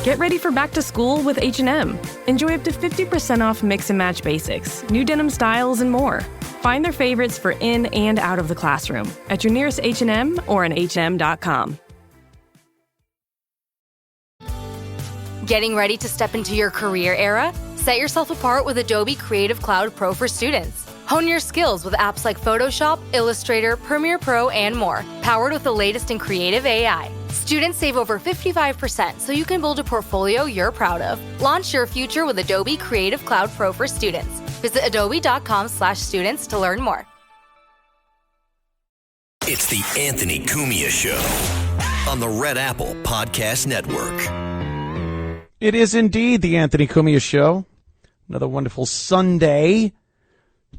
Get ready for back to school with H&M. Enjoy up to 50% off mix and match basics, new denim styles, and more. Find their favorites for in and out of the classroom at your nearest H&M or on hm.com. Getting ready to step into your career era? Set yourself apart with Adobe Creative Cloud Pro for students. Hone your skills with apps like Photoshop, Illustrator, Premiere Pro, and more, powered with the latest in creative AI. Students save over 55% so you can build a portfolio you're proud of. Launch your future with Adobe Creative Cloud Pro for students. Visit adobe.com/students to learn more. It's the Anthony Cumia Show on the Red Apple Podcast Network. It is indeed the Anthony Cumia Show. Another wonderful Sunday.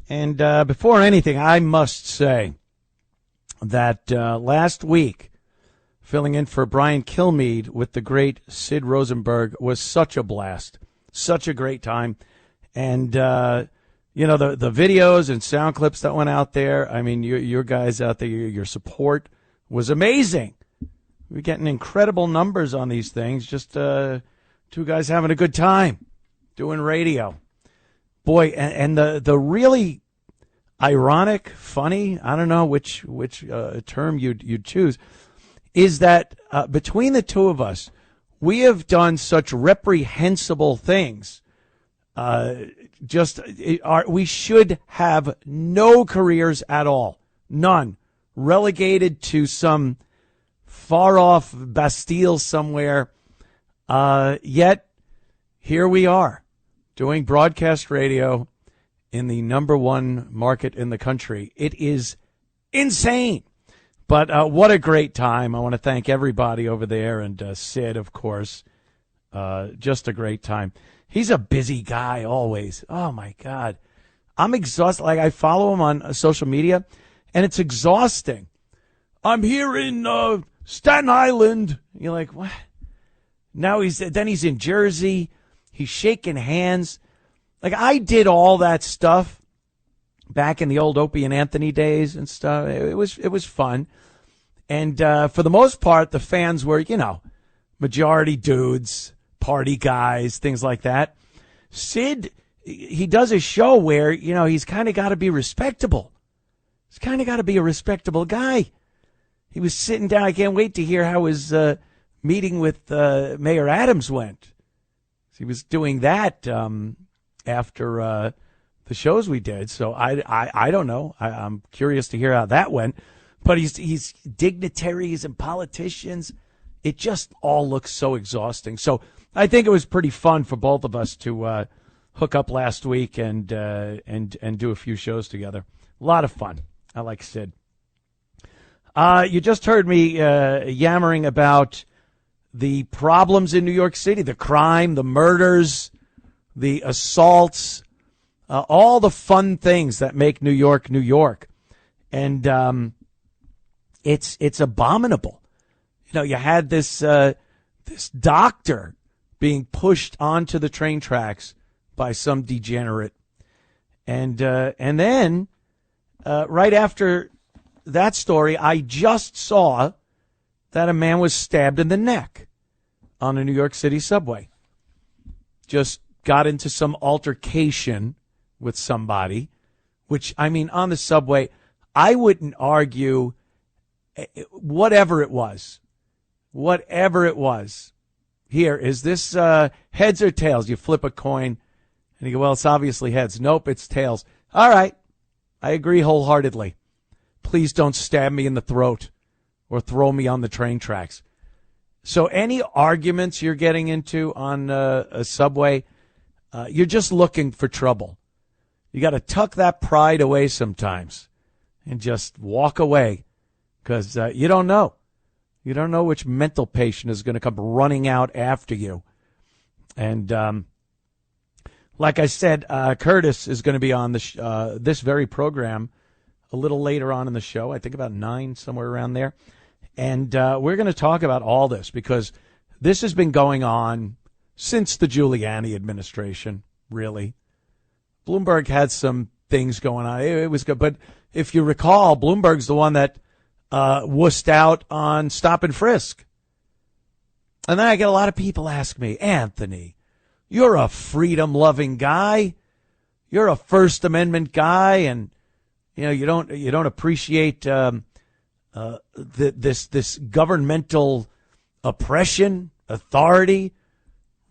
And before anything, I must say that last week, filling in for Brian Kilmeade with the great Sid Rosenberg was such a blast, such a great time. And, the videos and sound clips that went out there, I mean, your guys out there, your support was amazing. We're getting incredible numbers on these things, just two guys having a good time doing radio. Boy, and the really ironic, funny, I don't know which term you'd choose, is that between the two of us, we have done such reprehensible things. We should have no careers at all, none, relegated to some far-off Bastille somewhere. Yet here we are, doing broadcast radio in the number one market in the country. It is insane. But what a great time. I want to thank everybody over there, and Sid, of course. Just a great time. He's a busy guy always. Oh, my God. I'm exhausted. Like, I follow him on social media, and it's exhausting. I'm here in Staten Island. You're like, what? Now he's in Jersey. He's shaking hands. Like, I did all that stuff back in the old Opie and Anthony days and stuff. It was fun. And for the most part, the fans were, majority dudes, party guys, things like that. Sid, he does a show where, he's kind of got to be respectable. He's kind of got to be a respectable guy. He was sitting down. I can't wait to hear how his meeting with Mayor Adams went. He was doing that after the shows we did. So I don't know. I'm curious to hear how that went. But he's dignitaries and politicians. It just all looks so exhausting. So I think it was pretty fun for both of us to hook up last week and do a few shows together. A lot of fun. I like Sid. You just heard me yammering about the problems in New York City, the crime, the murders, the assaults, all the fun things that make New York, New York. And it's abominable. You had this doctor being pushed onto the train tracks by some degenerate. And then right after that story, I just saw that a man was stabbed in the neck on a New York City subway. Just got into some altercation with somebody, which, I mean, on the subway, I wouldn't argue whatever it was. Here, is this heads or tails? You flip a coin, and you go, well, it's obviously heads. Nope, it's tails. All right, I agree wholeheartedly. Please don't stab me in the throat or throw me on the train tracks. So any arguments you're getting into on a subway, you're just looking for trouble. You got to tuck that pride away sometimes and just walk away because you don't know. You don't know which mental patient is going to come running out after you. And like I said, Curtis is going to be on this very program a little later on in the show, I think about 9, somewhere around there. And we're going to talk about all this because this has been going on since the Giuliani administration, really. Bloomberg had some things going on. It was good. But if you recall, Bloomberg's the one that wussed out on stop and frisk. And then I get a lot of people ask me, Anthony, you're a freedom-loving guy. You're a First Amendment guy, and you don't appreciate this governmental oppression, authority,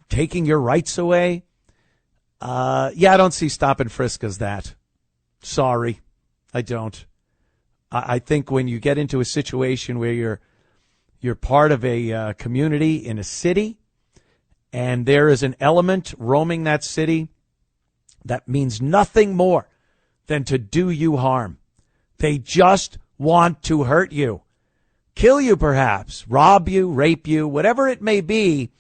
taking your rights away. I don't see stop and frisk as that. Sorry, I don't. I think when you get into a situation where you're part of a community in a city, and there is an element roaming that city that means nothing more than to do you harm. They just want to hurt you, kill you perhaps, rob you, rape you, whatever it may be.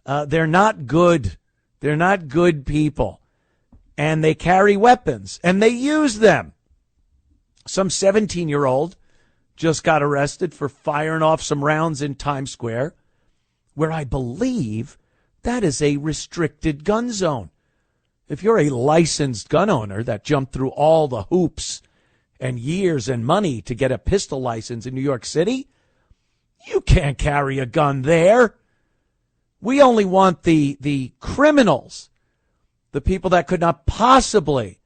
They're not good. They're not good people. And they carry weapons, and they use them. Some 17-year-old just got arrested for firing off some rounds in Times Square, where I believe that is a restricted gun zone. If you're a licensed gun owner that jumped through all the hoops and years and money to get a pistol license in New York City, you can't carry a gun there. We only want the criminals, the people that could not possibly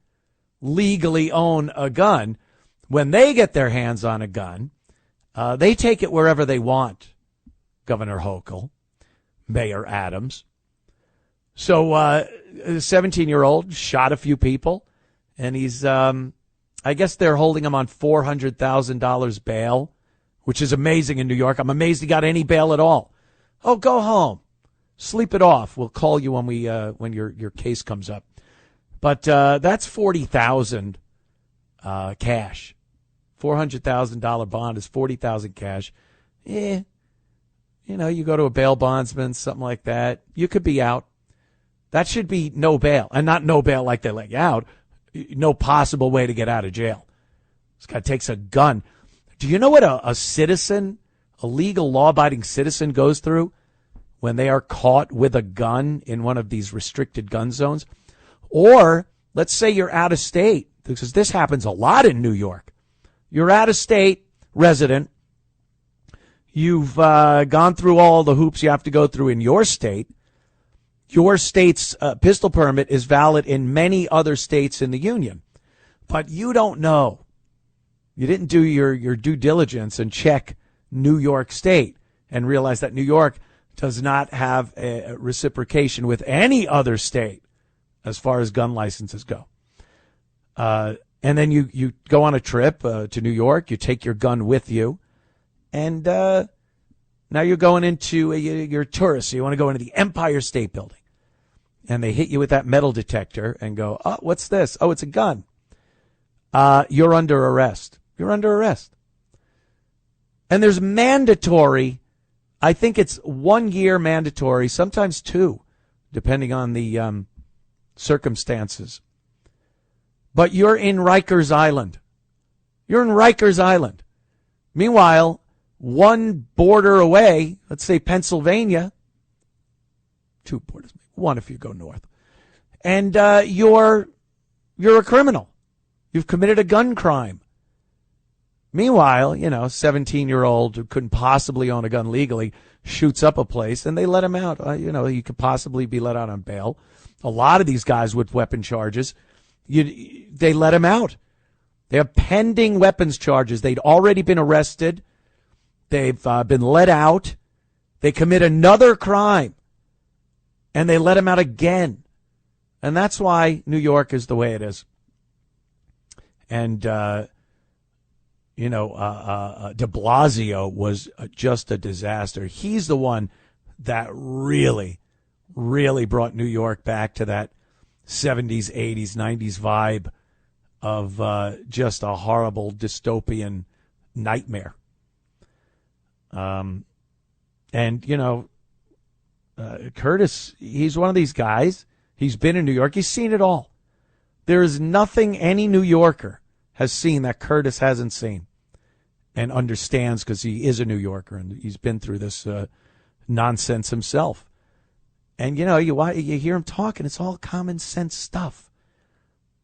legally own a gun. When they get their hands on a gun, they take it wherever they want. Governor Hochul, Mayor Adams. So a 17-year-old shot a few people, and he's, I guess they're holding him on $400,000 bail, which is amazing in New York. I'm amazed he got any bail at all. Oh, go home. Sleep it off. We'll call you when your case comes up. But that's $40,000 cash. $400,000 bond is $40,000 cash. You go to a bail bondsman, something like that. You could be out. That should be no bail, and not no bail like they let you out. No possible way to get out of jail. This guy takes a gun. Do you know what a citizen, a legal law-abiding citizen goes through when they are caught with a gun in one of these restricted gun zones? Or let's say you're out of state, because this happens a lot in New York. You're out of state resident. You've gone through all the hoops you have to go through in your state. Your state's pistol permit is valid in many other states in the union. But you don't know. You didn't do your due diligence and check New York State and realize that New York does not have a reciprocation with any other state as far as gun licenses go. And then you go on a trip to New York. You take your gun with you. And now you're going into, you're a tourist, so you want to go into the Empire State Building. And they hit you with that metal detector and go, oh, what's this? Oh, it's a gun. You're under arrest. You're under arrest. And there's mandatory, I think it's 1 year mandatory, sometimes 2, depending on the circumstances. But you're in Rikers Island. You're in Rikers Island. Meanwhile, one border away, let's say Pennsylvania, 2 borders, 1 if you go north, and you're a criminal. You've committed a gun crime. Meanwhile, 17-year-old who couldn't possibly own a gun legally shoots up a place, and they let him out. You could possibly be let out on bail. A lot of these guys with weapon charges, they let him out. They have pending weapons charges. They'd already been arrested. They've been let out. They commit another crime, and they let him out again. And that's why New York is the way it is. And, de Blasio was just a disaster. He's the one that really, really brought New York back to that 70s, 80s, 90s vibe of just a horrible dystopian nightmare. Curtis, he's one of these guys. He's been in New York. He's seen it all. There is nothing any New Yorker has seen that Curtis hasn't seen and understands, because he is a New Yorker and he's been through this nonsense himself. And, you hear him talk, and it's all common sense stuff.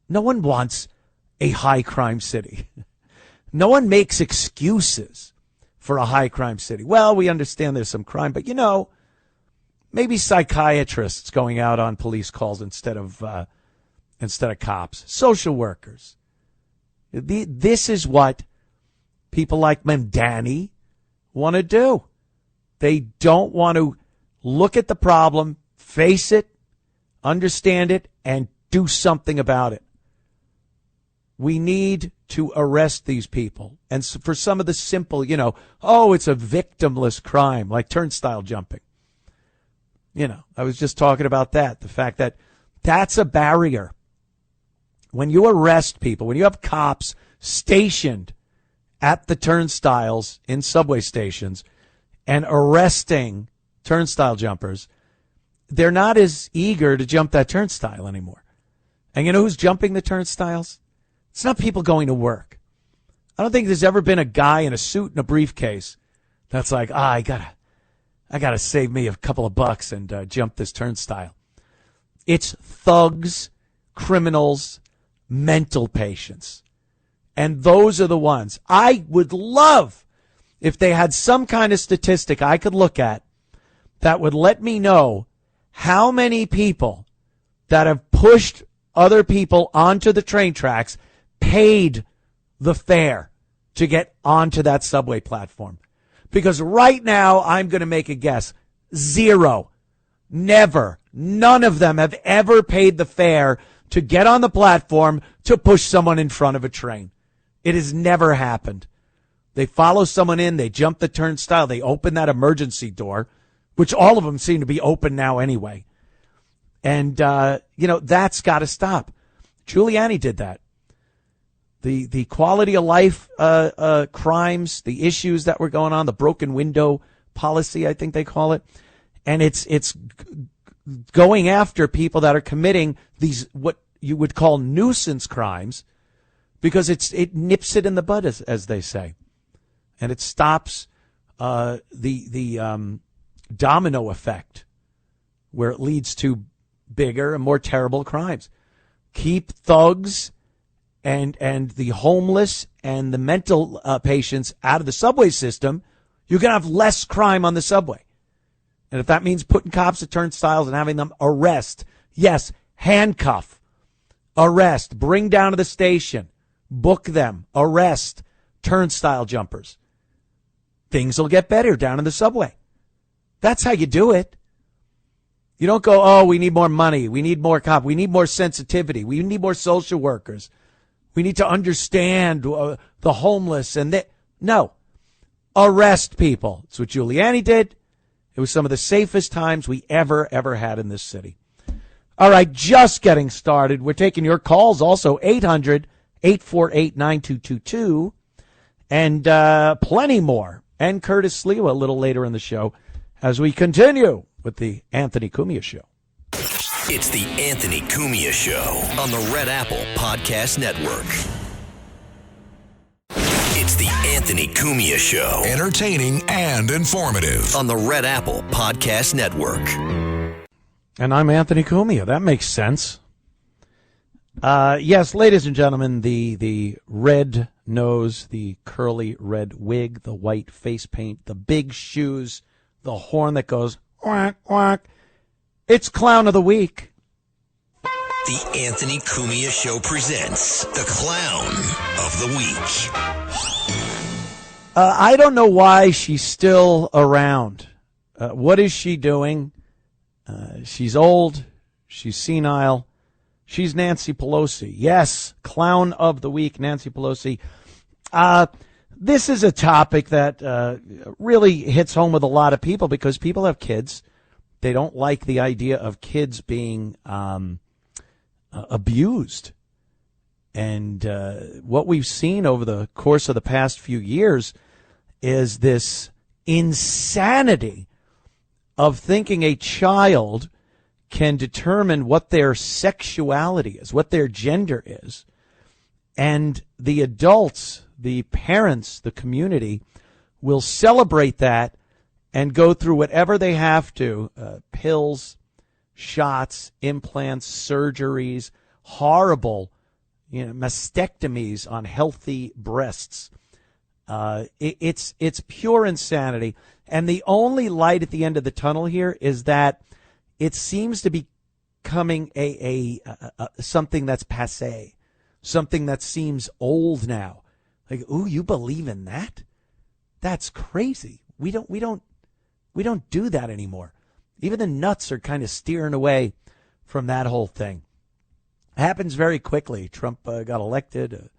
No one wants a high crime city. No one makes excuses for a high crime city. Well, we understand there's some crime, but, maybe psychiatrists going out on police calls instead of cops, social workers. This is what people like Mandami want to do. They don't want to look at the problem, face it, understand it, and do something about it. We need to arrest these people. And for some of the simple, it's a victimless crime, like turnstile jumping. I was just talking about that, the fact that that's a barrier. When you arrest people, when you have cops stationed at the turnstiles in subway stations and arresting turnstile jumpers, they're not as eager to jump that turnstile anymore. And you know who's jumping the turnstiles? It's not people going to work. I don't think there's ever been a guy in a suit and a briefcase that's like, I gotta save me a couple of bucks and jump this turnstile. It's thugs, criminals, mental patients. And those are the ones. I would love if they had some kind of statistic I could look at that would let me know how many people that have pushed other people onto the train tracks paid the fare to get onto that subway platform. Because right now, I'm going to make a guess. 0. Never. None of them have ever paid the fare to get on the platform to push someone in front of a train. It has never happened. They follow someone in, they jump the turnstile, they open that emergency door, which all of them seem to be open now anyway. And, that's got to stop. Giuliani did that. The quality of life crimes, the issues that were going on, the broken window policy, I think they call it. And it's going after people that are committing these, what you would call nuisance crimes, because it nips it in the bud, as they say. And it stops the domino effect, where it leads to bigger and more terrible crimes. Keep thugs and the homeless and the mental patients out of the subway system, you're going to have less crime on the subway. And if that means putting cops at turnstiles and having them arrest, yes, handcuff, arrest, bring down to the station, book them, arrest turnstile jumpers, things will get better down in the subway. That's how you do it. You don't go, we need more money, we need more cops, we need more sensitivity, we need more social workers. We need to understand the homeless and no, arrest people. It's what Giuliani did. It was some of the safest times we ever had in this city. All right, just getting started. We're taking your calls also, 800-848-9222, and plenty more. And Curtis Sliwa a little later in the show as we continue with the Anthony Cumia Show. It's the Anthony Cumia Show on the Red Apple Podcast Network. It's the Anthony Cumia Show. Entertaining and informative. On the Red Apple Podcast Network. And I'm Anthony Cumia. That makes sense. Yes, ladies and gentlemen, the red nose, the curly red wig, the white face paint, the big shoes, the horn that goes quack, quack. It's Clown of the Week. The Anthony Cumia Show presents the Clown of the Week. I don't know why she's still around. What is she doing? She's old. She's senile. She's Nancy Pelosi. Yes, Clown of the Week, Nancy Pelosi. This is a topic that really hits home with a lot of people because people have kids. They don't like the idea of kids being abused. And what we've seen over the course of the past few years is this insanity of thinking a child can determine what their sexuality is, what their gender is. And the adults, the parents, the community will celebrate that and go through whatever they have to, pills, shots, implants, surgeries, horrible, mastectomies on healthy breasts. It's pure insanity. And the only light at the end of the tunnel here is that it seems to be becoming a something that's passé, something that seems old now. Like, ooh, you believe in that? That's crazy. We don't do that anymore. Even the nuts are kind of steering away from that whole thing. It happens very quickly. Trump got elected,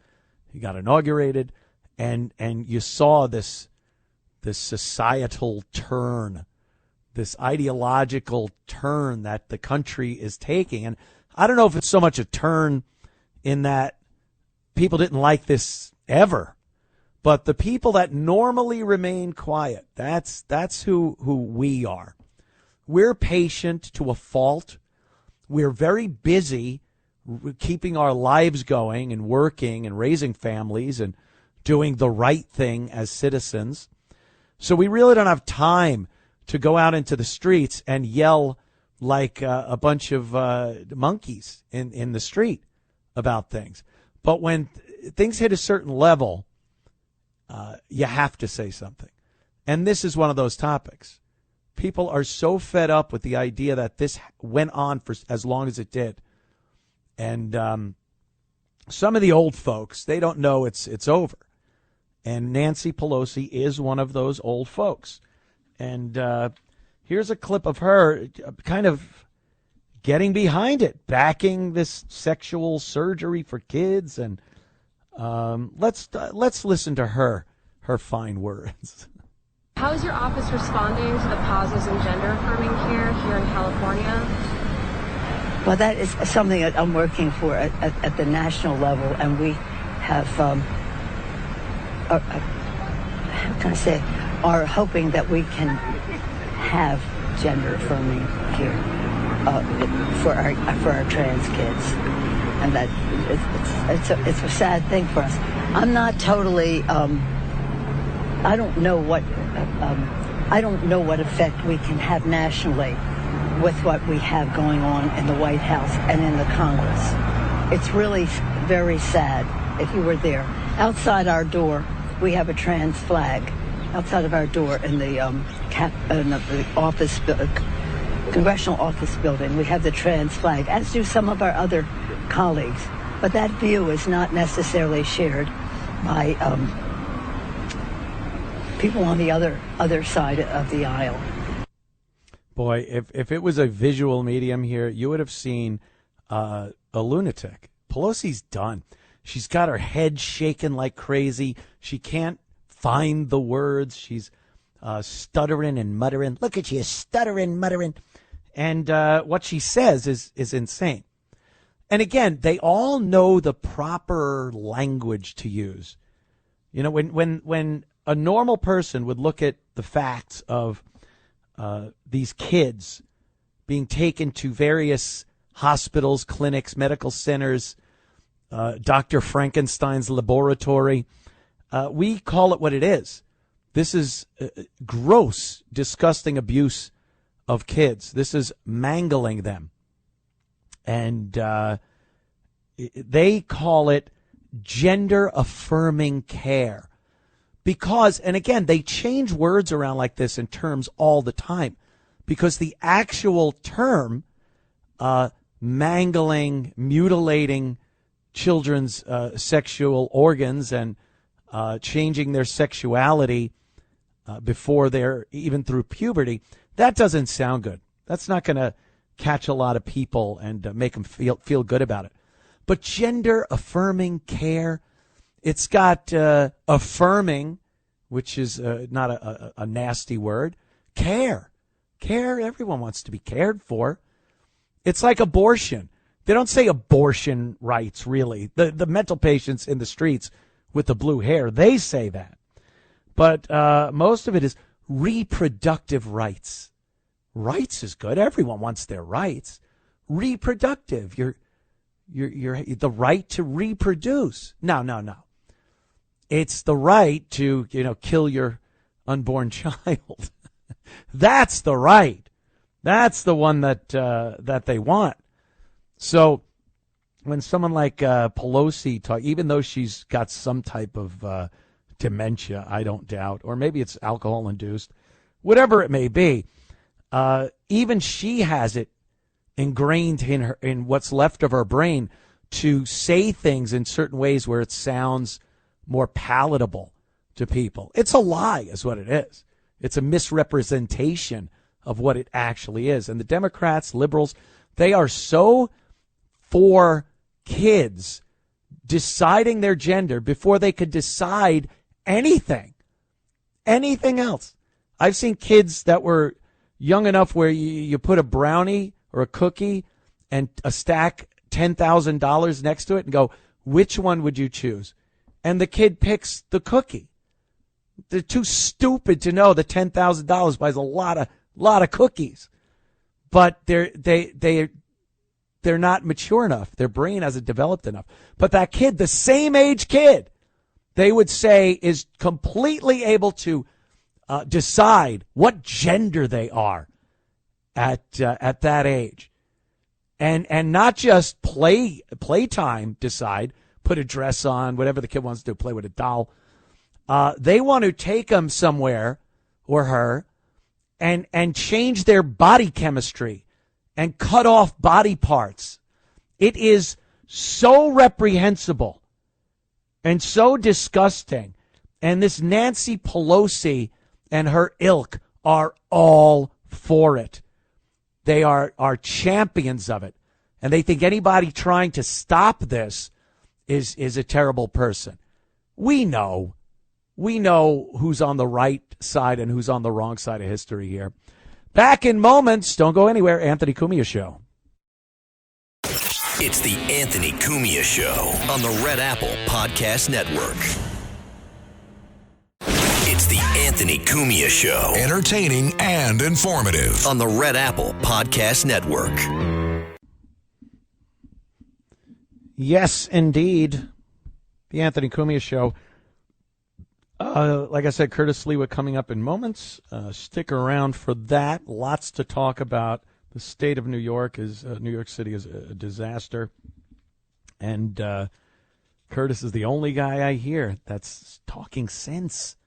he got inaugurated, and you saw this societal turn, this ideological turn that the country is taking. And I don't know if it's so much a turn in that people didn't like this ever, but the people that normally remain quiet, that's who we are. We're patient to a fault. We're very busy keeping our lives going and working and raising families and doing the right thing as citizens. So we really don't have time to go out into the streets and yell like a bunch of monkeys in the street about things. But when things hit a certain level, you have to say something. And this is one of those topics. People are so fed up with the idea that this went on for as long as it did. And some of the old folks, they don't know it's over. And Nancy Pelosi is one of those old folks. And here's a clip of her kind of getting behind it, backing this sexual surgery for kids. And let's listen to her fine words. How is your office responding to the pauses in gender affirming care here in California? Well, that is something that I'm working for at the national level, and we have, how can I say, are hoping that we can have gender affirming care for our trans kids, and that it's a sad thing for us. I'm not totally. I don't know what effect we can have nationally with what we have going on in the White House and in the Congress. It's really very sad. If you were there, outside our door, we have a trans flag. Outside of our door in the congressional office building, we have the trans flag, as do some of our other colleagues. But that view is not necessarily shared by people on the other side of the aisle. Boy, if it was a visual medium here, you would have seen a lunatic. Pelosi's done. She's got her head shaking like crazy. She can't find the words. She's stuttering and muttering. Look at you, stuttering, muttering. And what she says is insane. And again, they all know the proper language to use. You know, when a normal person would look at the facts of these kids being taken to various hospitals, clinics, medical centers, Dr. Frankenstein's laboratory, we call it what it is. This is gross, disgusting abuse of kids. This is mangling them. And they call it gender affirming care. Because, and again, they change words around like this in terms all the time, because the actual term, mangling, mutilating children's sexual organs and changing their sexuality before they're even through puberty, that doesn't sound good. That's not going to catch a lot of people and make them feel good about it. But gender affirming care, it's got affirming, which is not a nasty word. Care. Everyone wants to be cared for. It's like abortion. They don't say abortion rights, really. The mental patients in the streets with the blue hair, they say that. But most of it is reproductive rights. Rights is good. Everyone wants their rights. Reproductive. You're the right to reproduce. No. It's the right to, kill your unborn child. That's the right. That's the one that they want. So when someone like Pelosi talk, even though she's got some type of dementia, I don't doubt, or maybe it's alcohol-induced, whatever it may be. Even she has it ingrained in what's left of her brain to say things in certain ways where it sounds more palatable to people. It's a lie is what it is. It's a misrepresentation of what it actually is. And the Democrats, liberals, they are so for kids deciding their gender before they could decide anything else. I've seen kids that were young enough where you put a brownie or a cookie and a stack $10,000 next to it and go, which one would you choose? And the kid picks the cookie. They're too stupid to know that $10,000 buys a lot of cookies, but they're not mature enough. Their brain hasn't developed enough. But that kid, the same age kid, they would say is completely able to decide what gender they are at that age, and not just playtime decide, put a dress on, whatever the kid wants to do, play with a doll. They want to take them somewhere, or her, and change their body chemistry and cut off body parts. It is so reprehensible and so disgusting. And this Nancy Pelosi and her ilk are all for it. They are champions of it. And they think anybody trying to stop this is a terrible person. We know who's on the right side and who's on the wrong side of history here. Back in moments. Don't go anywhere. Anthony Cumia Show. It's the Anthony Cumia Show on the Red Apple Podcast Network. It's the Anthony Cumia Show. Entertaining and informative. On the Red Apple Podcast Network. Yes, indeed. The Anthony Cumia Show. Like I said, Curtis Sliwa coming up in moments. Stick around for that. Lots to talk about. The state of New York New York City is a disaster. And Curtis is the only guy I hear that's talking sense,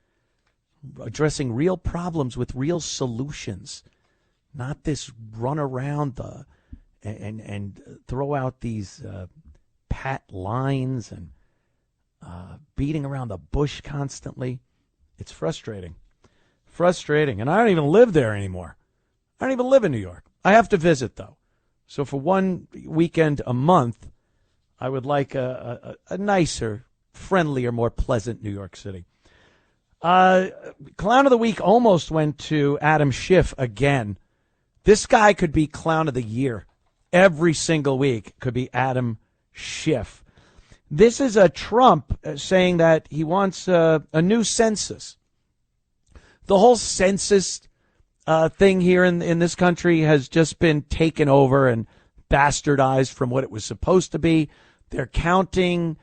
addressing real problems with real solutions, not this run around and throw out these pat lines and beating around the bush constantly. It's frustrating. And I don't even live there anymore. I don't even live in New York. I have to visit, though. So for one weekend a month, I would like a nicer, friendlier, more pleasant New York City. Clown of the Week almost went to Adam Schiff again. This guy could be Clown of the Year. Every single week could be Adam Schiff. This is a Trump saying that he wants a new census. The whole census thing here in this country has just been taken over and bastardized from what it was supposed to be. They're counting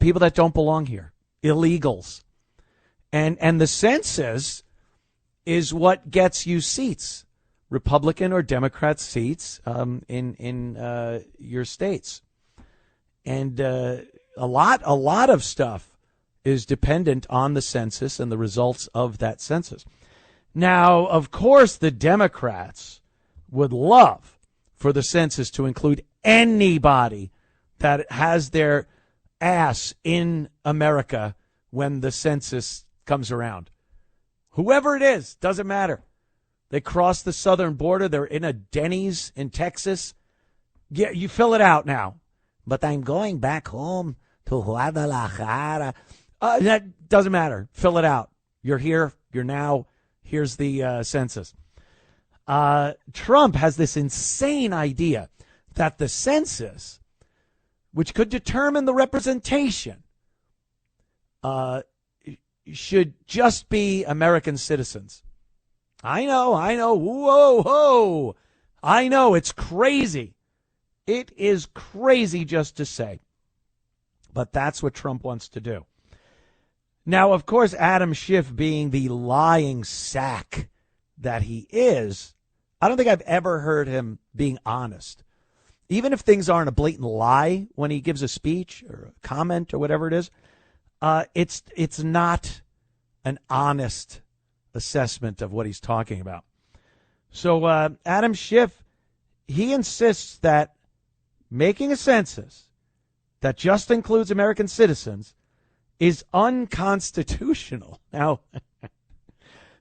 people that don't belong here, illegals. And the census is what gets you seats, Republican or Democrat seats in your states. And a lot of stuff is dependent on the census and the results of that census. Now, of course, the Democrats would love for the census to include anybody that has their ass in America when the census comes around. Whoever it is, doesn't matter. They cross the southern border. They're in a Denny's in Texas. Yeah, you fill it out now. But I'm going back home to Guadalajara. That doesn't matter. Fill it out. You're here. You're now. Here's the census. Trump has this insane idea that the census, which could determine the representation, should just be American citizens. I know. Whoa. I know, it's crazy. It is crazy just to say. But that's what Trump wants to do. Now, of course, Adam Schiff, being the lying sack that he is, I don't think I've ever heard him being honest. Even if things aren't a blatant lie when he gives a speech or a comment or whatever it is, it's not an honest assessment of what he's talking about. So Adam Schiff, he insists that making a census that just includes American citizens is unconstitutional. Now,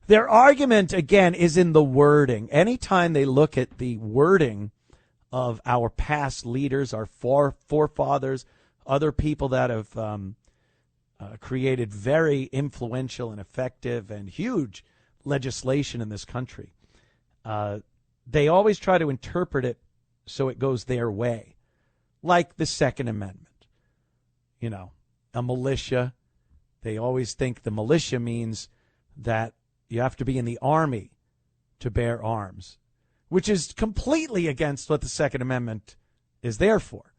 their argument, again, is in the wording. Anytime they look at the wording of our past leaders, our forefathers, other people that have created very influential and effective and huge legislation in this country, they always try to interpret it so it goes their way, like the Second Amendment. You know, a militia, they always think the militia means that you have to be in the army to bear arms, which is completely against what the Second Amendment is there for.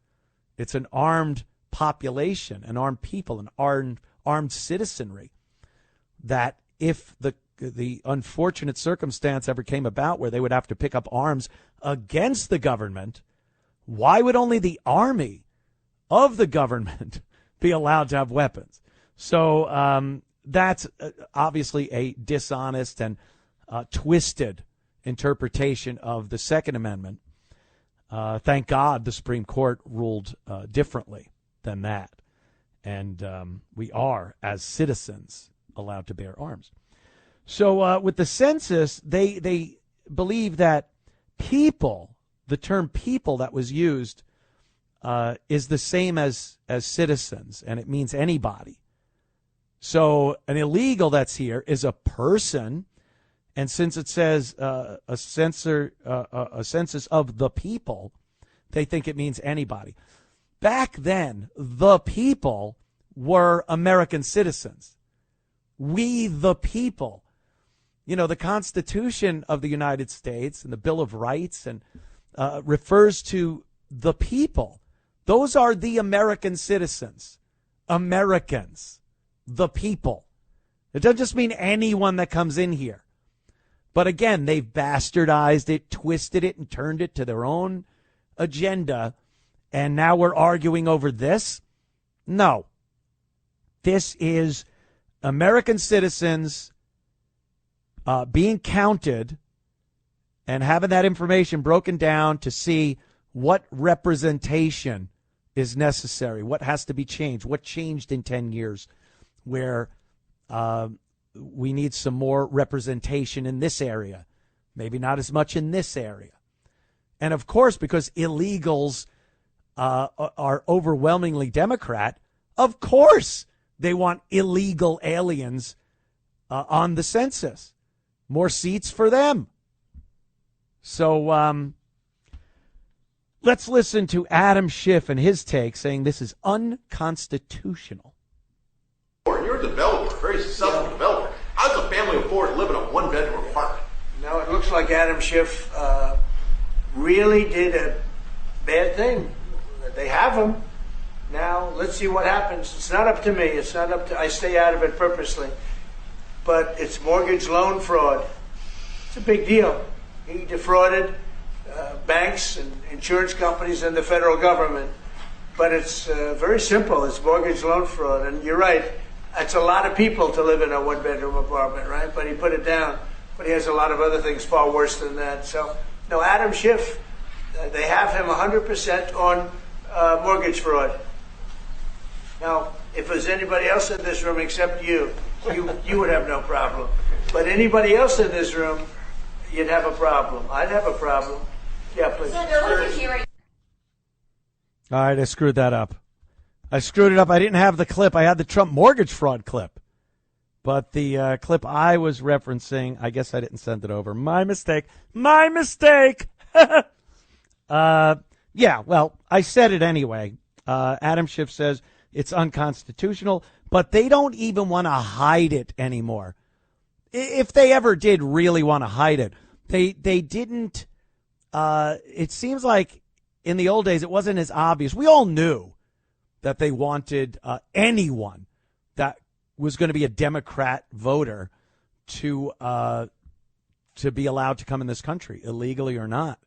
It's an armed population, an armed people, an armed citizenry, that if the unfortunate circumstance ever came about where they would have to pick up arms against the government, why would only the army of the government be allowed to have weapons? So that's obviously a dishonest and twisted interpretation of the Second Amendment. Thank God the Supreme Court ruled differently than that. And we are, as citizens, allowed to bear arms. So with the census, they believe that people, the term people that was used, is the same as citizens, and it means anybody. So an illegal that's here is a person, and since it says a census of the people, they think it means anybody. Back then, the people were American citizens. We the people. You know, the Constitution of the United States and the Bill of Rights and refers to the people. Those are the American citizens. Americans. The people. It doesn't just mean anyone that comes in here. But again, they've bastardized it, twisted it, and turned it to their own agenda. And now we're arguing over this? No. This is American citizens being counted and having that information broken down to see what representation is necessary, what has to be changed, what changed in 10 years, where we need some more representation in this area, maybe not as much in this area. And of course, because illegals are overwhelmingly Democrat, of course they want illegal aliens on the census. More seats for them. So let's listen to Adam Schiff and his take, saying this is unconstitutional. You're a developer, very successful developer. How does a family of four live in a one-bedroom apartment? No, it looks like Adam Schiff really did a bad thing. They have him. Now, let's see what happens. It's not up to me. It's not up to, I stay out of it purposely. But it's mortgage loan fraud. It's a big deal. He defrauded banks and insurance companies and the federal government. But it's very simple. It's mortgage loan fraud. And you're right. It's a lot of people to live in a one-bedroom apartment, right? But he put it down. But he has a lot of other things far worse than that. So, no, Adam Schiff, they have him 100% on mortgage fraud. Now, if there's anybody else in this room except you would have no problem. But anybody else in this room, you'd have a problem. I'd have a problem. Yeah, please. All right, I screwed that up. I screwed it up. I didn't have the clip. I had the Trump mortgage fraud clip. But the clip I was referencing, I guess I didn't send it over. My mistake. My mistake. Yeah, well, I said it anyway. Adam Schiff says it's unconstitutional, but they don't even want to hide it anymore. If they ever did really want to hide it, they didn't. It seems like in the old days it wasn't as obvious. We all knew that they wanted anyone that was going to be a Democrat voter to be allowed to come in this country, illegally or not.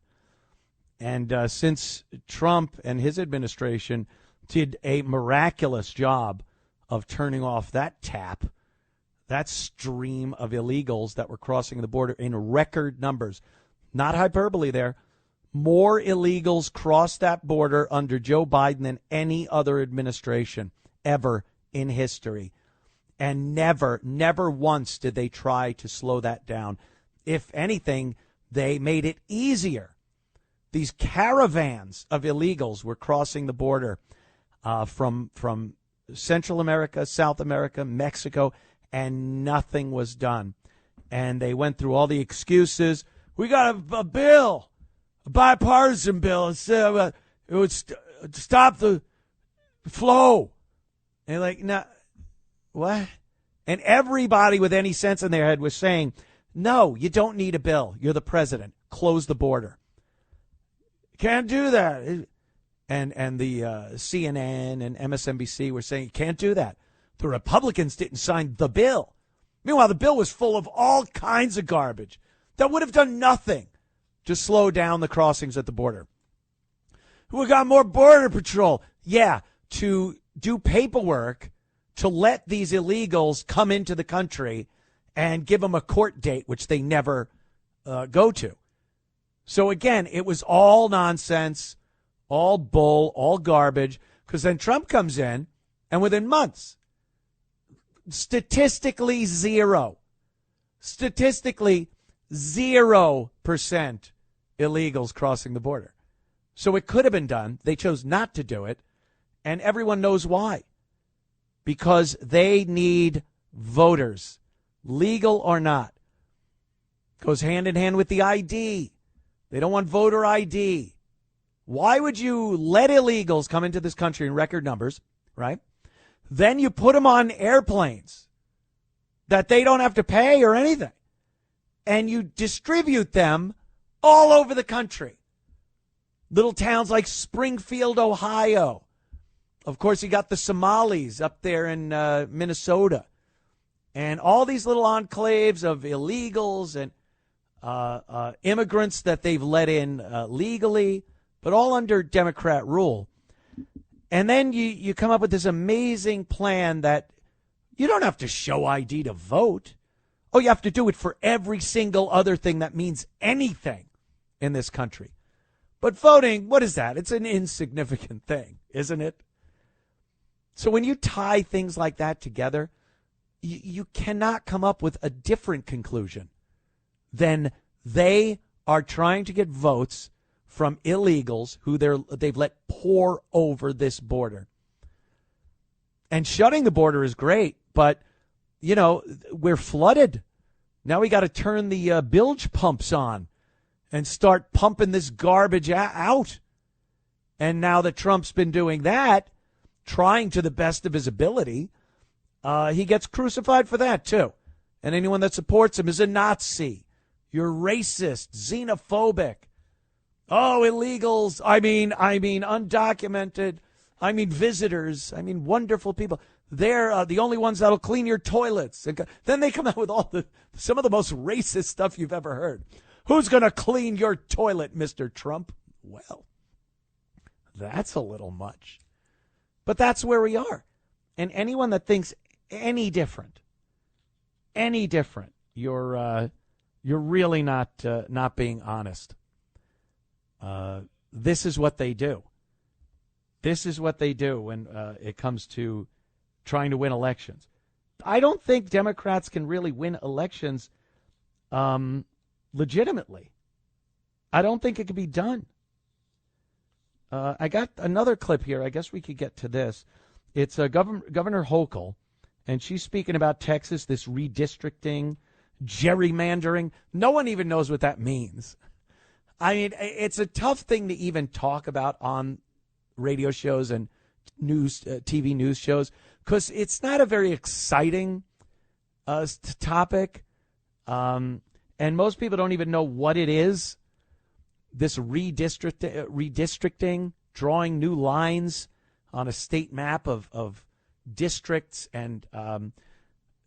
And since Trump and his administration did a miraculous job of turning off that tap, that stream of illegals that were crossing the border in record numbers. Not hyperbole there. More illegals crossed that border under Joe Biden than any other administration ever in history. And never once did they try to slow that down. If anything, they made it easier. These caravans of illegals were crossing the border from Central America, South America, Mexico, and nothing was done. And they went through all the excuses. We got a bill, a bipartisan bill. It would stop the flow. And like, no, what? And everybody with any sense in their head was saying, no, you don't need a bill. You're the president. Close the border. Can't do that. And the CNN and MSNBC were saying, you can't do that. The Republicans didn't sign the bill. Meanwhile, the bill was full of all kinds of garbage that would have done nothing to slow down the crossings at the border. We got more border patrol. Yeah, to do paperwork to let these illegals come into the country and give them a court date, which they never go to. So again, it was all nonsense, all bull, all garbage, because then Trump comes in, and within months, statistically 0% illegals crossing the border. So it could have been done. They chose not to do it, and everyone knows why. Because they need voters, legal or not. Goes hand in hand with the ID. They don't want voter ID. Why would you let illegals come into this country in record numbers, right? Then you put them on airplanes that they don't have to pay or anything. And you distribute them all over the country. Little towns like Springfield, Ohio. Of course, you got the Somalis up there in Minnesota. And all these little enclaves of illegals and immigrants that they've let in legally, but all under Democrat rule. And then you come up with this amazing plan that you don't have to show ID to vote. Oh, you have to do it for every single other thing that means anything in this country. But voting, what is that? It's an insignificant thing, isn't it? So when you tie things like that together, you cannot come up with a different conclusion than they are trying to get votes from illegals who they've let pour over this border. And shutting the border is great, but, you know, we're flooded. Now we got to turn the bilge pumps on and start pumping this garbage out. And now that Trump's been doing that, trying to the best of his ability, he gets crucified for that, too. And anyone that supports him is a Nazi. You're racist, xenophobic. Oh, illegals. I mean, undocumented. I mean, visitors. I mean, wonderful people. They're the only ones that'll clean your toilets. And then they come out with some of the most racist stuff you've ever heard. Who's going to clean your toilet, Mr. Trump? Well, that's a little much. But that's where we are. And anyone that thinks any different, you're really not being honest. This is what they do. This is what they do when it comes to trying to win elections. I don't think Democrats can really win elections legitimately. I don't think it can be done. I got another clip here. I guess we could get to this. It's Governor Hochul, and she's speaking about Texas, this redistricting, gerrymandering. No one even knows what that means. I mean, it's a tough thing to even talk about on radio shows and TV news shows because it's not a very exciting topic, and most people don't even know what it is. This redistricting, drawing new lines on a state map of districts, and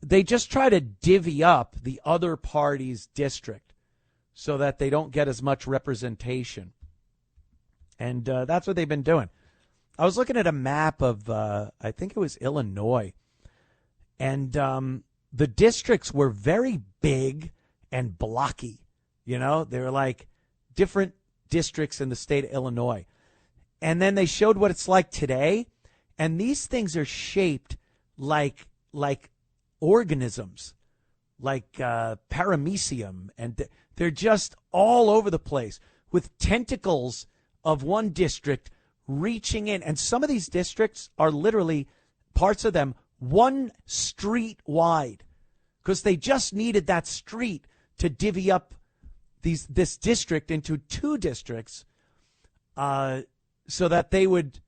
they just try to divvy up the other party's district so that they don't get as much representation. And that's what they've been doing. I was looking at a map of, I think it was Illinois, And the districts were very big and blocky. You know, they were like different districts in the state of Illinois. And then they showed what it's like today. And these things are shaped like organisms, like paramecium. And they're just all over the place with tentacles of one district reaching in. And some of these districts are literally, parts of them, one street wide, because they just needed that street to divvy up this district into two districts so that they would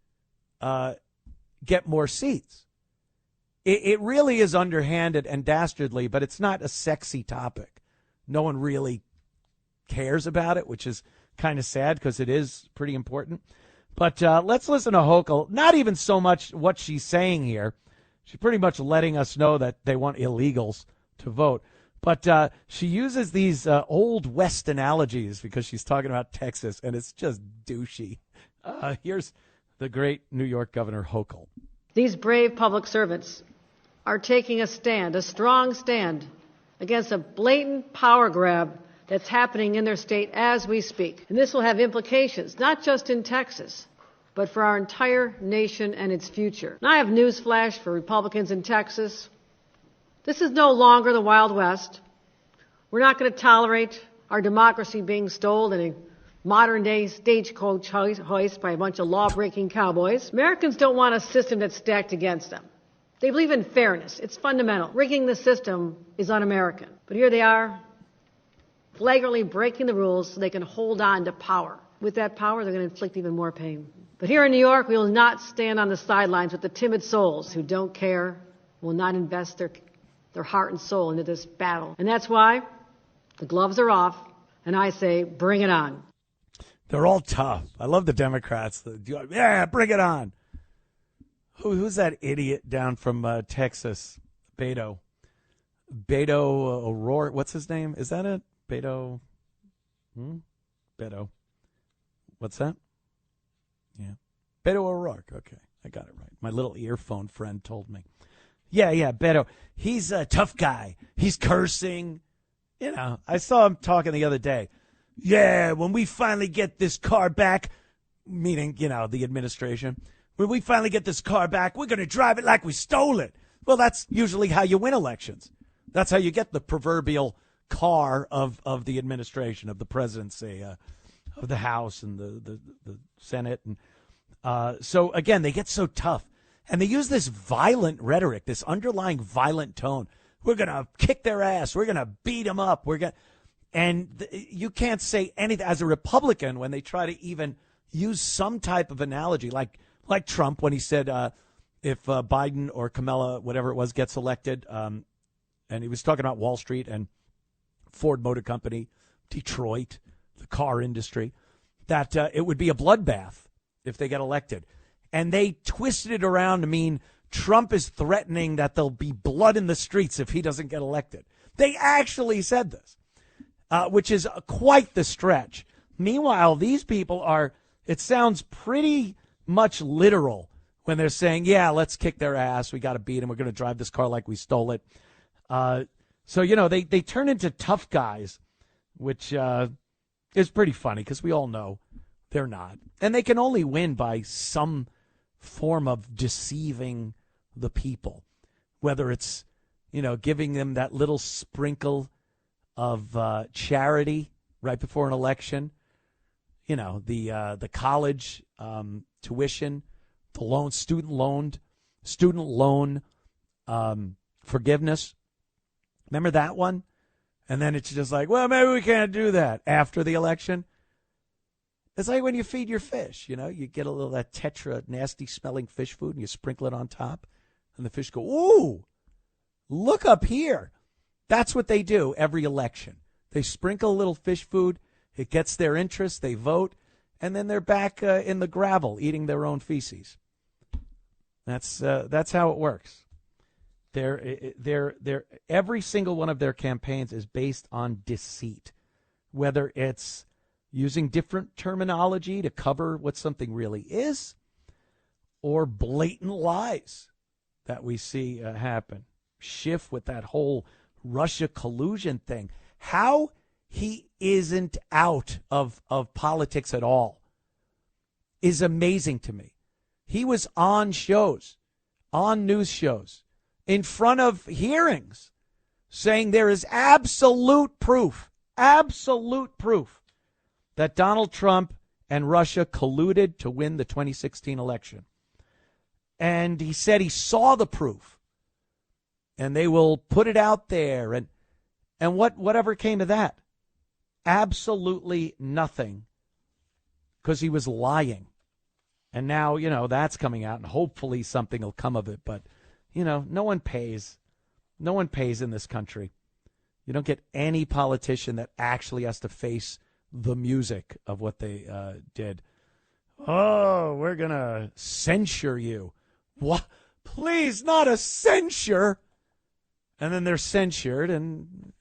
get more seats. It really is underhanded and dastardly, but it's not a sexy topic. No one really cares about it, which is kind of sad because it is pretty important. But let's listen to Hochul. Not even so much what she's saying here. She's pretty much letting us know that they want illegals to vote. But she uses these Old West analogies because she's talking about Texas, and it's just douchey. Here's the great New York Governor Hochul. These brave public servants are taking a stand, a strong stand, against a blatant power grab that's happening in their state as we speak. And this will have implications, not just in Texas, but for our entire nation and its future. And I have news flash for Republicans in Texas. This is no longer the Wild West. We're not going to tolerate our democracy being stolen in a modern-day stagecoach hoist by a bunch of law-breaking cowboys. Americans don't want a system that's stacked against them. They believe in fairness. It's fundamental. Rigging the system is un-American. But here they are, flagrantly breaking the rules so they can hold on to power. With that power, they're going to inflict even more pain. But here in New York, we will not stand on the sidelines with the timid souls who don't care, will not invest their heart and soul into this battle. And that's why the gloves are off, and I say, bring it on. They're all tough. I love the Democrats. Yeah, bring it on. Who's that idiot down from Texas? Beto O'Rourke. What's his name? Is that it? Beto. Beto. What's that? Yeah. Beto O'Rourke. Okay, I got it right. My little earphone friend told me. Yeah, Beto. He's a tough guy. He's cursing. You know, I saw him talking the other day. Yeah, when we finally get this car back, meaning, you know, the administration, when we finally get this car back, we're going to drive it like we stole it. Well, that's usually how you win elections. That's how you get the proverbial car of the administration, of the presidency, of the House and the Senate. And so, again, they get so tough. And they use this violent rhetoric, this underlying violent tone. We're going to kick their ass. We're going to beat them up. You can't say anything as a Republican when they try to even use some type of analogy, like Trump when he said if Biden or Kamala, whatever it was, gets elected, and he was talking about Wall Street and Ford Motor Company, Detroit, the car industry, that it would be a bloodbath if they get elected. And they twisted it around to mean Trump is threatening that there'll be blood in the streets if he doesn't get elected. They actually said this, which is quite the stretch. Meanwhile, these people are, it sounds pretty much literal when they're saying, yeah, let's kick their ass. We got to beat them. We're going to drive this car like we stole it. So, you know, they turn into tough guys, which is pretty funny because we all know they're not. And they can only win by some form of deceiving the people, whether it's, you know, giving them that little sprinkle of charity right before an election, you know, the college tuition, the student loan forgiveness. Remember that one? And then it's just like, well, maybe we can't do that after the election. It's like when you feed your fish, you know, you get a little of that Tetra nasty smelling fish food and you sprinkle it on top and the fish go, ooh, look up here. That's what they do every election. They sprinkle a little fish food. It gets their interest. They vote. And then they're back in the gravel eating their own feces. That's how it works. Every single one of their campaigns is based on deceit, whether it's using different terminology to cover what something really is, or blatant lies that we see happen. Schiff with that whole Russia collusion thing. How he isn't out of politics at all is amazing to me. He was on shows, on news shows, in front of hearings, saying there is absolute proof that Donald Trump and Russia colluded to win the 2016 election. And he said he saw the proof, and they will put it out there. And whatever came of that? Absolutely nothing, because he was lying. And now, that's coming out, and hopefully something will come of it. But, no one pays. No one pays in this country. You don't get any politician that actually has to face the music of what they did. Oh, we're going to censure you. What? Please, not a censure. And then they're censured, and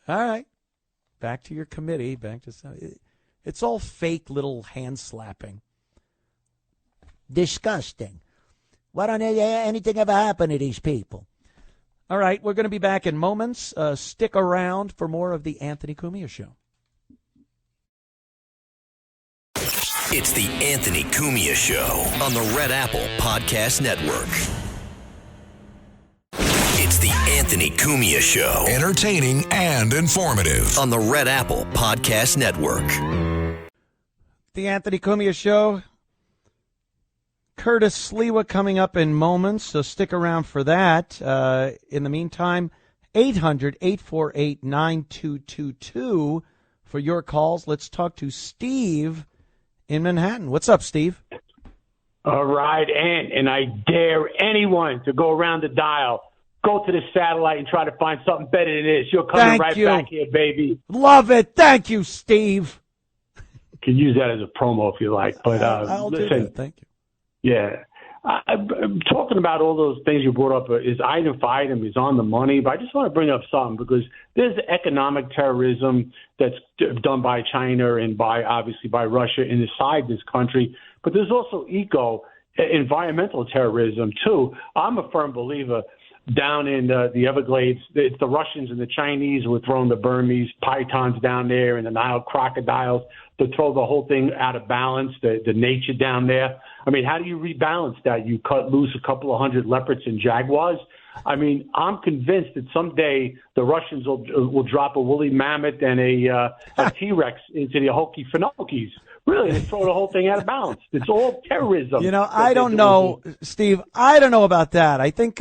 all right, back to your committee. It's all fake little hand slapping. Disgusting. Why don't anything ever happen to these people? All right, we're going to be back in moments. Stick around for more of the Anthony Cumia Show. It's the Anthony Cumia Show on the Red Apple Podcast Network. It's the Anthony Cumia Show. Entertaining and informative. On the Red Apple Podcast Network. The Anthony Cumia Show. Curtis Sliwa coming up in moments, so stick around for that. In the meantime, 800-848-9222 for your calls. Let's talk to Steve in Manhattan. What's up, Steve? All right, and I dare anyone to go around the dial. Go to the satellite and try to find something better than this. You're coming back here, baby. Love it. Thank you, Steve. You can use that as a promo if you like. But I'll listen, do that. Thank you. Yeah. I'm talking about all those things you brought up is item for item, is on the money. But I just want to bring up something, because there's economic terrorism that's done by China and obviously by Russia inside this country. But there's also environmental terrorism, too. I'm a firm believer down in the Everglades. It's the Russians and the Chinese who are throwing the Burmese pythons down there and the Nile crocodiles to throw the whole thing out of balance, the nature down there. I mean, how do you rebalance that? You cut loose a couple of hundred leopards and jaguars? I mean, I'm convinced that someday the Russians will drop a woolly mammoth and a T-Rex into the Hokie Finokis. Really, they throw the whole thing out of balance. It's all terrorism. I don't know, Steve. I don't know about that. I think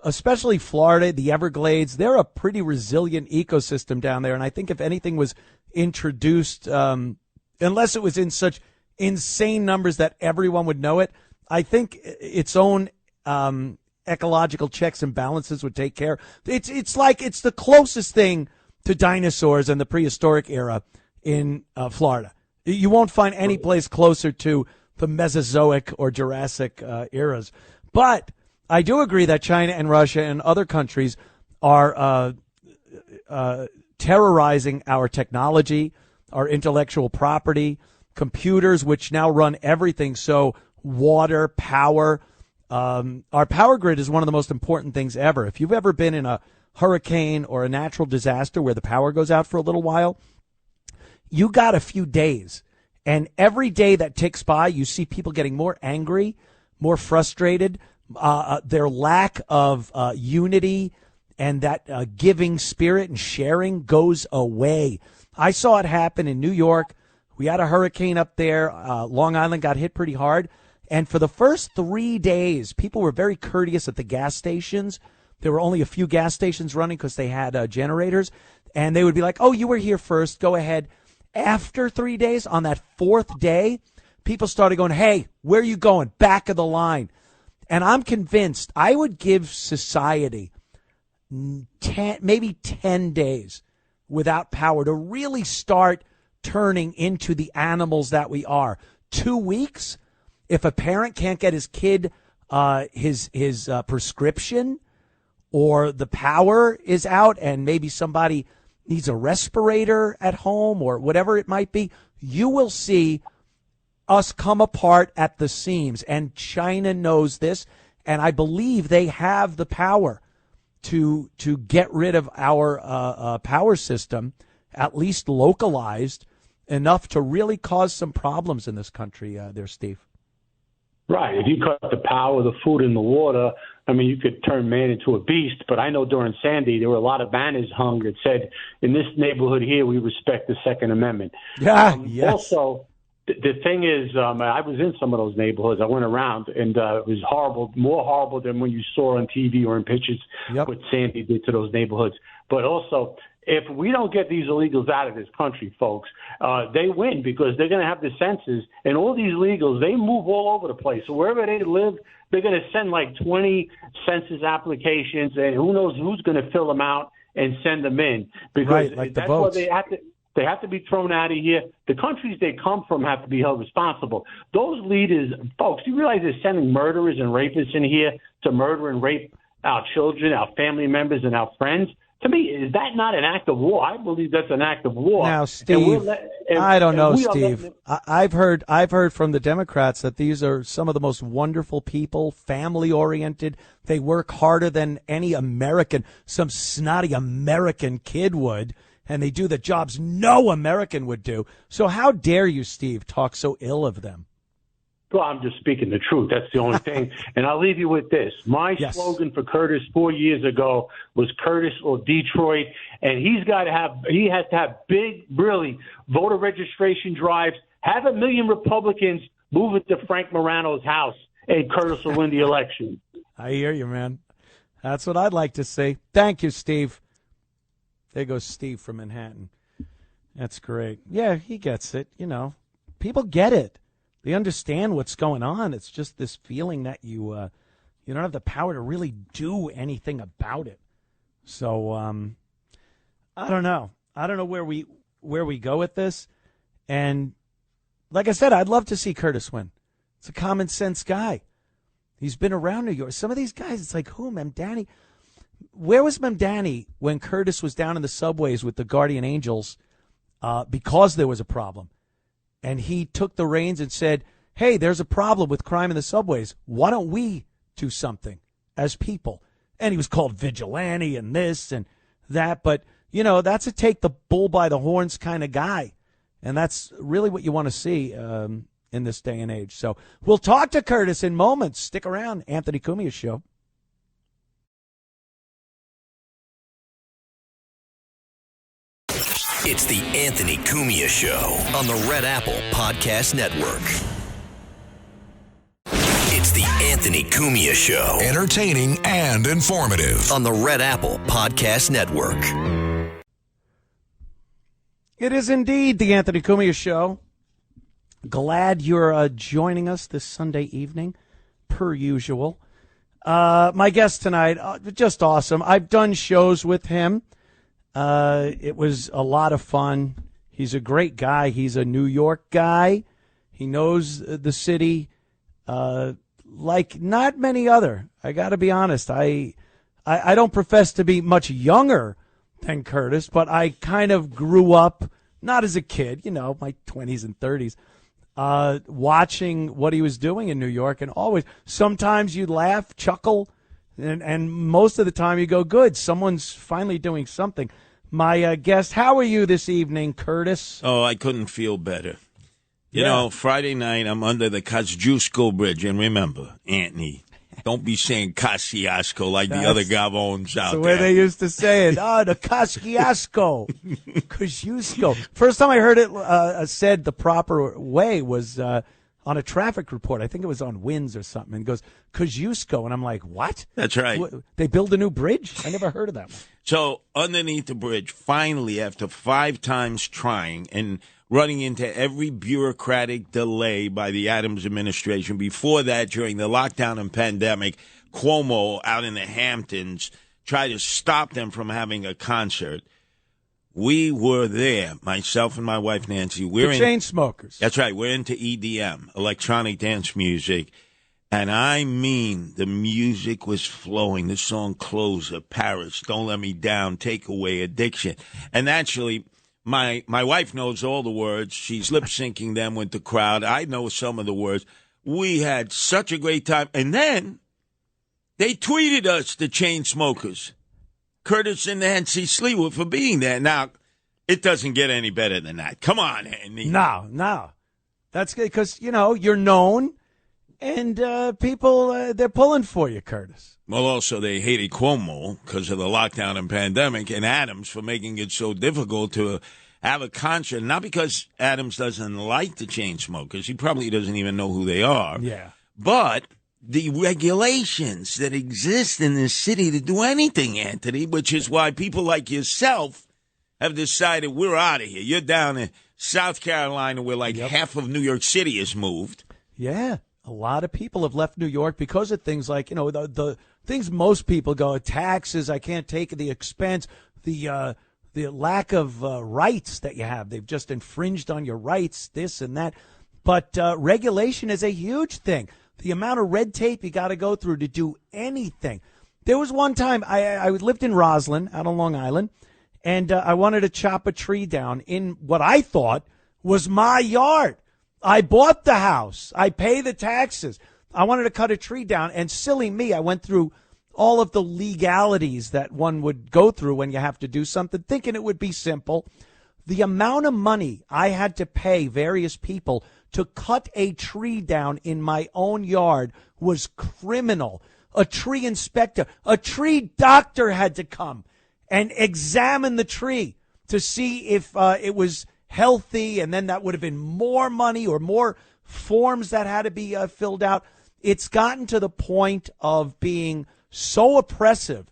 especially Florida, the Everglades, they're a pretty resilient ecosystem down there. And I think if anything was introduced, unless it was in such insane numbers that everyone would know it, I think its own ecological checks and balances would take care. It's like it's the closest thing to dinosaurs in the prehistoric era in Florida. You won't find any place closer to the Mesozoic or Jurassic eras. But I do agree that China and Russia and other countries are terrorizing our technology, our intellectual property, computers, which now run everything. So water, power. Our power grid is one of the most important things ever. If you've ever been in a hurricane or a natural disaster where the power goes out for a little while, you got a few days. And every day that ticks by, you see people getting more angry, more frustrated. Their lack of unity and that giving spirit and sharing goes away. I saw it happen in New York. We had a hurricane up there. Long Island got hit pretty hard. And for the first 3 days, people were very courteous at the gas stations. There were only a few gas stations running because they had generators. And they would be like, oh, you were here first. Go ahead. After 3 days, on that fourth day, people started going, hey, where are you going? Back of the line. And I'm convinced I would give society 10 days without power to really start turning into the animals that we are. 2 weeks, if a parent can't get his kid his prescription, or the power is out and maybe somebody needs a respirator at home or whatever it might be, you will see us come apart at the seams. And China knows this, and I believe they have the power to get rid of our power system, at least localized enough to really cause some problems in this country there, Steve. Right. If you cut the power, the food, and the water, I mean, you could turn man into a beast. But I know during Sandy, there were a lot of banners hung that said, in this neighborhood here, we respect the Second Amendment. Yeah, yes. Also, the thing is, I was in some of those neighborhoods. I went around, and it was horrible, more horrible than when you saw on TV or in pictures what Sandy did to those neighborhoods. But also, if we don't get these illegals out of this country, folks, they win because they're going to have the census, and all these illegals, they move all over the place. So wherever they live, they're going to send like 20 census applications, and who knows who's going to fill them out and send them in. Because like that's the votes. why they have to be thrown out of here. The countries they come from have to be held responsible. Those leaders, folks, you realize they're sending murderers and rapists in here to murder and rape our children, our family members, and our friends? To me, is that not an act of war? I believe that's an act of war. Now, Steve, I don't know, Steve. I've heard from the Democrats that these are some of the most wonderful people, family-oriented. They work harder than any American, some snotty American kid would, and they do the jobs no American would do. So how dare you, Steve, talk so ill of them? Well, I'm just speaking the truth. That's the only thing. And I'll leave you with this. My slogan for Curtis 4 years ago was Curtis or Detroit. And he has to have big, really, voter registration drives, have 1 million Republicans move it to Frank Morano's house, and Curtis will win the election. I hear you, man. That's what I'd like to see. Thank you, Steve. There goes Steve from Manhattan. That's great. Yeah, he gets it. You know, people get it. They understand what's going on. It's just this feeling that you don't have the power to really do anything about it. So I don't know. I don't know where we go with this. And like I said, I'd love to see Curtis win. It's a common sense guy. He's been around New York. Some of these guys, it's like, who, Mamdani? Where was Mamdani when Curtis was down in the subways with the Guardian Angels because there was a problem? And he took the reins and said, hey, there's a problem with crime in the subways. Why don't we do something as people? And he was called vigilante and this and that. But, you know, that's a take the bull by the horns kind of guy. And that's really what you want to see in this day and age. So we'll talk to Curtis in moments. Stick around. Anthony Cumia Show. It's the Anthony Cumia Show on the Red Apple Podcast Network. It's the Anthony Cumia Show. Entertaining and informative. On the Red Apple Podcast Network. It is indeed the Anthony Cumia Show. Glad you're joining us this Sunday evening, per usual. My guest tonight, just awesome. I've done shows with him. It was a lot of fun. He's a great guy. He's a New York guy. He knows the city like not many other. I got to be honest. I don't profess to be much younger than Curtis, but I kind of grew up, not as a kid, you know, my 20s and 30s, watching what he was doing in New York. And always, sometimes you laugh, chuckle, and most of the time you go, good, someone's finally doing something. My guest, how are you this evening, Curtis? Oh, I couldn't feel better. You know, Friday night, I'm under the Kosciuszko Bridge. And remember, Anthony, don't be saying Kosciuszko like the other Gavones out there. The way they used to say it. Oh, the Kosciuszko. Kosciuszko. First time I heard it said the proper way was on a traffic report. I think it was on Winds or something. And it goes, Kosciuszko. And I'm like, what? That's right. They build a new bridge? I never heard of that one. So underneath the bridge, finally, after 5 times trying and running into every bureaucratic delay by the Adams administration, before that, during the lockdown and pandemic, Cuomo out in the Hamptons tried to stop them from having a concert. We were there, myself and my wife, Nancy. We're the Chainsmokers. That's right. We're into EDM, electronic dance music. And I mean, the music was flowing. The song Closer, Paris, Don't Let Me Down, Take Away Addiction. And actually, my wife knows all the words. She's lip-syncing them with the crowd. I know some of the words. We had such a great time. And then they tweeted us, the Chainsmokers. Curtis and Nancy Sliwa for being there. Now, it doesn't get any better than that. Come on, Andy. No. That's good because, you're known and people, they're pulling for you, Curtis. Well, also, they hated Cuomo because of the lockdown and pandemic and Adams for making it so difficult to have a conscience. Not because Adams doesn't like the chain smokers. He probably doesn't even know who they are. Yeah. But the regulations that exist in this city to do anything, Anthony, which is why people like yourself have decided we're out of here. You're down in South Carolina where half of New York City has moved. Yeah. A lot of people have left New York because of things like, the things most people go, taxes, I can't take the expense, the lack of rights that you have. They've just infringed on your rights, this and that. But regulation is a huge thing. The amount of red tape you got to go through to do anything. There was one time I lived in Roslyn out on Long Island, and I wanted to chop a tree down in what I thought was my yard. I bought the house. I pay the taxes. I wanted to cut a tree down, and silly me, I went through all of the legalities that one would go through when you have to do something, thinking it would be simple. The amount of money I had to pay various people to cut a tree down in my own yard was criminal. A tree inspector, a tree doctor had to come and examine the tree to see if it was healthy, and then that would have been more money or more forms that had to be filled out. It's gotten to the point of being so oppressive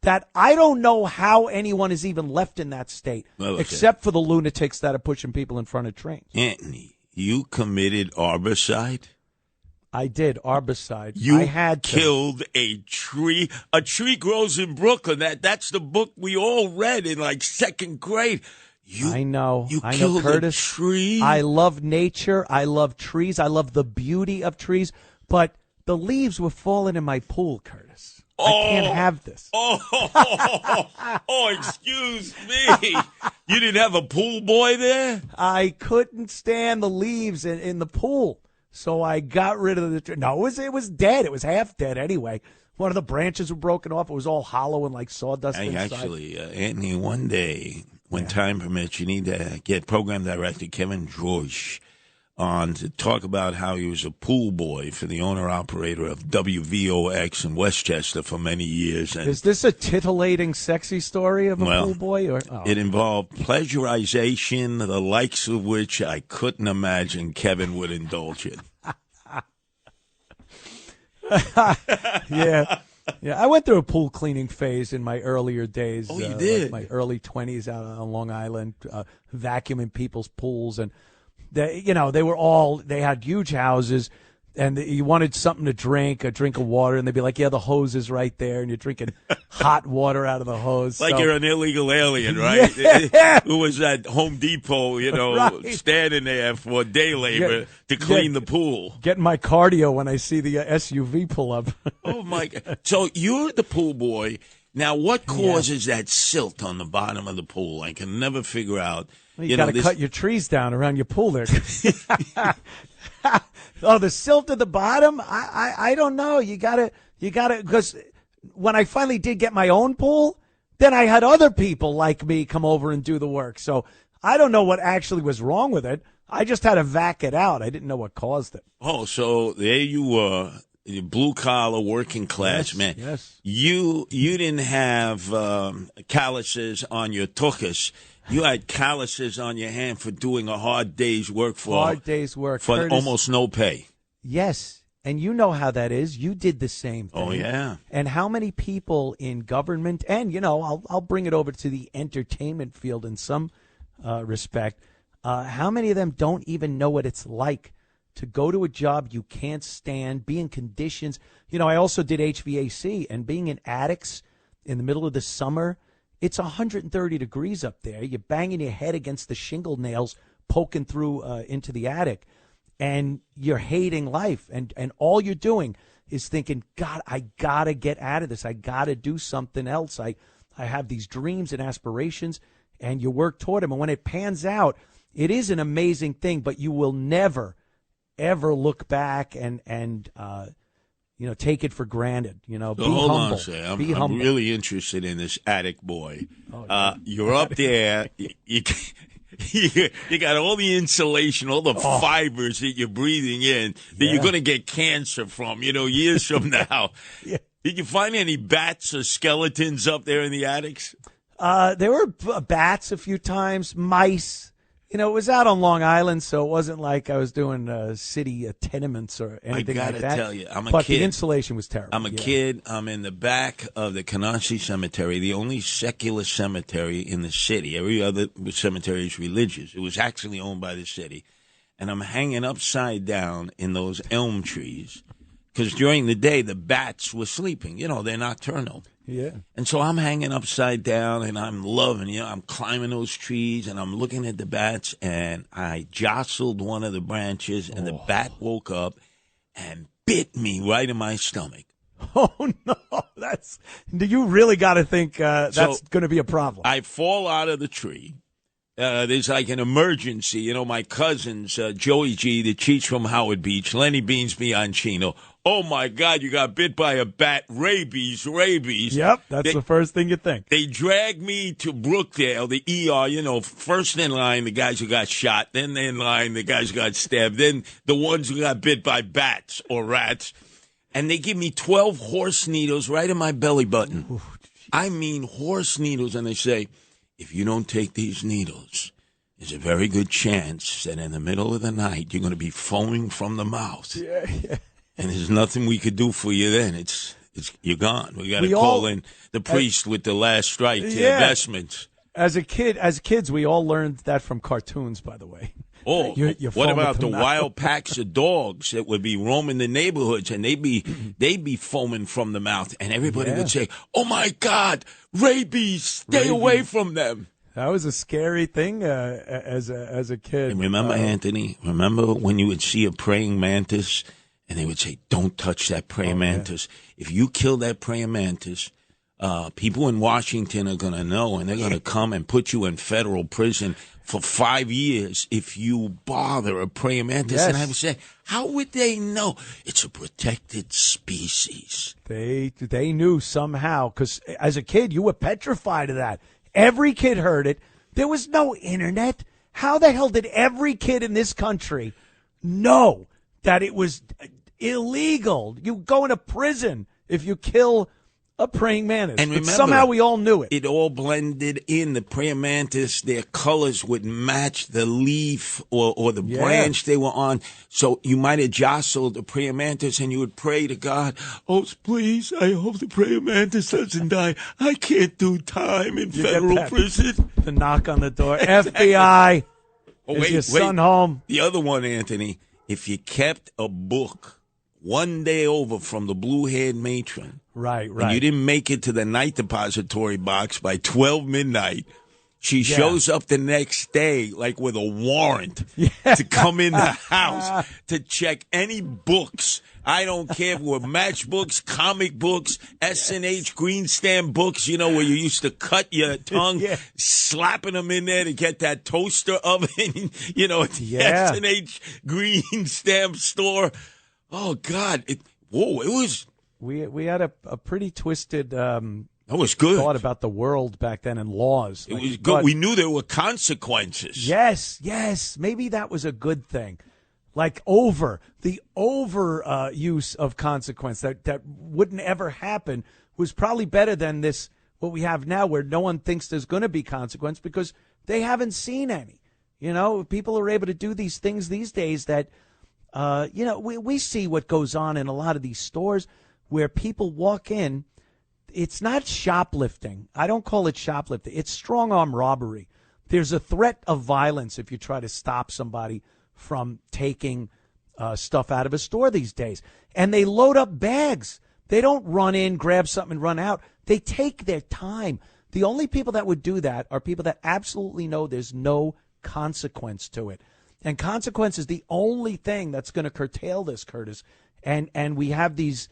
that I don't know how anyone is even left in that state, except for the lunatics that are pushing people in front of trains. Anthony, you committed arbicide? I did, arbicide. You I had to. Killed a tree. A tree grows in Brooklyn. That's the book we all read in second grade. I know. You I killed know, Curtis. A tree? I love nature. I love trees. I love the beauty of trees. But the leaves were falling in my pool, Curtis. I can't have this. Excuse me. You didn't have a pool boy there? I couldn't stand the leaves in the pool, so I got rid of the tree. No, it was dead. It was half dead anyway. One of the branches were broken off. It was all hollow and like sawdust inside. Actually, Anthony, one day, when time permits, you need to get program director Kevin George on to talk about how he was a pool boy for the owner-operator of WVOX in Westchester for many years. And is this a titillating, sexy story of a pool boy? It involved pleasurization, the likes of which I couldn't imagine Kevin would indulge in. Yeah. I went through a pool cleaning phase in my earlier days. Oh, you did? My early 20s out on Long Island, vacuuming people's pools. And, they had huge houses, and you wanted something to drink, a drink of water, and they'd be like, yeah, the hose is right there, and you're drinking hot water out of the hose. Like you're an illegal alien, right? Yeah. Who was at Home Depot, right. standing there for day labor to clean the pool. Getting my cardio when I see the SUV pull up. Oh, my God. So you're the pool boy. Now, what causes that silt on the bottom of the pool? I can never figure out. Well, you got to cut your trees down around your pool there. Oh, the silt at the bottom? I don't know. You gotta, because when I finally did get my own pool, then I had other people like me come over and do the work. So I don't know what actually was wrong with it. I just had to vac it out. I didn't know what caused it. Oh, so there you were. Blue collar, working class man. Yes. You didn't have calluses on your tuchus. You had calluses on your hand for doing a hard day's work for Curtis, almost no pay. Yes, and you know how that is. You did the same thing. Oh yeah. And how many people in government, and I'll bring it over to the entertainment field in some respect. How many of them don't even know what it's like to go to a job you can't stand, be in conditions. I also did HVAC, and being in attics in the middle of the summer, it's 130 degrees up there. You're banging your head against the shingle nails, poking through into the attic, and you're hating life. And all you're doing is thinking, God, I got to get out of this. I got to do something else. I have these dreams and aspirations, and you work toward them. And when it pans out, it is an amazing thing, but you will never ever look back and take it for granted. Be hold humble. on a second. I'm really interested in this attic boy. You're up there. You got all the insulation, all the fibers that you're breathing in that you're going to get cancer from, years from now. Did you find any bats or skeletons up there in the attics? There were bats a few times, mice. It was out on Long Island, so it wasn't like I was doing city tenements or anything like that. I got to tell you, I'm a kid. But the insulation was terrible. I'm a kid. I'm in the back of the Canarsie Cemetery, the only secular cemetery in the city. Every other cemetery is religious. It was actually owned by the city. And I'm hanging upside down in those elm trees because during the day, the bats were sleeping. They're nocturnal. Yeah. And so I'm hanging upside down and I'm loving, I'm climbing those trees and I'm looking at the bats and I jostled one of the branches and the bat woke up and bit me right in my stomach. Oh, no. You really got to think that's going to be a problem. I fall out of the tree. There's like an emergency. My cousins, Joey G, the Cheech from Howard Beach, Lenny Beans Bianchino. Oh, my God, you got bit by a bat. Rabies. Yep, that's the first thing you think. They dragged me to Brookdale, the ER, first in line, the guys who got shot. Then in line, the guys who got stabbed. Then the ones who got bit by bats or rats. And they give me 12 horse needles right in my belly button. Ooh, I mean horse needles. And they say, if you don't take these needles, there's a very good chance that in the middle of the night, you're going to be foaming from the mouth. Yeah. And there's nothing we could do for you then. You're gone. We got to call in the priest with the last strike investments. As kids, we all learned that from cartoons, by the way. Oh, what about the wild packs of dogs that would be roaming the neighborhoods and they'd be foaming from the mouth and everybody would say, "Oh my God, rabies! Stay away from them." That was a scary thing as a kid. And remember, Anthony? Remember when you would see a praying mantis? And they would say, don't touch that praying mantis. Yeah. If you kill that praying mantis, people in Washington are going to know, and they're going to come and put you in federal prison for 5 years if you bother a praying mantis. Yes. And I would say, how would they know? It's a protected species. They knew somehow, because as a kid, you were petrified of that. Every kid heard it. There was no internet. How the hell did every kid in this country know that it was illegal? You go into prison if you kill a praying mantis. And remember, somehow we all knew it. It all blended in. The praying mantis, their colors would match the leaf or the branch they were on. So you might have jostled the praying mantis and you would pray to God, "Oh, please, I hope the praying mantis doesn't die. I can't do time in federal prison." The knock on the door. FBI, is your son home? The other one, Anthony, if you kept a book one day over from the blue-haired matron, right, and you didn't make it to the night depository box by 12 midnight, she shows up the next day like with a warrant to come in the house to check any books. I don't care if it were matchbooks, comic books, S&H green stamp books, where you used to cut your tongue, slapping them in there to get that toaster oven, at the S&H green stamp store. Oh, God. It was... We had a pretty twisted that was good. thought about the world back then and laws. It was good. We knew there were consequences. Yes. Maybe that was a good thing. Like over use of consequence that wouldn't ever happen was probably better than this, what we have now, where no one thinks there's going to be consequence because they haven't seen any. People are able to do these things these days that, we see what goes on in a lot of these stores where people walk in. It's not shoplifting. I don't call it shoplifting. It's strong arm robbery. There's a threat of violence if you try to stop somebody from taking stuff out of a store these days. And they load up bags. They don't run in, grab something, and run out. They take their time. The only people that would do that are people that absolutely know there's no consequence to it. And consequence is the only thing that's going to curtail this, Curtis. And we have these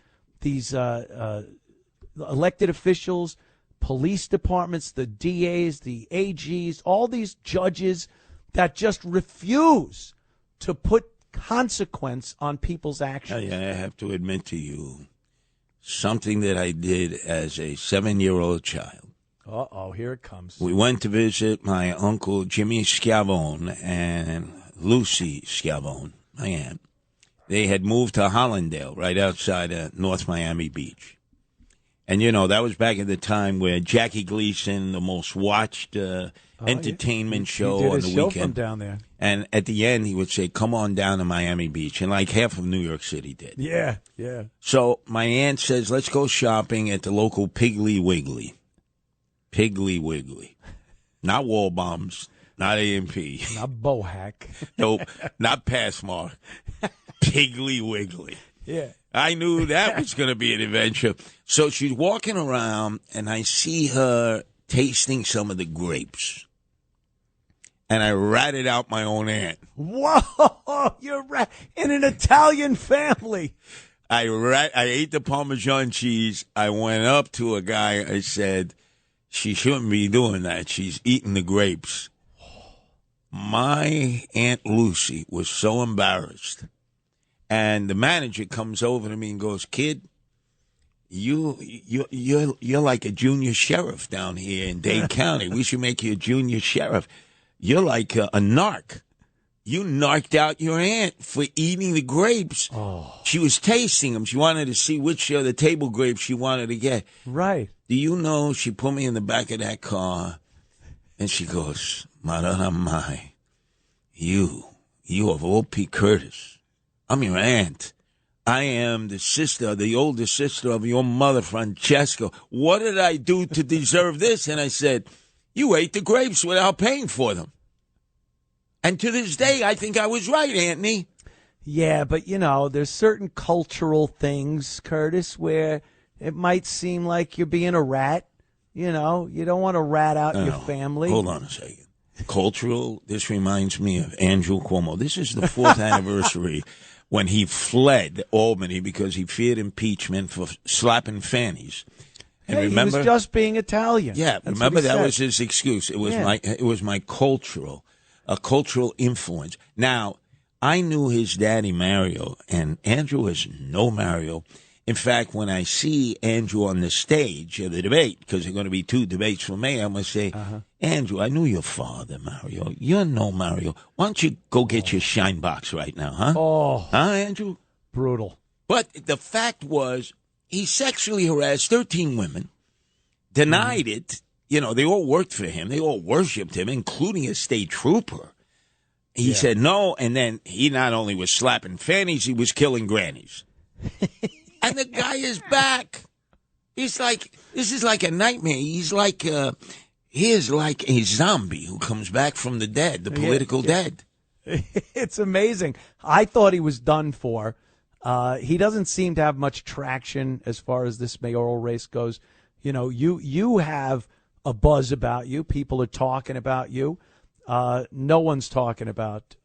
elected officials, police departments, the DAs, the AGs, all these judges that just refuse to put consequence on people's actions. I have to admit to you, something that I did as a 7-year-old child. Uh-oh, here it comes. We went to visit my uncle Jimmy Scavone and Lucy Scavone, my aunt. They had moved to Hollandale, right outside of North Miami Beach. And, you know, that was back in the time where Jackie Gleason, the most watched entertainment show did on a the show weekend. from down there. And at the end, he would say, come on down to Miami Beach. And like half of New York City did. Yeah, yeah. So my aunt says, let's go shopping at the local Piggly Wiggly. Piggly Wiggly. Not Wall Bombs, not A&P. Not Bohack. Nope, not Passmark. Piggly Wiggly. Yeah. I knew that was going to be an adventure. So she's walking around, and I see her tasting some of the grapes. And I ratted out my own aunt. Whoa, you're right. In an Italian family. I ate the Parmesan cheese. I went up to a guy. I said, she shouldn't be doing that. She's eating the grapes. My Aunt Lucy was so embarrassed. And the manager comes over to me and goes, kid, you're like a junior sheriff down here in Dade County. We should make you a junior sheriff. You're like a narc. You narked out your aunt for eating the grapes. Oh. She was tasting them. She wanted to see which of the table grapes she wanted to get. Right. Do you know she put me in the back of that car and she goes, Maranamai, you of O.P. Curtis, I'm your aunt. I am the older sister of your mother, Francesca. What did I do to deserve this? And I said, you ate the grapes without paying for them. And to this day, I think I was right, Anthony. Yeah, but, you know, there's certain cultural things, Curtis, where it might seem like you're being a rat. You know, you don't want to rat out your family. Hold on a second. Cultural, this reminds me of Andrew Cuomo. This is the 4th anniversary when he fled Albany because he feared impeachment for slapping fannies. And hey, remember, he was just being Italian. Yeah, That's remember that said. was his excuse. It was my cultural influence. Now, I knew his daddy Mario, and Andrew is no Mario. In fact, when I see Andrew on the stage of the debate, because there are going to be 2 debates for me, I'm going to say, Andrew, I knew your father, Mario. You're no Mario. Why don't you go get your shine box right now, huh? Oh. Huh, Andrew? Brutal. But the fact was, he sexually harassed 13 women, denied it. You know, they all worked for him. They all worshipped him, including a state trooper. He said no, and then he not only was slapping fannies, he was killing grannies. And the guy is back. He's like, this is like a nightmare. He's like, he is like a zombie who comes back from the dead, the political dead. It's amazing. I thought he was done for. He doesn't seem to have much traction as far as this mayoral race goes. You know, you have a buzz about you. People are talking about you. No one's talking about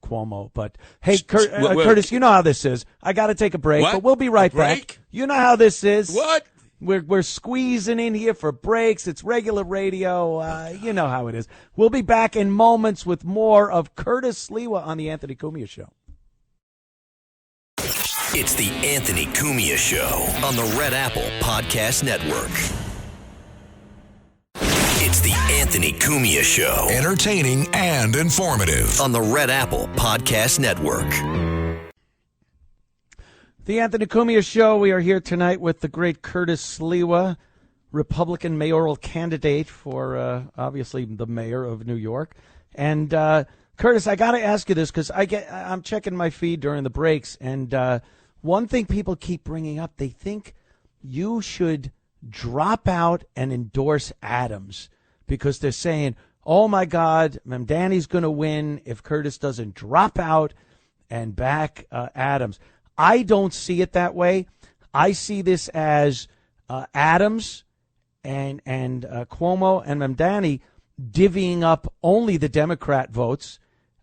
Cuomo. But, hey, Curtis, you know how this is. I got to take a break, but we'll be right back. You know how this is. What? We're squeezing in here for breaks. It's regular radio. You know how it is. We'll be back in moments with more of Curtis Sliwa on the Anthony Cumia Show. It's the Anthony Cumia Show on the Red Apple Podcast Network. It's the Anthony Cumia Show. Entertaining and informative. On the Red Apple Podcast Network. The Anthony Cumia Show. We are here tonight with the great Curtis Sliwa, Republican mayoral candidate for, obviously, the mayor of New York. And, Curtis, I got to ask you this because I'm checking my feed during the breaks, and one thing people keep bringing up, they think you should drop out and endorse Adams because they're saying, oh, my God, Mamdani's going to win if Curtis doesn't drop out and back Adams. I don't see it that way. I see this as Adams and Cuomo and Mamdani divvying up only the Democrat votes.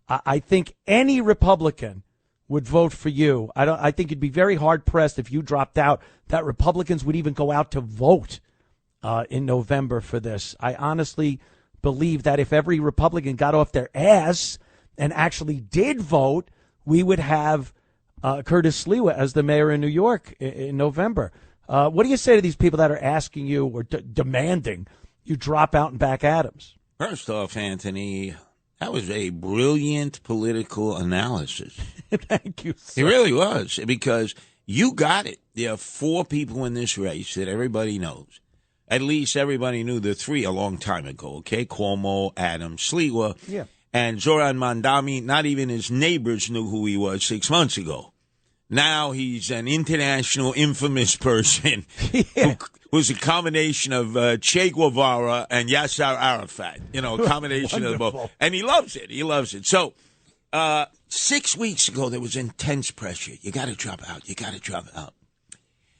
I think any Republican would vote for you. I think you'd be very hard pressed if you dropped out that Republicans would even go out to vote in November for this. I honestly believe that if every Republican got off their ass and actually did vote, we would have Curtis Sliwa as the mayor in New York in November. What do you say to these people that are asking you or demanding you drop out and back Adams? First off, Anthony, that was a brilliant political analysis. Thank you, sir. It really was, because you got it. There are 4 people in this race that everybody knows. At least everybody knew the 3 a long time ago, okay? Cuomo, Adams, Sliwa, and Zohran Mamdani. Not even his neighbors knew who he was 6 months ago. Now he's an international infamous person who was a combination of Che Guevara and Yasser Arafat. You know, a combination of both. And he loves it. He loves it. So 6 weeks ago, there was intense pressure. You got to drop out. You got to drop out.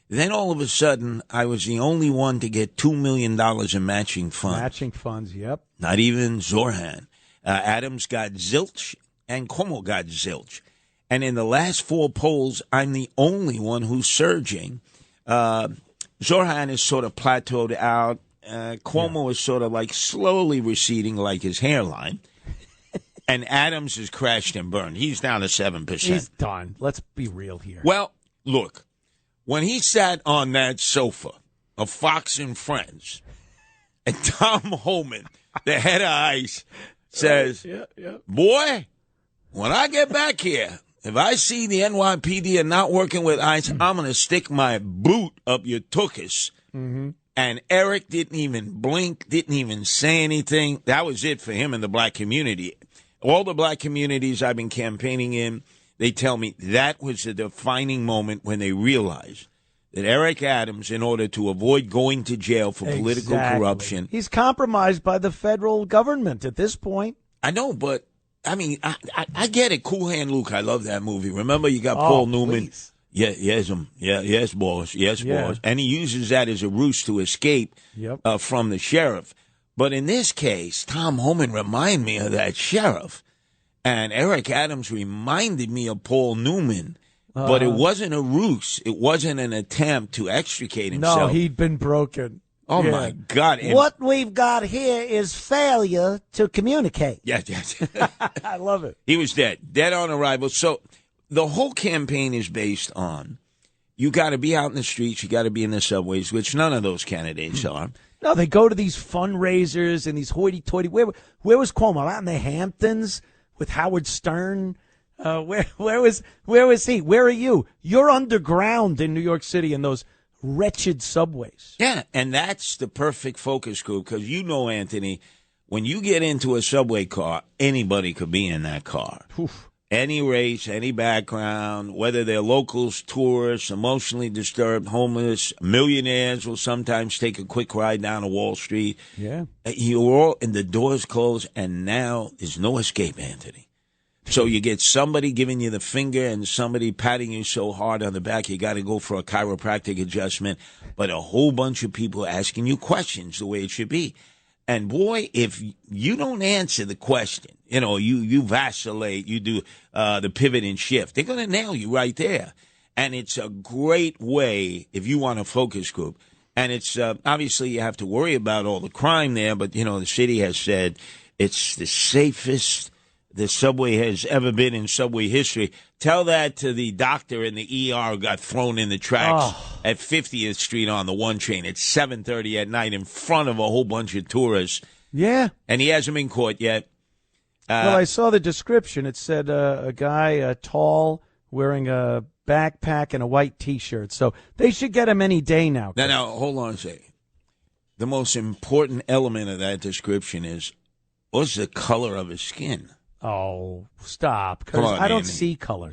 Then all of a sudden, I was the only one to get $2 million in matching funds. Matching funds, yep. Not even Zohran. Adams got zilch, and Cuomo got zilch. And in the last 4 polls, I'm the only one who's surging. Zohran is sort of plateaued out. Cuomo is sort of like slowly receding like his hairline. And Adams has crashed and burned. He's down to 7%. He's done. Let's be real here. Well, look, when he sat on that sofa of Fox and Friends, and Tom Homan, the head of ICE, says, boy, when I get back here, if I see the NYPD are not working with ICE, I'm going to stick my boot up your tuchus. Mm-hmm. And Eric didn't even blink, didn't even say anything. That was it for him in the black community. All the black communities I've been campaigning in, they tell me that was the defining moment when they realized that Eric Adams, in order to avoid going to jail for political corruption. He's compromised by the federal government at this point. I know, but I mean, I get it. Cool Hand Luke, I love that movie. Remember, you got Paul Newman. Please. Yes, boss. And he uses that as a ruse to escape from the sheriff. But in this case, Tom Homan reminded me of that sheriff. And Eric Adams reminded me of Paul Newman. But it wasn't a ruse. It wasn't an attempt to extricate himself. No, he'd been broken. Oh, my God. And what we've got here is failure to communicate. Yes. I love it. He was dead on arrival. So the whole campaign is based on you got to be out in the streets, you got to be in the subways, which none of those candidates are. No, they go to these fundraisers and these hoity-toity. Where was Cuomo? Out in the Hamptons with Howard Stern? Where was he? Where are you? You're underground in New York City in those wretched subways. Yeah, and that's the perfect focus group because you know, Anthony, when you get into a subway car, anybody could be in that car. Oof. Any race, any background, whether they're locals, tourists, emotionally disturbed, homeless, millionaires will sometimes take a quick ride down to Wall Street. Yeah. You're all, and the doors close, and now there's no escape, Anthony. So you get somebody giving you the finger and somebody patting you so hard on the back you got to go for a chiropractic adjustment, but a whole bunch of people asking you questions the way it should be. And boy, if you don't answer the question, you know, you vacillate, you do the pivot and shift, they're going to nail you right there. And it's a great way if you want a focus group. And it's obviously you have to worry about all the crime there, but, you know, the city has said it's the safest the subway has ever been in subway history. Tell that to the doctor in the ER who got thrown in the tracks at 50th Street on the 1 train at 7:30 at night in front of a whole bunch of tourists. Yeah. And he hasn't been caught yet. Well, I saw the description. It said a guy tall, wearing a backpack and a white T-shirt. So they should get him any day now. Now, hold on a second. The most important element of that description is what's the color of his skin? Oh, stop. Because I don't see color.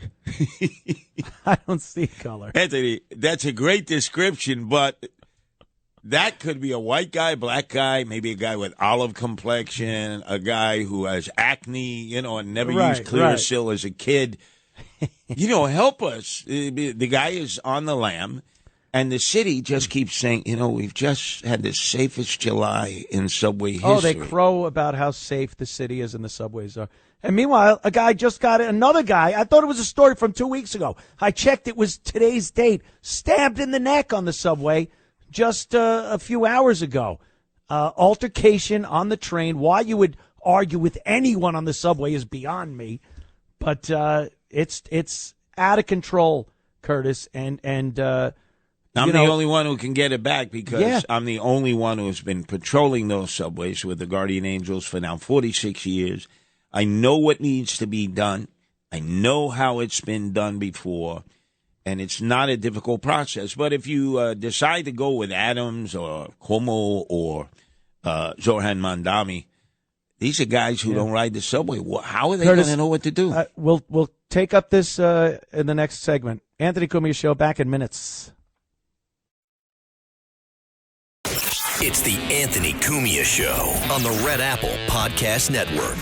I don't see color. Anthony, that's a great description, but that could be a white guy, black guy, maybe a guy with olive complexion, a guy who has acne, you know, and never used Clearasil as a kid. You know, help us. The guy is on the lam, and the city just keeps saying, you know, we've just had the safest July in subway history. Oh, they crow about how safe the city is and the subways are. And meanwhile, a guy just got it. Another guy, I thought it was a story from 2 weeks ago. I checked, it was today's date. Stabbed in the neck on the subway just a few hours ago. Altercation on the train. Why you would argue with anyone on the subway is beyond me. But it's out of control, Curtis. And I'm the only one who can get it back because I'm the only one who has been patrolling those subways with the Guardian Angels for now 46 years. I know what needs to be done. I know how it's been done before, and it's not a difficult process. But if you decide to go with Adams or Cuomo or Zohran Mamdani, these are guys who don't ride the subway. How are they going to know what to do? We'll take up this in the next segment. Anthony Cumia Show, back in minutes. It's the Anthony Cumia Show on the Red Apple Podcast Network.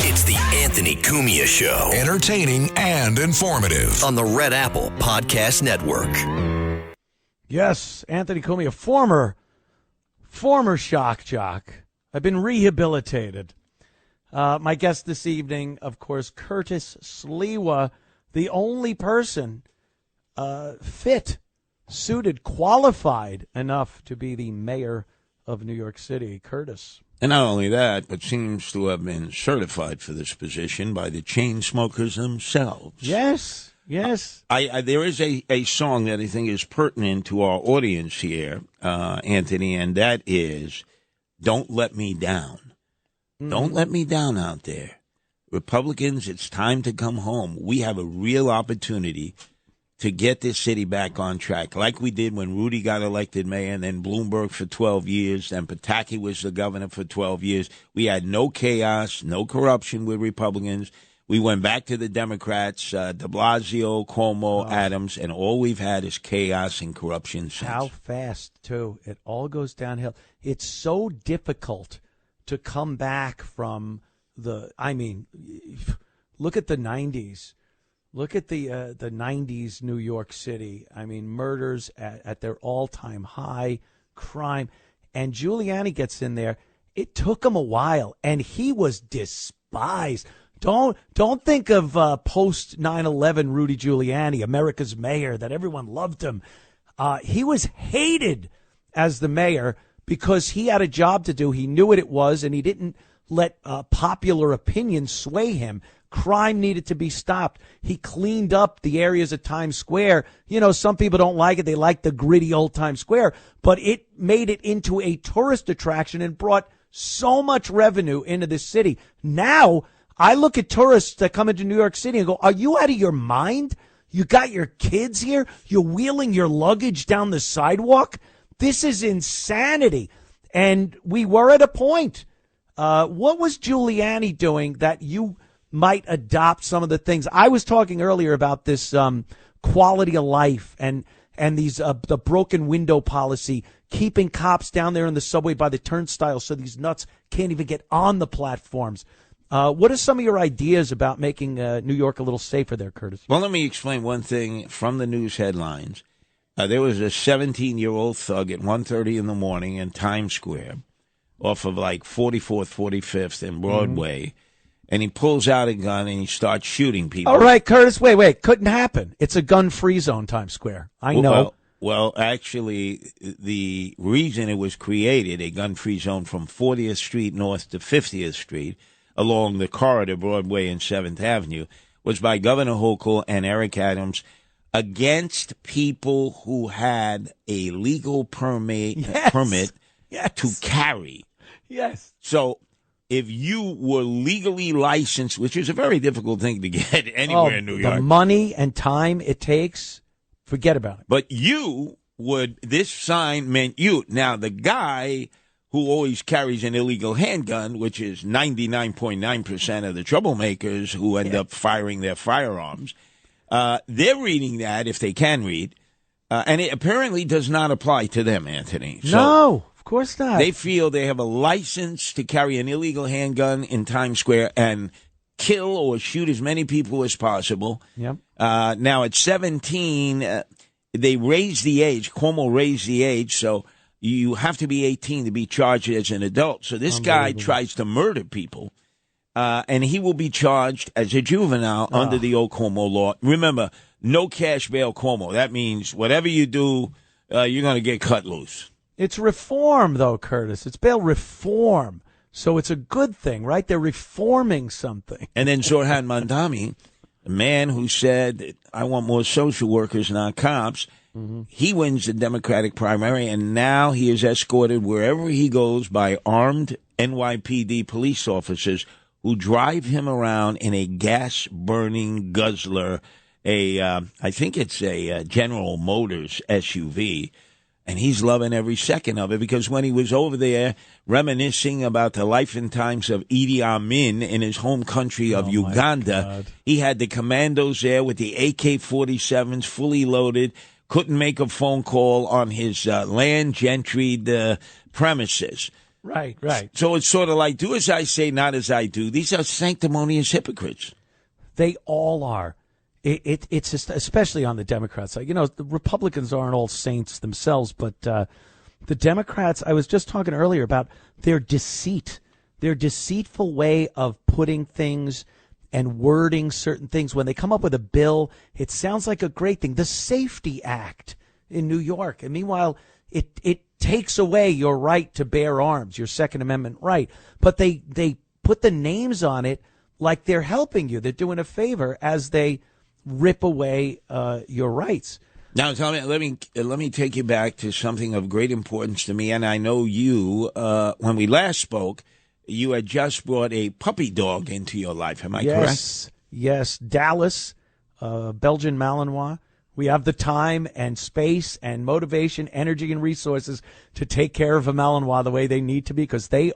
It's the Anthony Cumia Show. Entertaining and informative. On the Red Apple Podcast Network. Yes, Anthony Cumia, former shock jock. I've been rehabilitated. My guest this evening, of course, Curtis Sliwa, the only person fit, suited, qualified enough to be the mayor of New York City. Curtis. And not only that, but seems to have been certified for this position by the chain smokers themselves. Yes. There is a song that I think is pertinent to our audience here, Anthony, and that is Don't Let Me Down. Don't let me down out there. Republicans, it's time to come home. We have a real opportunity to get this city back on track, like we did when Rudy got elected mayor, and then Bloomberg for 12 years, and Pataki was the governor for 12 years. We had no chaos, no corruption with Republicans. We went back to the Democrats, de Blasio, Cuomo, Adams, and all we've had is chaos and corruption since. How fast, too. It all goes downhill. It's so difficult to come back from look at the 90s. Look at the 90s New York City. I mean, murders at their all-time high, crime. And Giuliani gets in there. It took him a while, and he was despised. Don't think of post 9/11 Rudy Giuliani, America's mayor, that everyone loved him. He was hated as the mayor because he had a job to do. He knew what it was, and he didn't let popular opinion sway him. Crime needed to be stopped. He cleaned up the areas of Times Square. You know, some people don't like it. They like the gritty old Times Square, but it made it into a tourist attraction and brought so much revenue into the city. Now, I look at tourists that come into New York City and go, are you out of your mind? You got your kids here? You're wheeling your luggage down the sidewalk? This is insanity. And we were at a point. What was Giuliani doing that you might adopt some of the things? I was talking earlier about this quality of life and these the broken window policy, keeping cops down there in the subway by the turnstile so these nuts can't even get on the platforms. What are some of your ideas about making New York a little safer there, Curtis? Well, let me explain one thing from the news headlines. There was a 17-year-old thug at 1:30 in the morning in Times Square off of like 44th, 45th and Broadway, and he pulls out a gun and he starts shooting people. All right, Curtis, wait. Couldn't happen. It's a gun-free zone, Times Square. I know. Well, actually, the reason it was created, a gun-free zone from 40th Street north to 50th Street, along the corridor, Broadway and 7th Avenue, was by Governor Hochul and Eric Adams against people who had a legal permit to carry. Yes. So if you were legally licensed, which is a very difficult thing to get anywhere in New York. The money and time it takes, forget about it. But this sign meant you. Now, the guy who always carries an illegal handgun, which is 99.9% of the troublemakers who end up firing their firearms, they're reading that, if they can read, and it apparently does not apply to them, Anthony. So no, of course not. They feel they have a license to carry an illegal handgun in Times Square and kill or shoot as many people as possible. Yep. Now, at 17, they raised the age. Cuomo raised the age, so you have to be 18 to be charged as an adult. So this guy tries to murder people, and he will be charged as a juvenile under the old Cuomo law. Remember, no cash bail Cuomo. That means whatever you do, you're going to get cut loose. It's reform, though, Curtis. It's bail reform. So it's a good thing, right? They're reforming something. And then Zohran Mamdani a man who said, I want more social workers, not cops. Mm-hmm. He wins the Democratic primary, and now he is escorted wherever he goes by armed NYPD police officers who drive him around in a gas-burning guzzler, I think it's a General Motors SUV. And he's loving every second of it, because when he was over there reminiscing about the life and times of Idi Amin in his home country of Uganda, he had the commandos there with the AK-47s fully loaded, couldn't make a phone call on his land gentried premises. Right. So it's sort of like, do as I say, not as I do. These are sanctimonious hypocrites. They all are. It's just, especially on the Democrat side. You know, the Republicans aren't all saints themselves, but the Democrats, I was just talking earlier about their deceit, their deceitful way of putting things and wording certain things. When they come up with a bill, it sounds like a great thing. The Safety Act in New York. And meanwhile, it takes away your right to bear arms, your Second Amendment right. But they put the names on it like they're helping you. They're doing a favor as they rip away your rights. Now, tell me, let me take you back to something of great importance to me. And I know you, when we last spoke, you had just brought a puppy dog into your life. Am I correct? Yes, Dallas, Belgian Malinois. We have the time and space and motivation, energy and resources to take care of a Malinois the way they need to be, because they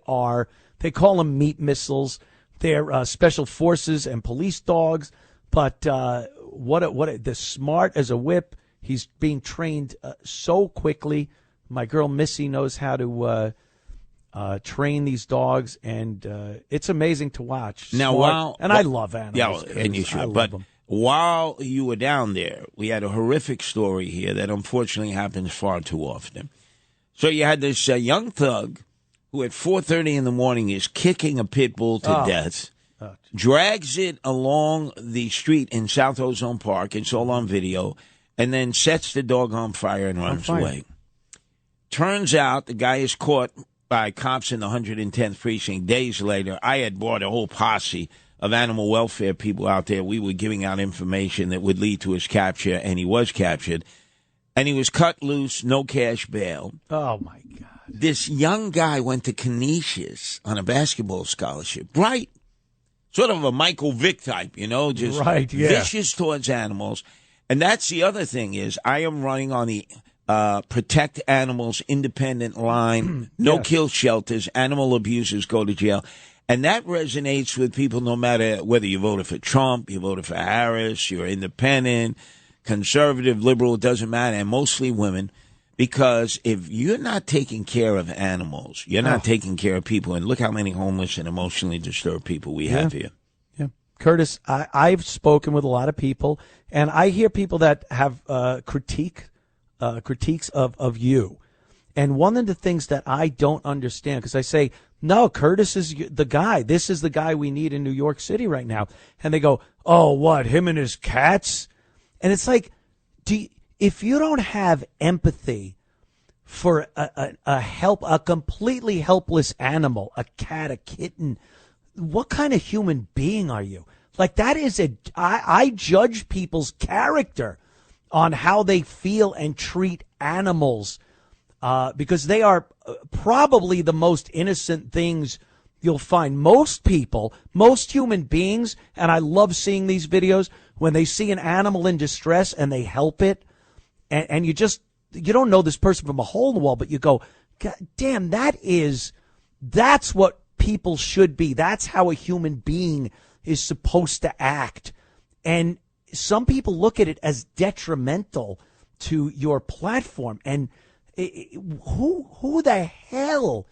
call them meat missiles. They're special forces and police dogs. But the smart as a whip. He's being trained so quickly. My girl Missy knows how to train these dogs, and it's amazing to watch. Now, I love animals. Yeah, and you should. But while you were down there, we had a horrific story here that unfortunately happens far too often. So you had this young thug who at 4:30 in the morning is kicking a pit bull to death. Drags it along the street in South Ozone Park. It's all on video. And then sets the dog on fire and runs away. Turns out the guy is caught by cops in the 110th precinct. Days later, I had brought a whole posse of animal welfare people out there. We were giving out information that would lead to his capture, and he was captured. And he was cut loose, no cash bail. Oh, my God. This young guy went to Canisius on a basketball scholarship. Right. Sort of a Michael Vick type, just vicious towards animals. And that's the other thing is I am running on the Protect Animals independent line, no kill shelters, animal abusers go to jail. And that resonates with people no matter whether you voted for Trump, you voted for Harris, you're independent, conservative, liberal, it doesn't matter, and mostly women. Because if you're not taking care of animals, you're not taking care of people. And look how many homeless and emotionally disturbed people we have here. Yeah. Curtis, I've spoken with a lot of people, and I hear people that have critiques of you. And one of the things that I don't understand, because I say, no, Curtis is the guy. This is the guy we need in New York City right now. And they go, oh, what, him and his cats? And it's like, if you don't have empathy for a completely helpless animal, a cat, a kitten, what kind of human being are you? Like, that is I judge people's character on how they feel and treat animals, because they are probably the most innocent things you'll find. Most people, most human beings, and I love seeing these videos, when they see an animal in distress and they help it, and you don't know this person from a hole in the wall, but you go, God damn, that's what people should be. That's how a human being is supposed to act. And some people look at it as detrimental to your platform. And who the hell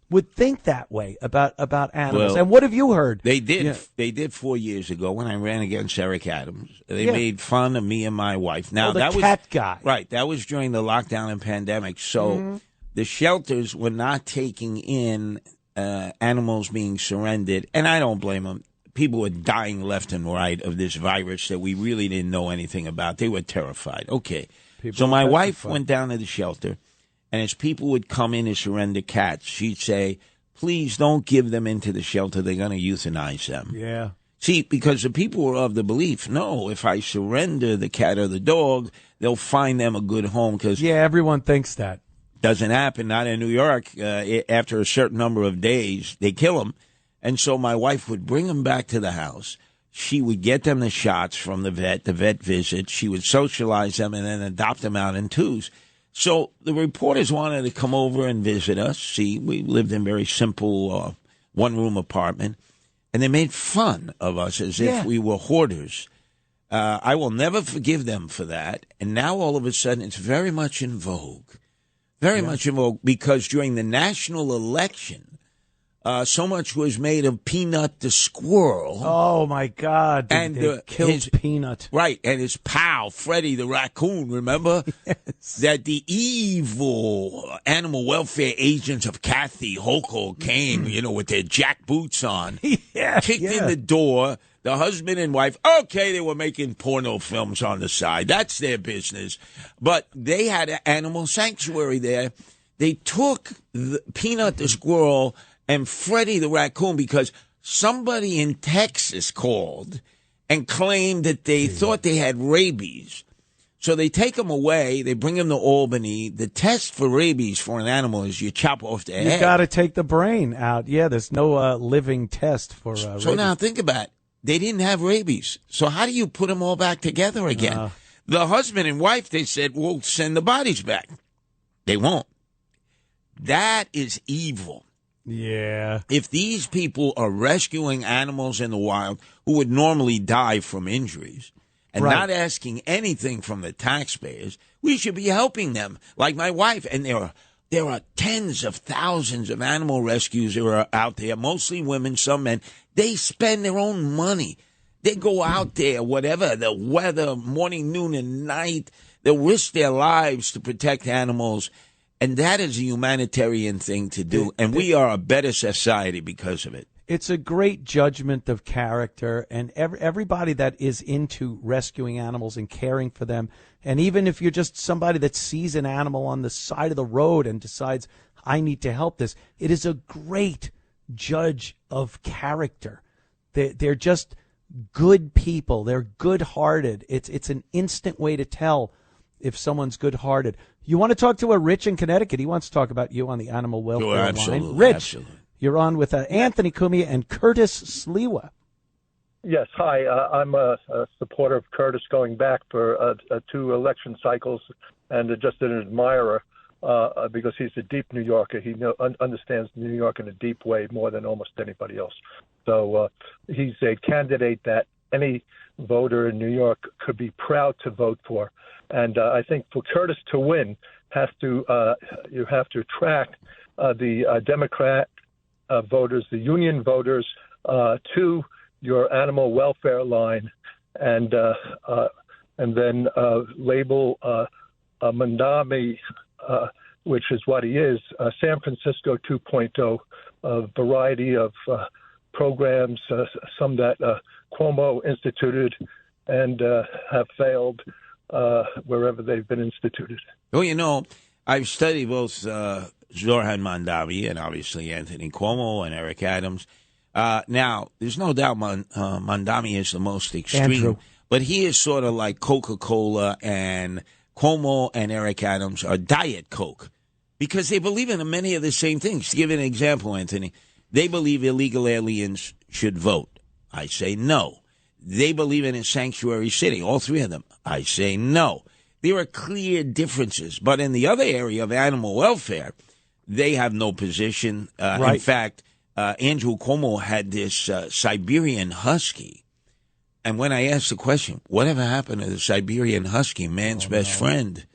would think that way about animals? And what have you heard? They did. Yeah. They did 4 years ago when I ran against Eric Adams. They made fun of me and my wife. Now that cat guy. Right. That was during the lockdown and pandemic. So the shelters were not taking in animals being surrendered, and I don't blame them. People were dying left and right of this virus that we really didn't know anything about. They were terrified. Okay. So my wife went down to the shelter, and as people would come in to surrender cats, she'd say, please don't give them into the shelter. They're going to euthanize them. Yeah. See, because the people were of the belief, no, if I surrender the cat or the dog, they'll find them a good home. Because everyone thinks that. Doesn't happen. Not in New York. After a certain number of days, they kill them. And so my wife would bring them back to the house. She would get them the shots from the vet visit. She would socialize them and then adopt them out in twos. So the reporters wanted to come over and visit us. See, we lived in a very simple one-room apartment. And they made fun of us as if we were hoarders. I will never forgive them for that. And now all of a sudden it's very much in vogue. Very much in vogue because during the national election, so much was made of Peanut the squirrel. Oh, my God. And they killed Peanut. Right. And his pal, Freddie the raccoon, remember? Yes. That the evil animal welfare agents of Kathy Hochul came, with their jack boots on. Kicked in the door. The husband and wife, okay, they were making porno films on the side. That's their business. But they had an animal sanctuary there. They took Peanut the squirrel and Freddie the raccoon because somebody in Texas called and claimed that they thought they had rabies. So they take them away. They bring them to Albany. The test for rabies for an animal is you chop off their head. You got to take the brain out. Yeah, there's no living test for rabies. So now think about it. They didn't have rabies. So how do you put them all back together again? The husband and wife, they said, we'll send the bodies back. They won't. That is evil. Yeah. If these people are rescuing animals in the wild who would normally die from injuries and not asking anything from the taxpayers, we should be helping them, like my wife. And there are tens of thousands of animal rescues that are out there, mostly women, some men. They spend their own money. They go out there, whatever, the weather, morning, noon, and night. They'll risk their lives to protect animals. And that is a humanitarian thing to do. And we are a better society because of it. It's a great judgment of character. And everybody that is into rescuing animals and caring for them, and even if you're just somebody that sees an animal on the side of the road and decides, I need to help this, it is a great judge of character. They're just good people. They're good-hearted. It's an instant way to tell if someone's good-hearted. You want to talk to a Rich in Connecticut? He wants to talk about you on the animal welfare line. Rich, you're on with Anthony Cumia and Curtis Sliwa. Yes, hi. I'm a supporter of Curtis going back for 2 election cycles, and just an admirer because he's a deep New Yorker. He understands New York in a deep way more than almost anybody else. So he's a candidate that any voter in New York could be proud to vote for. And I think for Curtis to win, you have to attract the Democrat voters, the union voters, to your animal welfare line, and then label Mandami, which is what he is, San Francisco 2.0, a variety of programs, some that Cuomo instituted and have failed wherever they've been instituted. Well, I've studied both Zohran Mamdani and obviously Anthony Cuomo and Eric Adams. Now, there's no doubt Mandami is the most extreme, Andrew. But he is sort of like Coca-Cola, and Cuomo and Eric Adams are Diet Coke because they believe in many of the same things. To give an example, Anthony, they believe illegal aliens should vote. I say no. They believe in a sanctuary city, all 3 of them. I say no. There are clear differences. But in the other area of animal welfare, they have no position. In fact, Andrew Cuomo had this Siberian Husky. And when I asked the question, whatever happened to the Siberian Husky, man's best friend,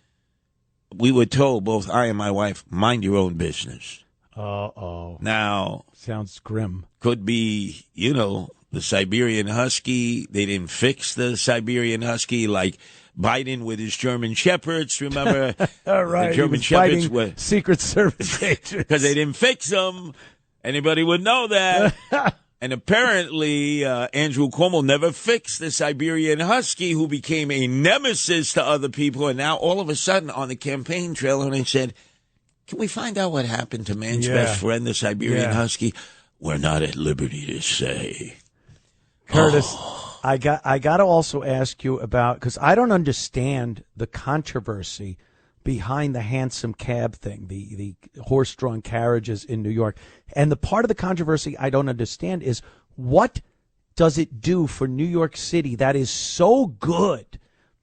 we were told, both I and my wife, mind your own business. Uh-oh. Now. Sounds grim. Could be, the Siberian Husky. They didn't fix the Siberian Husky like Biden with his German Shepherds. Remember? All right. The German Shepherds were Secret Service agents. Because they didn't fix them. Anybody would know that. And apparently, Andrew Cuomo never fixed the Siberian Husky, who became a nemesis to other people. And now, all of a sudden, on the campaign trail, and they said, can we find out what happened to man's best friend, the Siberian Husky? We're not at liberty to say. Curtis, I got to also ask you about, because I don't understand the controversy behind the hansom cab thing, the horse-drawn carriages in New York. And the part of the controversy I don't understand is, what does it do for New York City that is so good,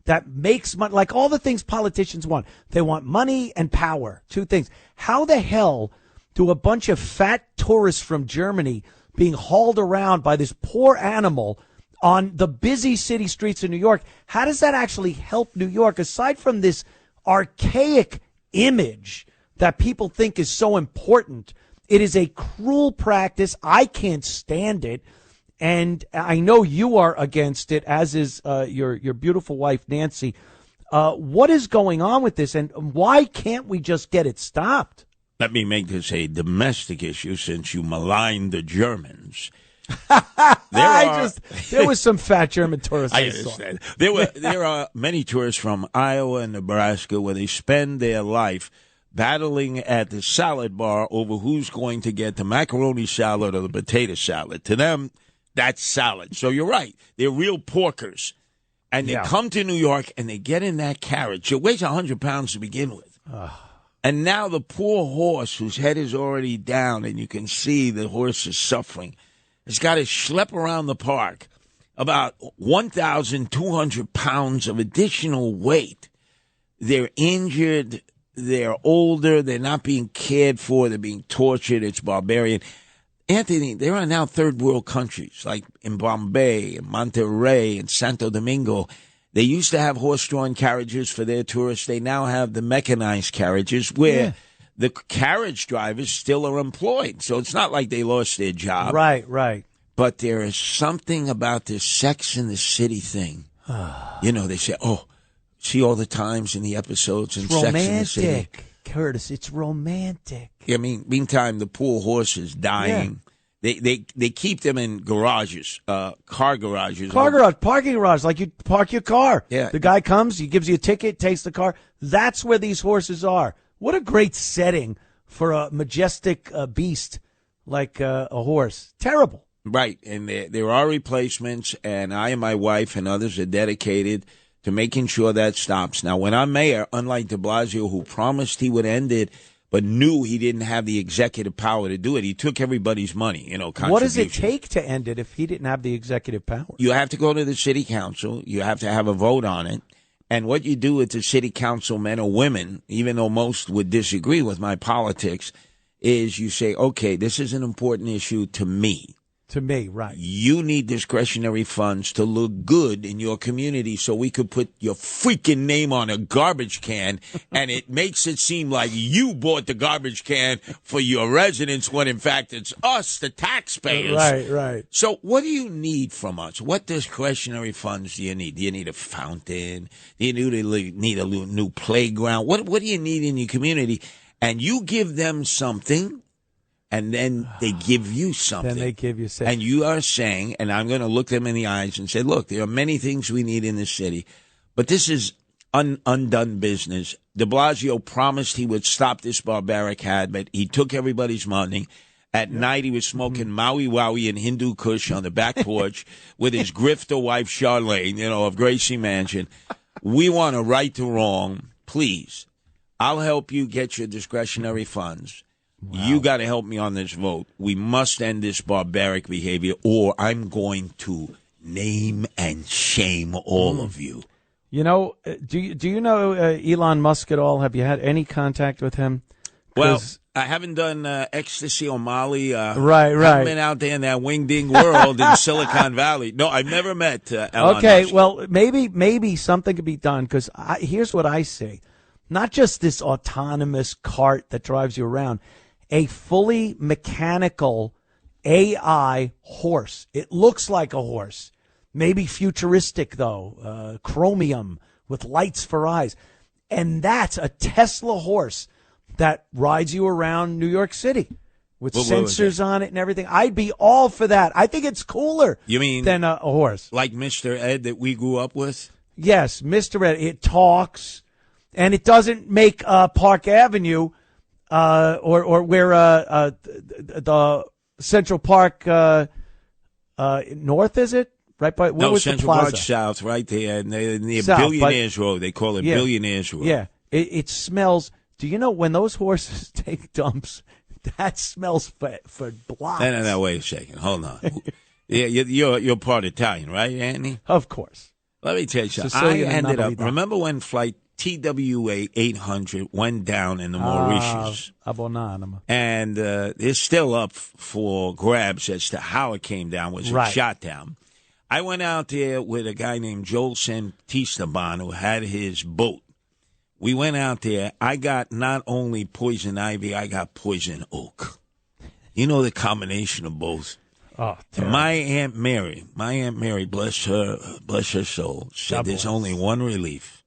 that makes money, like all the things politicians want? They want money and power, two things. How the hell do a bunch of fat tourists from Germany being hauled around by this poor animal on the busy city streets of New York, how does that actually help New York, aside from this archaic image that people think is so important? It is a cruel practice. I can't stand it. And I know you are against it, as is your beautiful wife, Nancy. What is going on with this, and why can't we just get it stopped? Let me make this a domestic issue, since you maligned the Germans. There was some fat German tourists. I understand. There are many tourists from Iowa and Nebraska where they spend their life battling at the salad bar over who's going to get the macaroni salad or the potato salad. To them, that's salad. So you're right. They're real porkers. And they come to New York and they get in that carriage. It weighs 100 pounds to begin with. And now the poor horse, whose head is already down, and you can see the horse is suffering, has got to schlep around the park about 1,200 pounds of additional weight. They're injured. They're older. They're not being cared for. They're being tortured. It's barbarian. Anthony, there are now third world countries like in Bombay, in Monterrey, and Santo Domingo. They used to have horse-drawn carriages for their tourists. They now have the mechanized carriages where the carriage drivers still are employed. So it's not like they lost their job. Right. But there is something about this Sex in the City thing. They say, see all the times in the episodes in Sex in the City. Romantic, Curtis. It's romantic. I mean, meantime, the poor horse is dying. Yeah. They keep them in garages, car garages. Parking garage, like you park your car. Yeah. The guy comes, he gives you a ticket, takes the car. That's where these horses are. What a great setting for a majestic beast like a horse. Terrible. Right, and there are replacements, and I and my wife and others are dedicated to making sure that stops. Now, when I'm mayor, unlike de Blasio, who promised he would end it, but knew he didn't have the executive power to do it, he took everybody's money, What does it take to end it if he didn't have the executive power? You have to go to the city council. You have to have a vote on it. And what you do with the city council men or women, even though most would disagree with my politics, is you say, okay, this is an important issue to me. To me, right. You need discretionary funds to look good in your community so we could put your freaking name on a garbage can, and it makes it seem like you bought the garbage can for your residents when in fact it's us, the taxpayers. Right. So what do you need from us? What discretionary funds do you need? Do you need a fountain? Do you need a new playground? What do you need in your community? And you give them something, and then they give you something. And you are saying, and I'm going to look them in the eyes and say, look, there are many things we need in this city, but this is undone business. De Blasio promised he would stop this barbaric habit. He took everybody's money. At night, he was smoking Maui Wowie and Hindu Kush on the back porch with his grifter wife, Charlene, of Gracie Mansion. We want to right the wrong. Please, I'll help you get your discretionary funds. Wow. You got to help me on this vote. We must end this barbaric behavior, or I'm going to name and shame all of you. Do you know Elon Musk at all? Have you had any contact with him? Well, I haven't done ecstasy or Molly. Right. Haven't been out there in that wing-ding world in Silicon Valley. No, I've never met Elon Musk. Well, maybe something could be done, because here's what I say. Not just this autonomous cart that drives you around. A fully mechanical AI horse. It looks like a horse. Maybe futuristic, though. Chromium with lights for eyes. And that's a Tesla horse that rides you around New York City with sensors on it and everything. I'd be all for that. I think it's cooler than a horse. Like Mr. Ed that we grew up with? Yes, Mr. Ed. It talks, and it doesn't make Park Avenue or where the Central Park North, is it? Right by where was Central the plaza? Park South, right there, near South, Billionaires Road. They call it yeah, Billionaires Road. Yeah, it smells. Do you know when those horses take dumps? That smells for blocks. No, wait a second. Hold on. Yeah, you're part Italian, right, Anthony? Of course. Let me tell you something. Sicilian I ended up. Napolitan. Remember when flight TWA 800 went down in the Mauritius? Abonanima. And it's still up for grabs as to how it came down. Was it shot down? I went out there with a guy named Joel Santistaban who had his boat. We went out there. I got not only poison ivy, I got poison oak. You know the combination of both. Oh, and my Aunt Mary, bless her soul, said there's only one relief.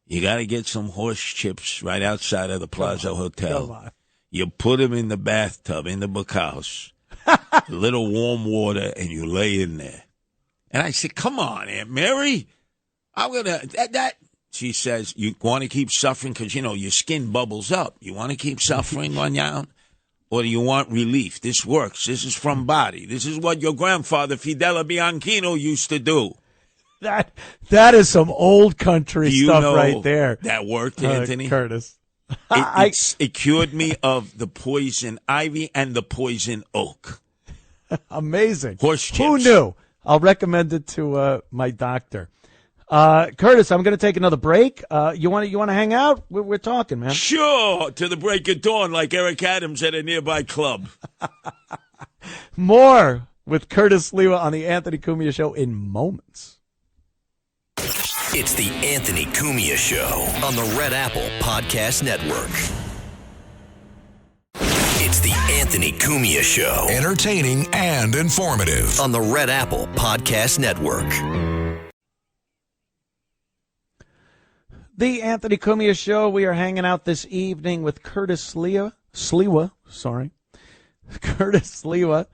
You got to get some horse chips right outside of the Plaza Hotel. You put them in the bathtub, in the bunkhouse, a little warm water, and you lay in there. And I said, come on, Aunt Mary. I'm going to, that. She says, you want to keep suffering because, your skin bubbles up. You want to keep suffering on down? Or do you want relief? This works. This is from body. This is what your grandfather, Fidel Bianchino, used to do. That is some old country stuff right there. That worked, Anthony? Curtis. It cured me of the poison ivy and the poison oak. Amazing. Horse chips. Who knew? I'll recommend it to my doctor. Curtis, I'm going to take another break. You want to hang out? We're talking, man. Sure, to the break of dawn, like Eric Adams at a nearby club. More with Curtis Sliwa on the Anthony Cumia Show in moments. It's the Anthony Cumia Show on the Red Apple Podcast Network. It's the Anthony Cumia Show. Entertaining and informative. On the Red Apple Podcast Network. The Anthony Cumia Show. We are hanging out this evening with Curtis Sliwa. Curtis Sliwa,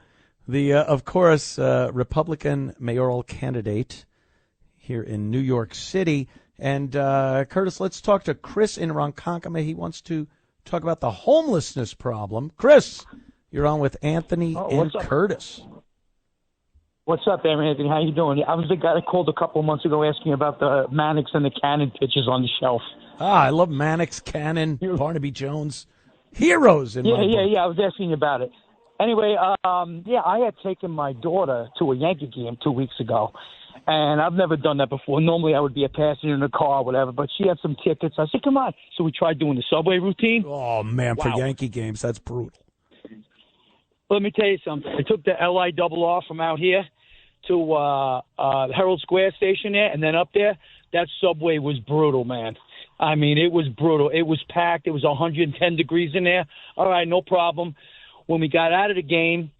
the, of course, Republican mayoral candidate here in New York City. And, Curtis, let's talk to Chris in Ronkonkoma. He wants to talk about the homelessness problem. Chris, you're on with Anthony and Curtis. What's up, Anthony? How you doing? I was the guy that called a couple of months ago asking about the Mannix and the Cannon pitches on the shelf. I love Mannix, Cannon, Barnaby Jones. Heroes in my book. Yeah. I was asking you about it. Anyway, I had taken my daughter to a Yankee game 2 weeks ago, and I've never done that before. Normally I would be a passenger in the car or whatever, but she had some tickets. I said, come on. So we tried doing the subway routine. Oh, man, for Yankee games, that's brutal. Let me tell you something. I took the LIRR from out here to Herald Square station there, and then up there, that subway was brutal, man. I mean, it was brutal. It was packed. It was 110 degrees in there. All right, no problem. When we got out of the game,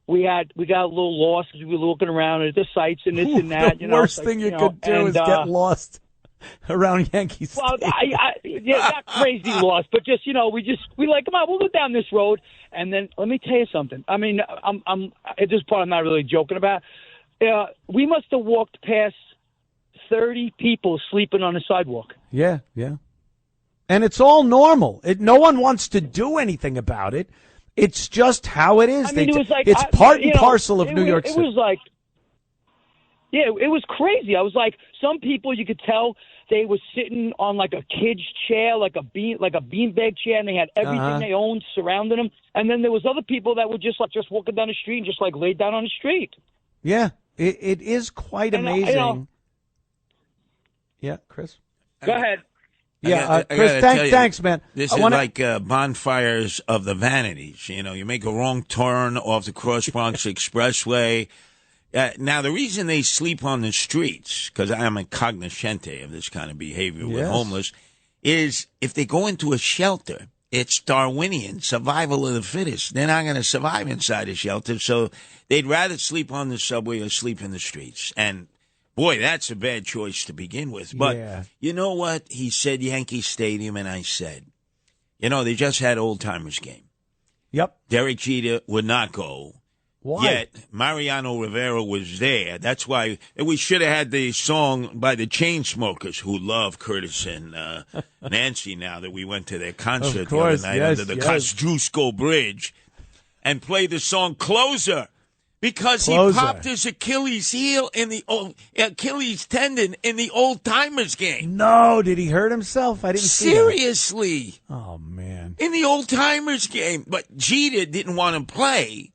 we got a little lost because we were looking around at the sights and this and that. The worst thing you could do is get lost around Yankee Stadium. Well, not crazy lost, but just, we like, come on, we'll go down this road. And then let me tell you something. I mean, I'm at this part I'm not really joking about. We must have walked past 30 people sleeping on the sidewalk. Yeah. And it's all normal. No one wants to do anything about it. It's just how it is. I mean, it was like, it's part and parcel of New York City. It was like, it was crazy. I was like, some people you could tell they were sitting on like a kid's chair, like a beanbag chair, and they had everything they owned surrounding them. And then there was other people that were just walking down the street and just like laid down on the street. Yeah, it is quite amazing. Yeah, Chris? Go ahead. Yeah, Chris, thanks, man. This is like bonfires of the vanities. You make a wrong turn off the Cross Bronx Expressway. Now, the reason they sleep on the streets, because I am a cognoscente of this kind of behavior with homeless, is if they go into a shelter, it's Darwinian, survival of the fittest. They're not going to survive inside a shelter, so they'd rather sleep on the subway or sleep in the streets. And boy, that's a bad choice to begin with. But you know what? He said Yankee Stadium, and I said, they just had old-timers game. Yep. Derek Jeter would not go. Why? Yet Mariano Rivera was there. That's why we should have had the song by the Chainsmokers, who love Curtis and Nancy now that we went to their concert the other night under the Kosciuszko Bridge, and play the song Closer. Because Closer. he popped his Achilles tendon in the old timers game. No, did he hurt himself? I didn't see that. Seriously. Oh, man. In the old timers game. But Jeter didn't want him to play.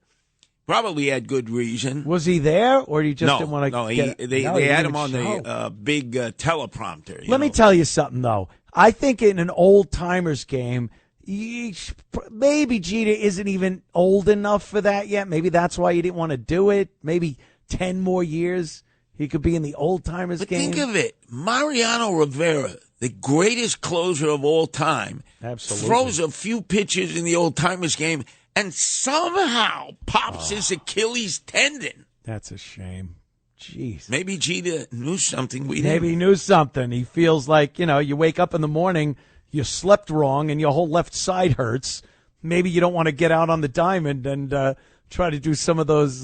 Probably had good reason. Was he there, or he just didn't want to they had him on the big teleprompter. Let me tell you something, though. I think in an old-timers game, maybe Jeter isn't even old enough for that yet. Maybe that's why he didn't want to do it. Maybe 10 more years he could be in the old-timers game. Think of it. Mariano Rivera, the greatest closer of all time, absolutely throws a few pitches in the old-timers game and somehow pops his Achilles tendon. That's a shame. Jeez. Maybe Jeter knew something we didn't. Maybe he knew something. He feels like, you wake up in the morning, you slept wrong, and your whole left side hurts. Maybe you don't want to get out on the diamond and try to do some of those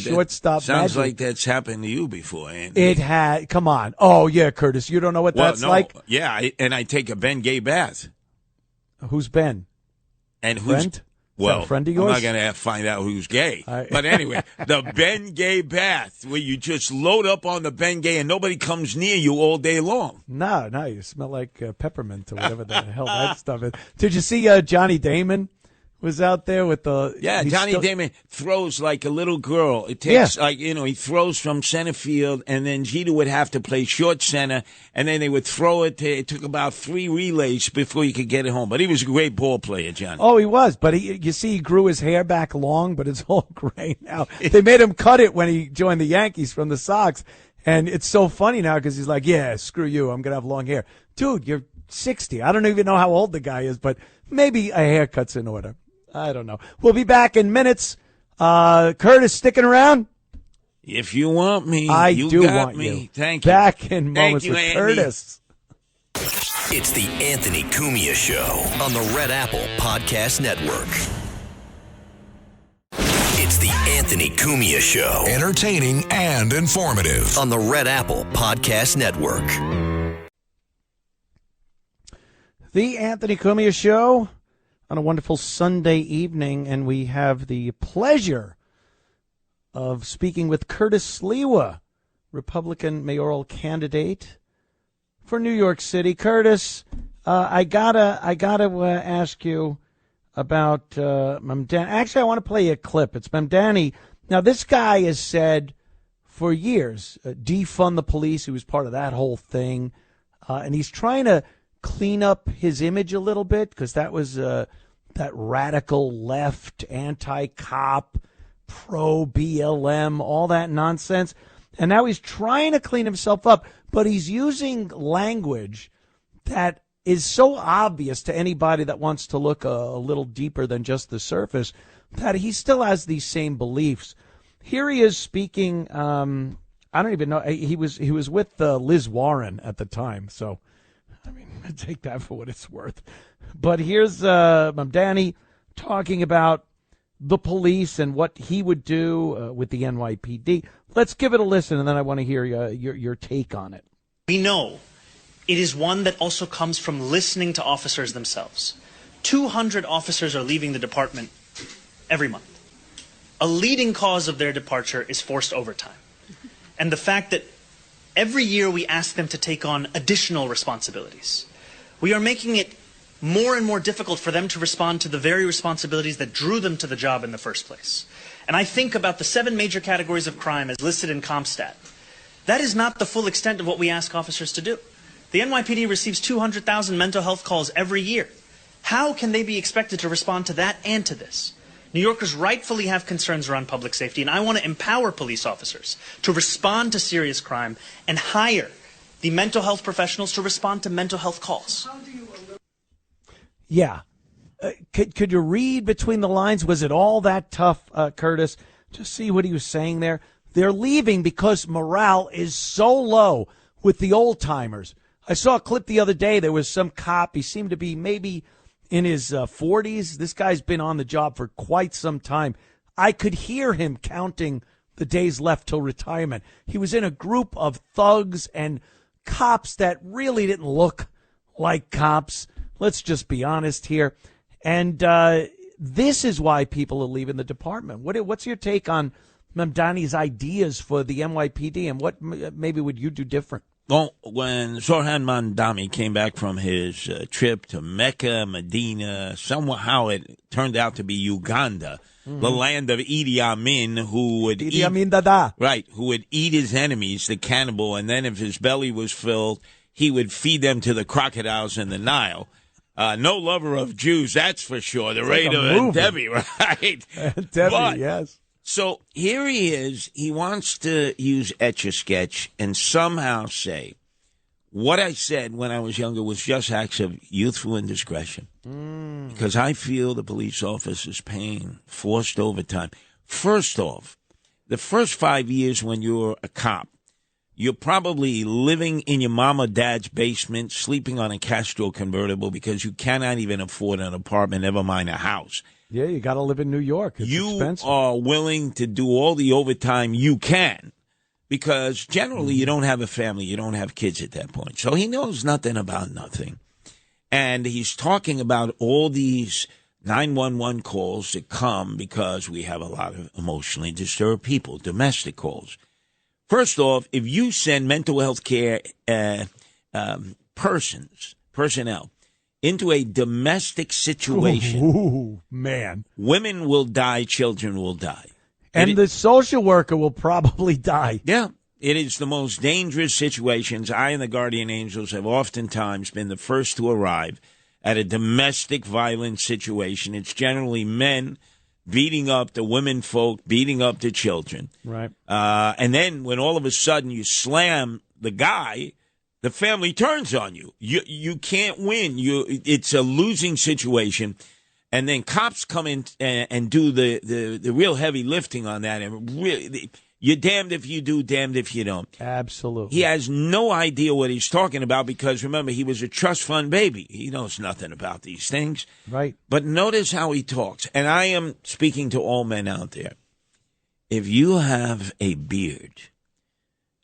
shortstop sounds magic. like that's happened to you before, Andy. It had. Come on. Oh, yeah, Curtis. You don't know what that's like? Yeah, and I take a Ben Gay bath. Who's Ben? And friend? Well, a friend of yours? I'm not going to find out who's gay. But anyway, the Ben Gay bath, where you just load up on the Ben Gay and nobody comes near you all day long. No, you smell like peppermint or whatever the hell that stuff is. Did you see Johnny Damon was out there with the... Yeah, Johnny Damon throws like a little girl. It takes he throws from center field, and then Jeter would have to play short center, and then they would throw it. It took about 3 relays before you could get it home. But he was a great ball player, Johnny. Oh, he was. But he grew his hair back long, but it's all gray now. They made him cut it when he joined the Yankees from the Sox. And it's so funny now because he's like, yeah, screw you. I'm going to have long hair. Dude, you're 60. I don't even know how old the guy is, but maybe a haircut's in order. I don't know. We'll be back in minutes. Curtis, sticking around? If you want me, you do got want me. you. Thank you. Back in moments with Andy. Curtis. It's the Anthony Cumia Show on the Red Apple Podcast Network. It's the Anthony Cumia Show. Entertaining and informative. On the Red Apple Podcast Network. The Anthony Cumia Show on a wonderful Sunday evening, and we have the pleasure of speaking with Curtis Sliwa, Republican mayoral candidate for New York City. Curtis, I gotta ask you about Mamdani. Actually, I want to play a clip. It's Mamdani. Now, this guy has said for years, defund the police. He was part of that whole thing, and he's trying to clean up his image a little bit because that was that radical left, anti-cop, pro-BLM, all that nonsense. And now he's trying to clean himself up, but he's using language that is so obvious to anybody that wants to look a little deeper than just the surface that he still has these same beliefs. Here he is speaking. I don't even know. He was with Liz Warren at the time, so I mean, take that for what it's worth. But here's Mamdani talking about the police and what he would do with the NYPD. Let's give it a listen, and then I want to hear your take on it. We know it is one that also comes from listening to officers themselves. 200 officers are leaving the department every month. A leading cause of their departure is forced overtime. And the fact that every year we ask them to take on additional responsibilities. We are making it more and more difficult for them to respond to the very responsibilities that drew them to the job in the first place. And I think about the 7 major categories of crime as listed in CompStat. That is not the full extent of what we ask officers to do. The NYPD receives 200,000 mental health calls every year. How can they be expected to respond to that and to this? New Yorkers rightfully have concerns around public safety, and I want to empower police officers to respond to serious crime and hire the mental health professionals to respond to mental health calls. Yeah. Could you read between the lines? Was it all that tough, Curtis? Just see what he was saying there. They're leaving because morale is so low with the old timers. I saw a clip the other day. There was some cop. He seemed to be maybe in his 40s. This guy's been on the job for quite some time. I could hear him counting the days left till retirement. He was in a group of thugs and cops that really didn't look like cops. Let's just be honest here. And this is why people are leaving the department. What's your take on Mamdani's ideas for the NYPD, and what maybe would you do different? Well, when Zohran Mamdani came back from his trip to Mecca, Medina, somehow it turned out to be Uganda, the land of Idi Amin, who would who would eat his enemies, the cannibal, and then if his belly was filled, he would feed them to the crocodiles in the Nile. No lover of Jews, that's for sure. The rate of Debbie, right? Debbie, yes. So here he is. He wants to use Etch-a-Sketch and somehow say, what I said when I was younger was just acts of youthful indiscretion. Because I feel the police officers paying forced overtime. First off, the first 5 years when you're a cop, you're probably living in your mom or dad's basement, sleeping on a Castro convertible because you cannot even afford an apartment, never mind a house. Yeah, you got to live in New York. It's expensive. Are willing to do all the overtime you can because generally you don't have a family, you don't have kids at that point. So he knows nothing about nothing. And he's talking about all these 911 calls that come because we have a lot of emotionally disturbed people, domestic calls. First off, if you send mental health care personnel into a domestic situation, man, women will die, children will die. And the social worker will probably die. Yeah, it is the most dangerous situations. I and the guardian angels have oftentimes been the first to arrive at a domestic violence situation. It's generally men beating up the women folk, beating up the children. Right. And then when all of a sudden you slam the guy, the family turns on you. You can't win. It's a losing situation. And then cops come in and do the real heavy lifting on that. And really, you're damned if you do, damned if you don't. Absolutely. He has no idea what he's talking about because, remember, he was a trust fund baby. He knows nothing about these things. Right. But notice how he talks. And I am speaking to all men out there. If you have a beard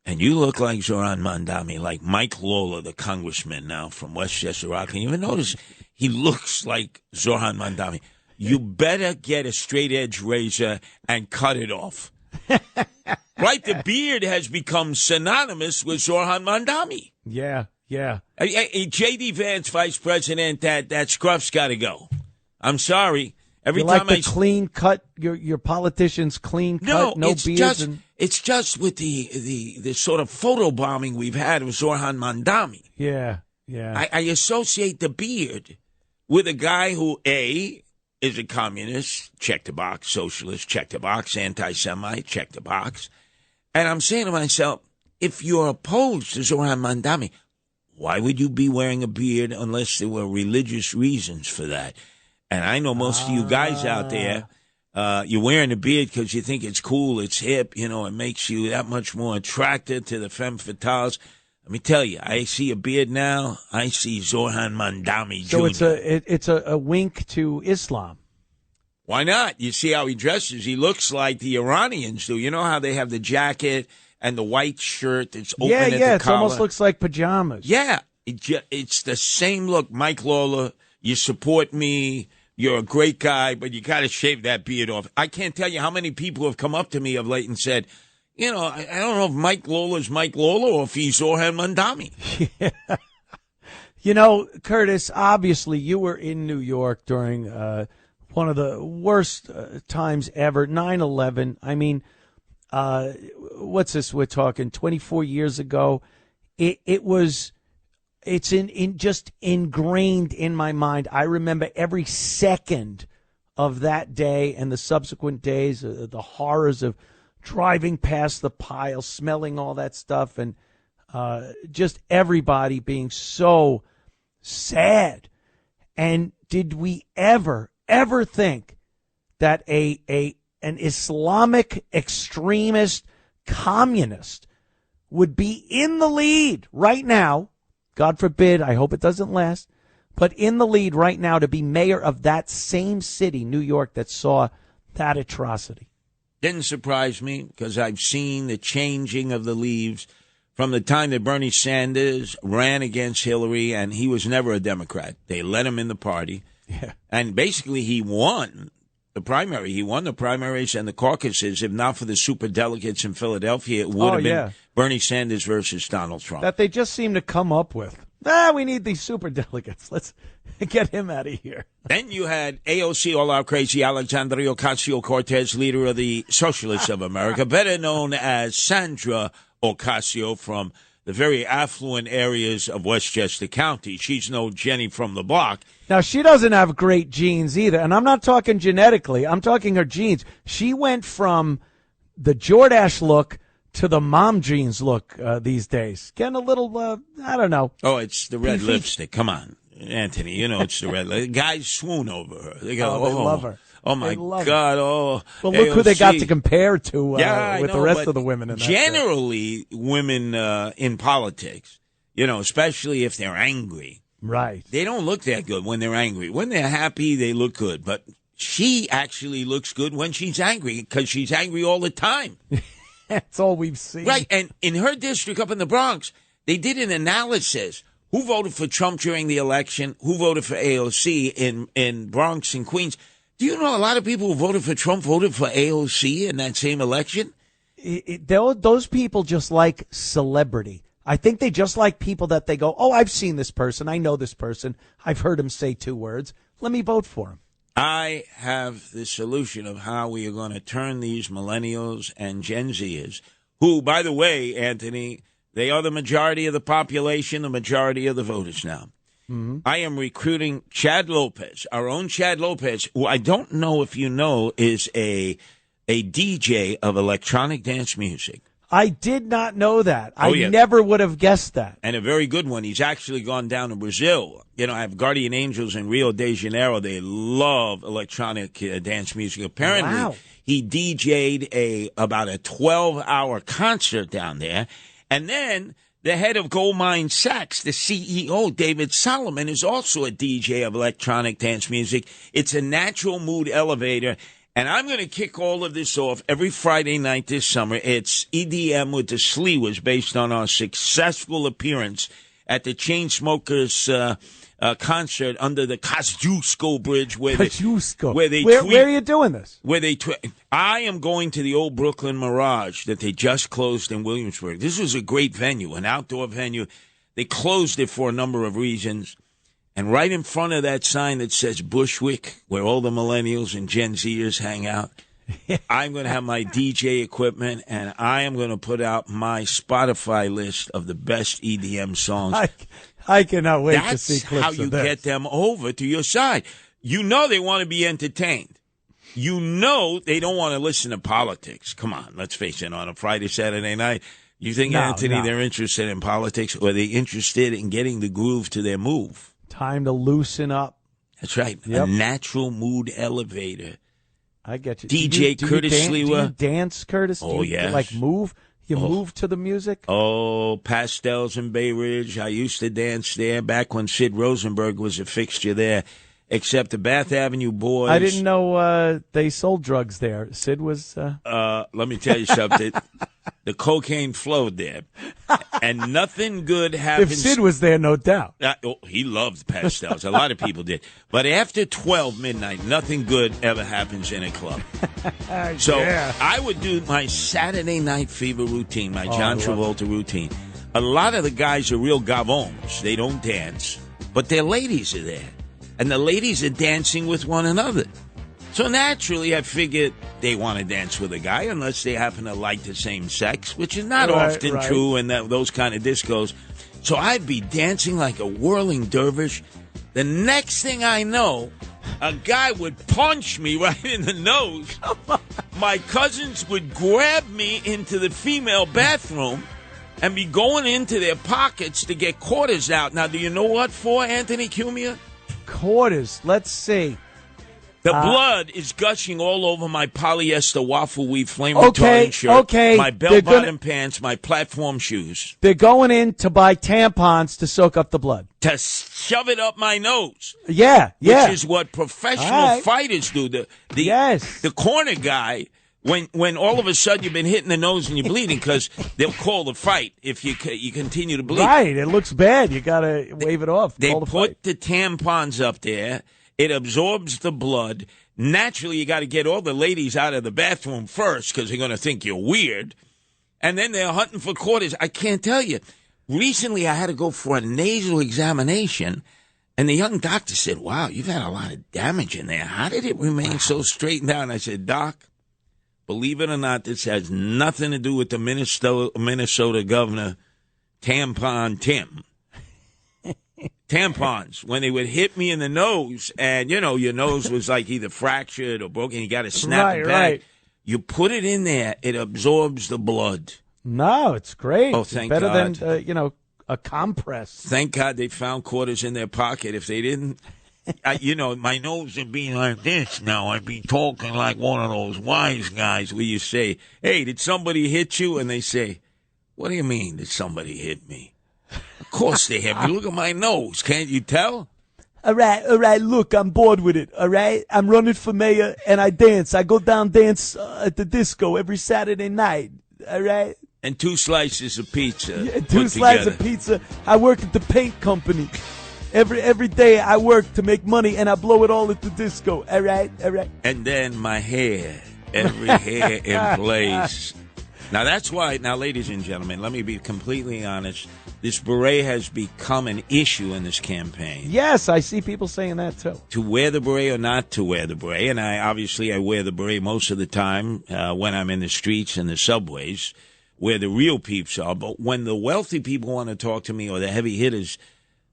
and you look like Zohran Mamdani, like Mike Lawler, the congressman now from Westchester Rock, and you even notice he looks like Zohran Mamdani, you better get a straight edge razor and cut it off. Right? The beard has become synonymous with Zohran Mamdani. Yeah, yeah. J.D. Vance, vice president, that scruff's got to go. I'm sorry. Every you time like the clean cut, your politicians clean cut, no beards. It's just with the sort of photo bombing we've had of Zohran Mamdani. Yeah, yeah. I associate the beard with a guy who, A, is a communist, check the box, socialist, check the box, anti-Semite, check the box. And I'm saying to myself, if you're opposed to Zohran Mamdani, why would you be wearing a beard unless there were religious reasons for that? And I know most of you guys out there, you're wearing a beard because you think it's cool, it's hip, it makes you that much more attractive to the femme fatales. Let me tell you, I see a beard now. I see Zohran Mamdani Jr. So it's a wink to Islam. Why not? You see how he dresses. He looks like the Iranians do. You know how they have the jacket and the white shirt that's open at the collar? Yeah, it almost looks like pajamas. Yeah, it's the same look. Mike Lawler, you support me. You're a great guy, but you got to shave that beard off. I can't tell you how many people have come up to me of late and said, I don't know if Mike Lawler's Mike Lawler or if he's Zohran Mamdani. Yeah. Curtis, obviously you were in New York during one of the worst times ever, 9/11. I mean, what's this we're talking, 24 years ago? It's just ingrained in my mind. I remember every second of that day and the subsequent days, the horrors of driving past the pile, smelling all that stuff, and just everybody being so sad. And did we ever think that an Islamic extremist communist would be in the lead right now? God forbid, I hope it doesn't last, but in the lead right now to be mayor of that same city, New York, that saw that atrocity. Didn't surprise me because I've seen the changing of the leaves from the time that Bernie Sanders ran against Hillary, and he was never a Democrat. They let him in the party. Yeah. And basically he won the primary. He won the primaries and the caucuses. If not for the superdelegates in Philadelphia, it would have been Bernie Sanders versus Donald Trump. That they just seem to come up with. We need these superdelegates. Let's get him out of here. Then you had AOC, all-out crazy Alexandria Ocasio-Cortez, leader of the Socialists of America, better known as Sandra Ocasio from the very affluent areas of Westchester County. She's no Jenny from the block. Now, she doesn't have great genes either, and I'm not talking genetically. I'm talking her genes. She went from the Jordache look to the mom jeans look these days. Getting a little, I don't know. Oh, it's the red lipstick. Come on, Anthony. You know it's the red lipstick. Guys swoon over her. They go, they love her. Oh, my God. Oh, well, look AOC. who they got to compare to with the rest but of the women in that. Generally, women in politics, especially if they're angry. Right. They don't look that good when they're angry. When they're happy, they look good. But she actually looks good when she's angry because she's angry all the time. That's all we've seen. Right. And in her district up in the Bronx, they did an analysis. Who voted for Trump during the election? Who voted for AOC in Bronx and Queens? Do you know a lot of people who voted for Trump voted for AOC in that same election? Those people just like celebrity. I think they just like people that they go, oh, I've seen this person. I know this person. I've heard him say 2 words. Let me vote for him. I have the solution of how we are going to turn these millennials and Gen Zers, who, by the way, Anthony, they are the majority of the population, the majority of the voters now. Mm-hmm. I am recruiting Chad Lopez, our own Chad Lopez, who I don't know if you know is a DJ of electronic dance music. I did not know that. I never would have guessed that. And a very good one. He's actually gone down to Brazil. I have Guardian Angels in Rio de Janeiro. They love electronic dance music. Apparently, he DJ'd about a 12-hour concert down there. And then the head of Goldmine Sachs, the CEO, David Solomon, is also a DJ of electronic dance music. It's a natural mood elevator. And I'm going to kick all of this off every Friday night this summer. It's EDM with the Sliwas based on our successful appearance at the Chainsmokers concert under the Kosciuszko Bridge. Where are you doing this? I am going to the old Brooklyn Mirage that they just closed in Williamsburg. This was a great venue, an outdoor venue. They closed it for a number of reasons. And right in front of that sign that says Bushwick, where all the millennials and Gen Zers hang out, I'm going to have my DJ equipment, and I am going to put out my Spotify list of the best EDM songs. I cannot wait to see clips That's how you of this. get them over to your side. They want to be entertained. They don't want to listen to politics. Come on, let's face it, on a Friday, Saturday night. You think, Anthony, they're interested in politics, or are they interested in getting the groove to their move? Time to loosen up. That's right. Yep. A natural mood elevator. I get you. DJ Curtis Sliwa. Do you dance, Curtis? Oh, yeah. Move? You move to the music? Oh, Pastels in Bay Ridge. I used to dance there back when Sid Rosenberg was a fixture there. Except the Bath Avenue boys. I didn't know they sold drugs there. Sid was... Let me tell you something. The cocaine flowed there. And nothing good happens. If Sid was there, no doubt. He loved Pastels. A lot of people did. But after 12 midnight, nothing good ever happens in a club. So I would do my Saturday Night Fever routine, my John Travolta routine. A lot of the guys are real gavons. They don't dance. But their ladies are there. And the ladies are dancing with one another. So naturally, I figured they want to dance with a guy unless they happen to like the same sex, which is not often true in those kind of discos. So I'd be dancing like a whirling dervish. The next thing I know, a guy would punch me right in the nose. My cousins would grab me into the female bathroom and be going into their pockets to get quarters out. Now, do you know what for, Anthony Cumia? Quarters. Let's see. The blood is gushing all over my polyester waffle weave flame retardant shirt, my bell-bottom pants, my platform shoes. They're going in to buy tampons to soak up the blood. To shove it up my nose. Yeah. Which is what professional fighters do. The corner guy, when all of a sudden you've been hitting the nose and you're bleeding, because they'll call the fight if you continue to bleed. Right. It looks bad. You got to wave it off. They put the tampons up there. It absorbs the blood. naturally you got to get all the ladies out of the bathroom first because they're going to think you're weird. And then they're hunting for quarters. I can't tell you. Recently, I had to go for a nasal examination, and the young doctor said, wow, you've had a lot of damage in there. How did it remain so straightened out? And I said, Doc, believe it or not, this has nothing to do with the Minnesota governor, Tampon Tim. Tampons, when they would hit me in the nose, and, you know, your nose was like either fractured or broken, you got to snap it back. Right. You put it in there, it absorbs the blood. No, it's great. Oh, thank Better God. than, a compress. Thank God they found quarters in their pocket. If they didn't, my nose would be like this now. I'd be talking like one of those wise guys where you say, hey, did somebody hit you? And they say, what do you mean, did somebody hit me? Of course they hit me. Look at my nose. Can't you tell? All right, look, I'm bored with it, all right? I'm running for mayor, and I dance. I go down dance at the disco every Saturday night, all right? And 2 slices of pizza. Yeah, 2 slices of pizza. I work at the paint company. Every day I work to make money, and I blow it all at the disco, all right? And then my hair, every hair in place. Now, that's why, ladies and gentlemen, let me be completely honest. This beret has become an issue in this campaign. Yes, I see people saying that, too. To wear the beret or not to wear the beret. And I wear the beret most of the time when I'm in the streets and the subways where the real peeps are. But when the wealthy people want to talk to me or the heavy hitters,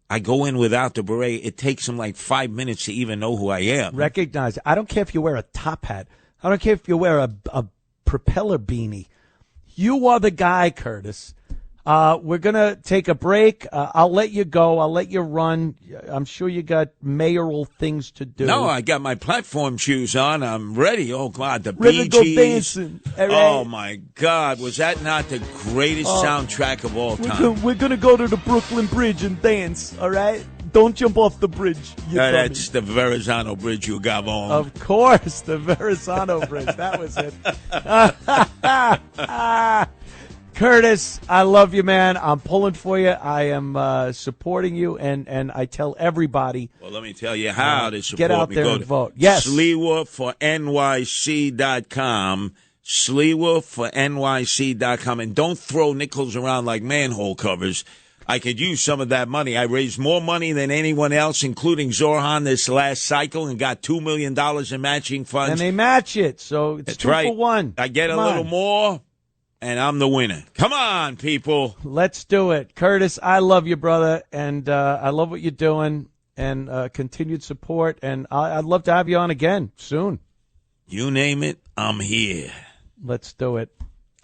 I go in without the beret. It takes them like 5 minutes to even know who I am. Recognize it. I don't care if you wear a top hat. I don't care if you wear a propeller beanie. You are the guy, Curtis. We're going to take a break. I'll let you go. I'll let you run. I'm sure you got mayoral things to do. No, I got my platform shoes on. I'm ready. Oh, God, the Bee Gees. Dancing. Right. Oh, my God. Was that not the greatest soundtrack of all time? We're going to go to the Brooklyn Bridge and dance, all right? Don't jump off the bridge. That's the Verrazano Bridge you got on. Of course, the Verrazano Bridge. That was it. Curtis, I love you, man. I'm pulling for you. I am supporting you, and I tell everybody. Well, let me tell you how to support me. Get out there and vote. Yes. SliwaForNYC.com. SliwaForNYC.com. And don't throw nickels around like manhole covers. I could use some of that money. I raised more money than anyone else, including Zohran, this last cycle, and got $2 million in matching funds. And they match it, so it's That's 2 right. for 1. I get a little more, and I'm the winner. Come on, people. Let's do it. Curtis, I love you, brother, and I love what you're doing, and continued support, and I'd love to have you on again soon. You name it, I'm here. Let's do it.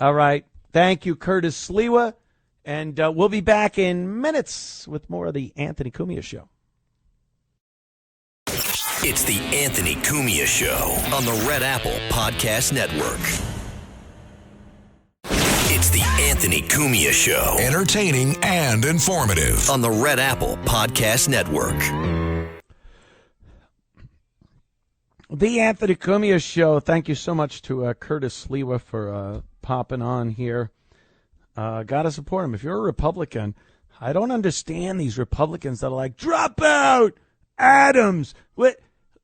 All right. Thank you, Curtis Sliwa. And we'll be back in minutes with more of the Anthony Cumia Show. It's the Anthony Cumia Show on the Red Apple Podcast Network. It's the Anthony Cumia Show. Entertaining and informative. On the Red Apple Podcast Network. The Anthony Cumia Show. Thank you so much to Curtis Sliwa for popping on here. Got to support him. If you're a Republican, I don't understand these Republicans that are like, drop out, Adams. What?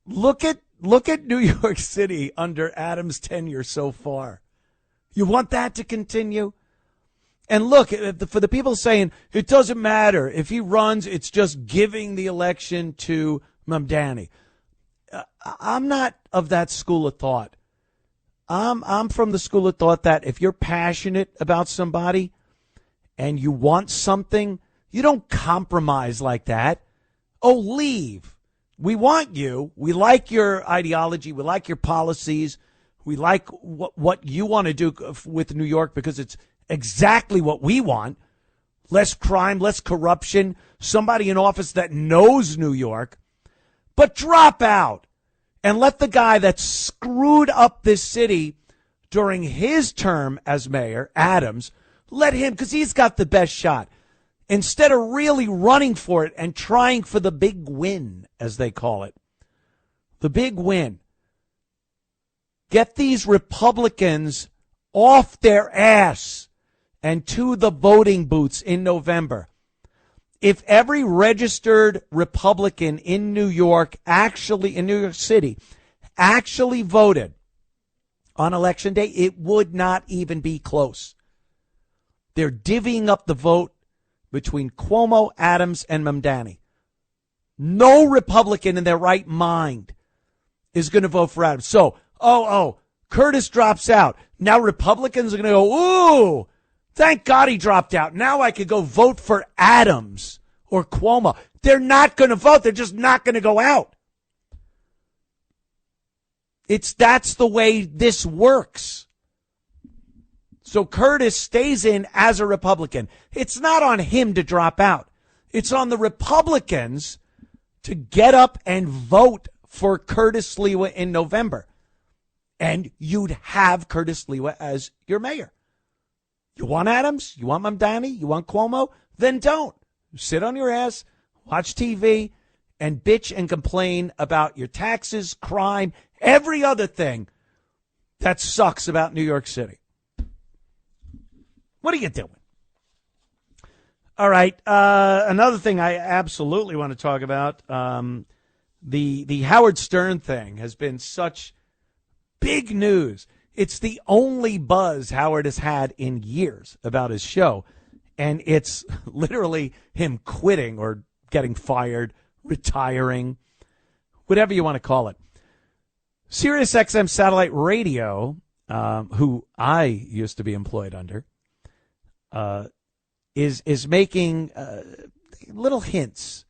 Look at New York City under Adams' tenure so far. You want that to continue? And look, for the people saying it doesn't matter if he runs, it's just giving the election to Mamdani. I'm not of that school of thought. I'm from the school of thought that if you're passionate about somebody and you want something, you don't compromise like that. Oh, leave. We want you. We like your ideology. We like your policies. We like what you want to do with New York because it's exactly what we want. Less crime, less corruption, somebody in office that knows New York. But drop out. And let the guy that screwed up this city during his term as mayor, Adams, let him, because he's got the best shot. Instead of really running for it and trying for the big win, as they call it. The big win. Get these Republicans off their ass and to the voting booths in November. If every registered Republican in New York, actually in New York City, actually voted on Election Day, it would not even be close. They're divvying up the vote between Cuomo, Adams, and Mamdani. No Republican in their right mind is going to vote for Adams. So, Curtis drops out. Now Republicans are going to go, ooh, thank God he dropped out. Now I could go vote for Adams or Cuomo. They're not going to vote. They're just not going to go out. That's the way this works. So Curtis stays in as a Republican. It's not on him to drop out. It's on the Republicans to get up and vote for Curtis Sliwa in November. And you'd have Curtis Sliwa as your mayor. You want Adams? You want Mamdani? You want Cuomo? Then don't. Sit on your ass, watch TV, and bitch and complain about your taxes, crime, every other thing that sucks about New York City. What are you doing? All right. Another thing I absolutely want to talk about, the Howard Stern thing has been such big news. It's the only buzz Howard has had in years about his show. And it's literally him quitting or getting fired, retiring, whatever you want to call it. Sirius XM Satellite Radio, who I used to be employed under, is making little hints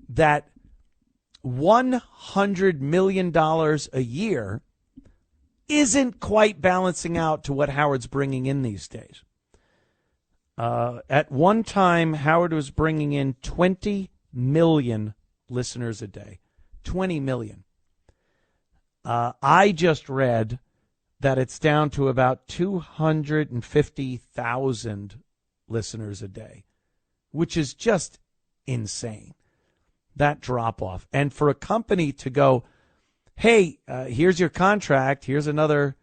that $100 million a year isn't quite balancing out to what Howard's bringing in these days. At one time, Howard was bringing in 20 million listeners a day. 20 million. I just read that it's down to about 250,000 listeners a day, which is just insane, that drop off. And for a company to go, hey, here's your contract, here's another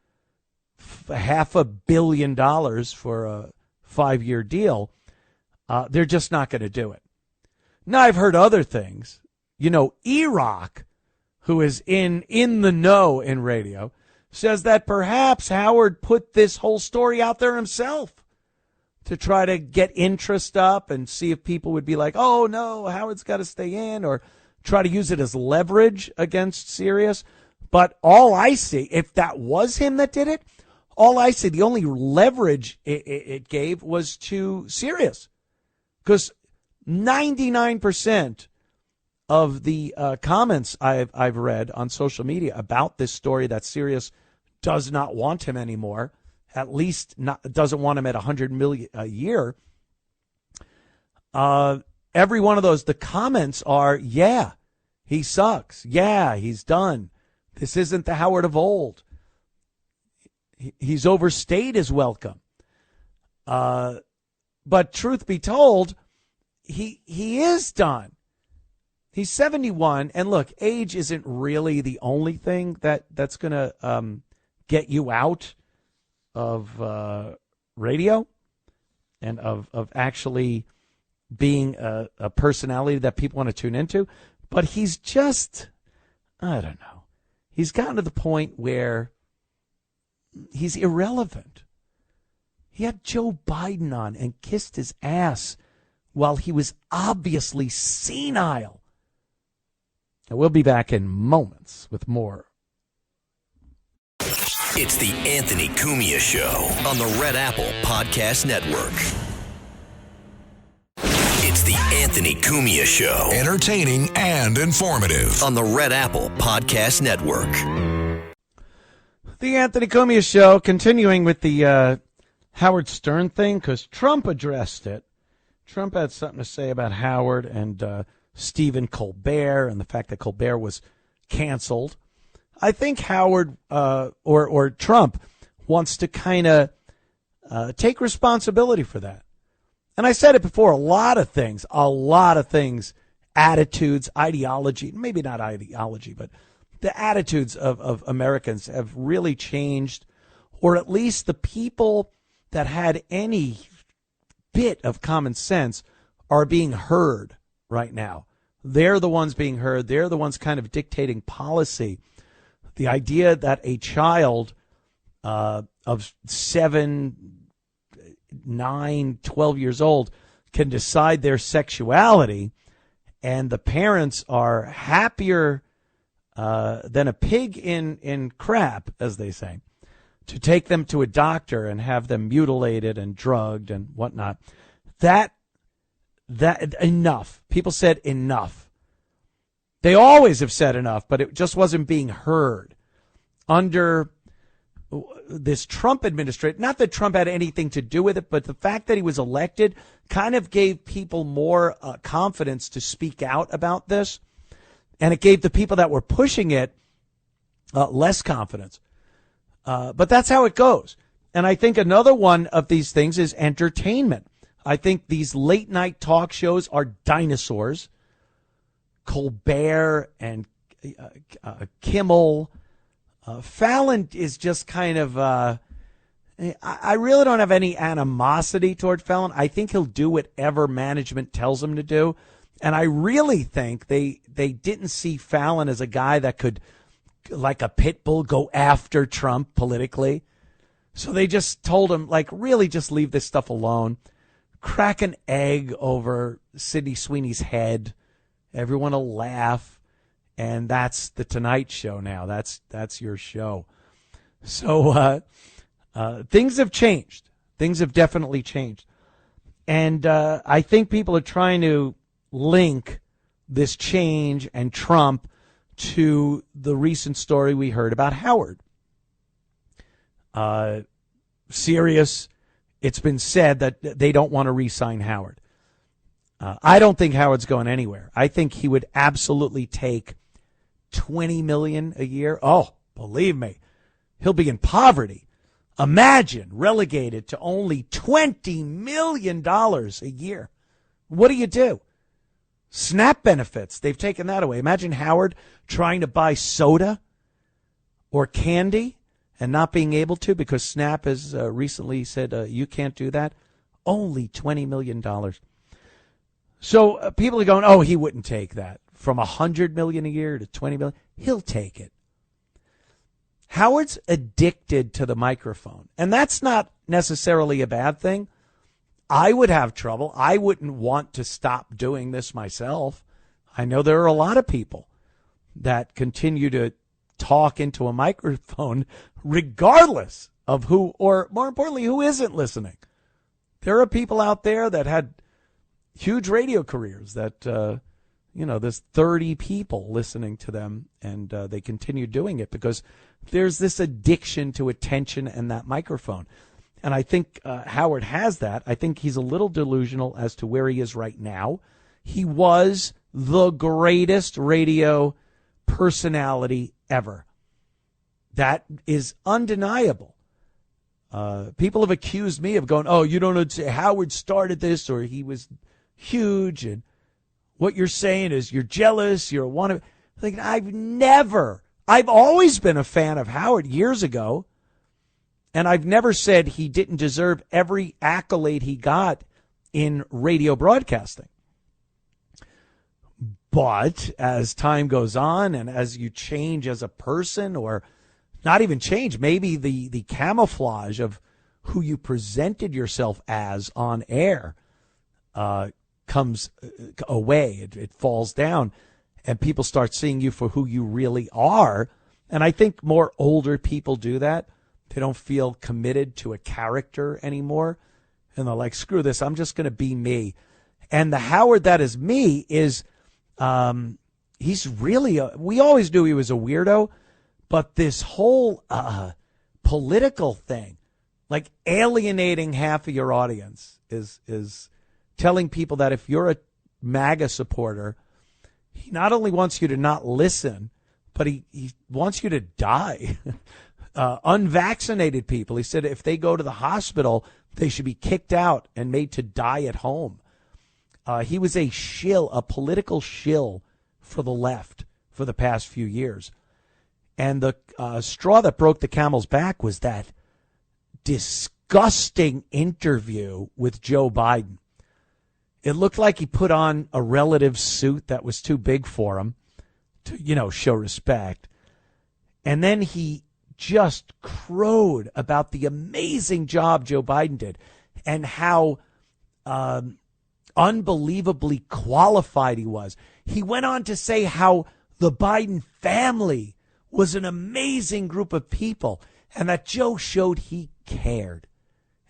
$500 million for a 5-year deal, they're just not going to do it. Now, I've heard other things. You know, E-Rock, who is in the know in radio, says that perhaps Howard put this whole story out there himself to try to get interest up and see if people would be like, oh, no, Howard's got to stay in, or try to use it as leverage against Sirius. But all I see, if that was him that did it, all I see, the only leverage it gave was to Sirius. Because 99% of the comments I've read on social media about this story that Sirius does not want him anymore, at least doesn't want him at $100 million a year. Every one of those, the comments are, yeah, he sucks. Yeah, he's done. This isn't the Howard of old. He's overstayed his welcome. But truth be told, he is done. He's 71, and look, age isn't really the only thing that's going to get you out of radio and of actually being a personality that people want to tune into. But he's just, I don't know. He's gotten to the point where he's irrelevant. He had Joe Biden on and kissed his ass while he was obviously senile. And we'll be back in moments with more. It's the Anthony Cumia Show on the Red Apple Podcast Network. It's the Anthony Cumia Show. Entertaining and informative. On the Red Apple Podcast Network. The Anthony Cumia Show, continuing with the Howard Stern thing, because Trump addressed it. Trump had something to say about Howard and Stephen Colbert and the fact that Colbert was canceled. I think Howard or Trump wants to kind of take responsibility for that. And I said it before, a lot of things, attitudes, ideology, maybe not ideology, but the attitudes of Americans have really changed, or at least the people that had any bit of common sense are being heard right now. They're the ones being heard. They're the ones kind of dictating policy. The idea that a child of 7, 9, 12 years old can decide their sexuality, and the parents are happier than a pig in crap, as they say, to take them to a doctor and have them mutilated and drugged and whatnot. That enough. People said enough. They always have said enough, but it just wasn't being heard under this Trump administration. Not that Trump had anything to do with it, but the fact that he was elected kind of gave people more confidence to speak out about this. And it gave the people that were pushing it less confidence. But that's how it goes. And I think another one of these things is entertainment. I think these late night talk shows are dinosaurs. Colbert and Kimmel. Fallon is just kind of, I really don't have any animosity toward Fallon. I think he'll do whatever management tells him to do. And I really think they didn't see Fallon as a guy that could, like a pit bull, go after Trump politically. So they just told him, like, really just leave this stuff alone. Crack an egg over Sydney Sweeney's head. Everyone will laugh. And that's the Tonight Show now. That's your show. So things have changed. Things have definitely changed. And I think people are trying to link this change and Trump to the recent story we heard about Howard. Serious. It's been said that they don't want to re-sign Howard. I don't think Howard's going anywhere. I think he would absolutely take $20 million a year. Oh, believe me, he'll be in poverty. Imagine relegated to only $20 million a year. What do? SNAP benefits, they've taken that away. Imagine Howard trying to buy soda or candy and not being able to because SNAP has recently said you can't do that. Only $20 million. So people are going, oh, he wouldn't take that. From $100 million a year to $20 million, he'll take it. Howard's addicted to the microphone, and that's not necessarily a bad thing. I would have trouble. I wouldn't want to stop doing this myself. I know there are a lot of people that continue to talk into a microphone regardless of who, or more importantly, who isn't listening. There are people out there that had huge radio careers that, there's 30 people listening to them, and they continue doing it because there's this addiction to attention and that microphone. And I think Howard has that. I think he's a little delusional as to where he is right now. He was the greatest radio personality ever. That is undeniable. People have accused me of going, oh, you don't know, Howard started this or he was huge, and what you're saying is you're jealous, you're one of, like, I've always been a fan of Howard years ago, and I've never said he didn't deserve every accolade he got in radio broadcasting. But as time goes on and as you change as a person, or not even change, maybe the camouflage of who you presented yourself as on air comes away. It falls down, and people start seeing you for who you really are. And I think more older people do that. They don't feel committed to a character anymore. And they're like, screw this, I'm just going to be me. And the Howard that is me is, he's really, we always knew he was a weirdo, but this whole political thing, like alienating half of your audience, is telling people that if you're a MAGA supporter, he not only wants you to not listen, but he wants you to die. Unvaccinated people, he said if they go to the hospital, they should be kicked out and made to die at home. He was a political shill for the left for the past few years. And the straw that broke the camel's back was that disgusting interview with Joe Biden. It looked like he put on a relative suit that was too big for him to, show respect. And then he just crowed about the amazing job Joe Biden did and how unbelievably qualified he was. He went on to say how the Biden family was an amazing group of people and that Joe showed he cared.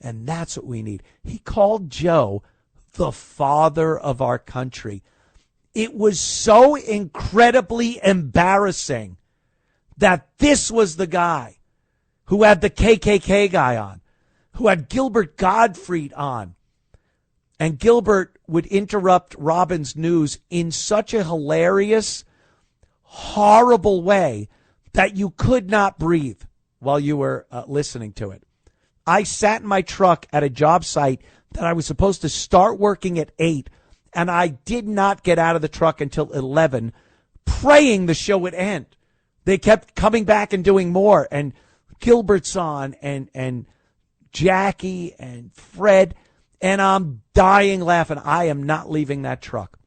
And that's what we need. He called Joe the father of our country. It was so incredibly embarrassing that this was the guy who had the KKK guy on, who had Gilbert Gottfried on. And Gilbert would interrupt Robin's news in such a hilarious, horrible way that you could not breathe while you were listening to it. I sat in my truck at a job site that I was supposed to start working at 8, and I did not get out of the truck until 11, praying the show would end. They kept coming back and doing more, and Gilbert's on, and Jackie and Fred, and I'm dying laughing. I am not leaving that truck.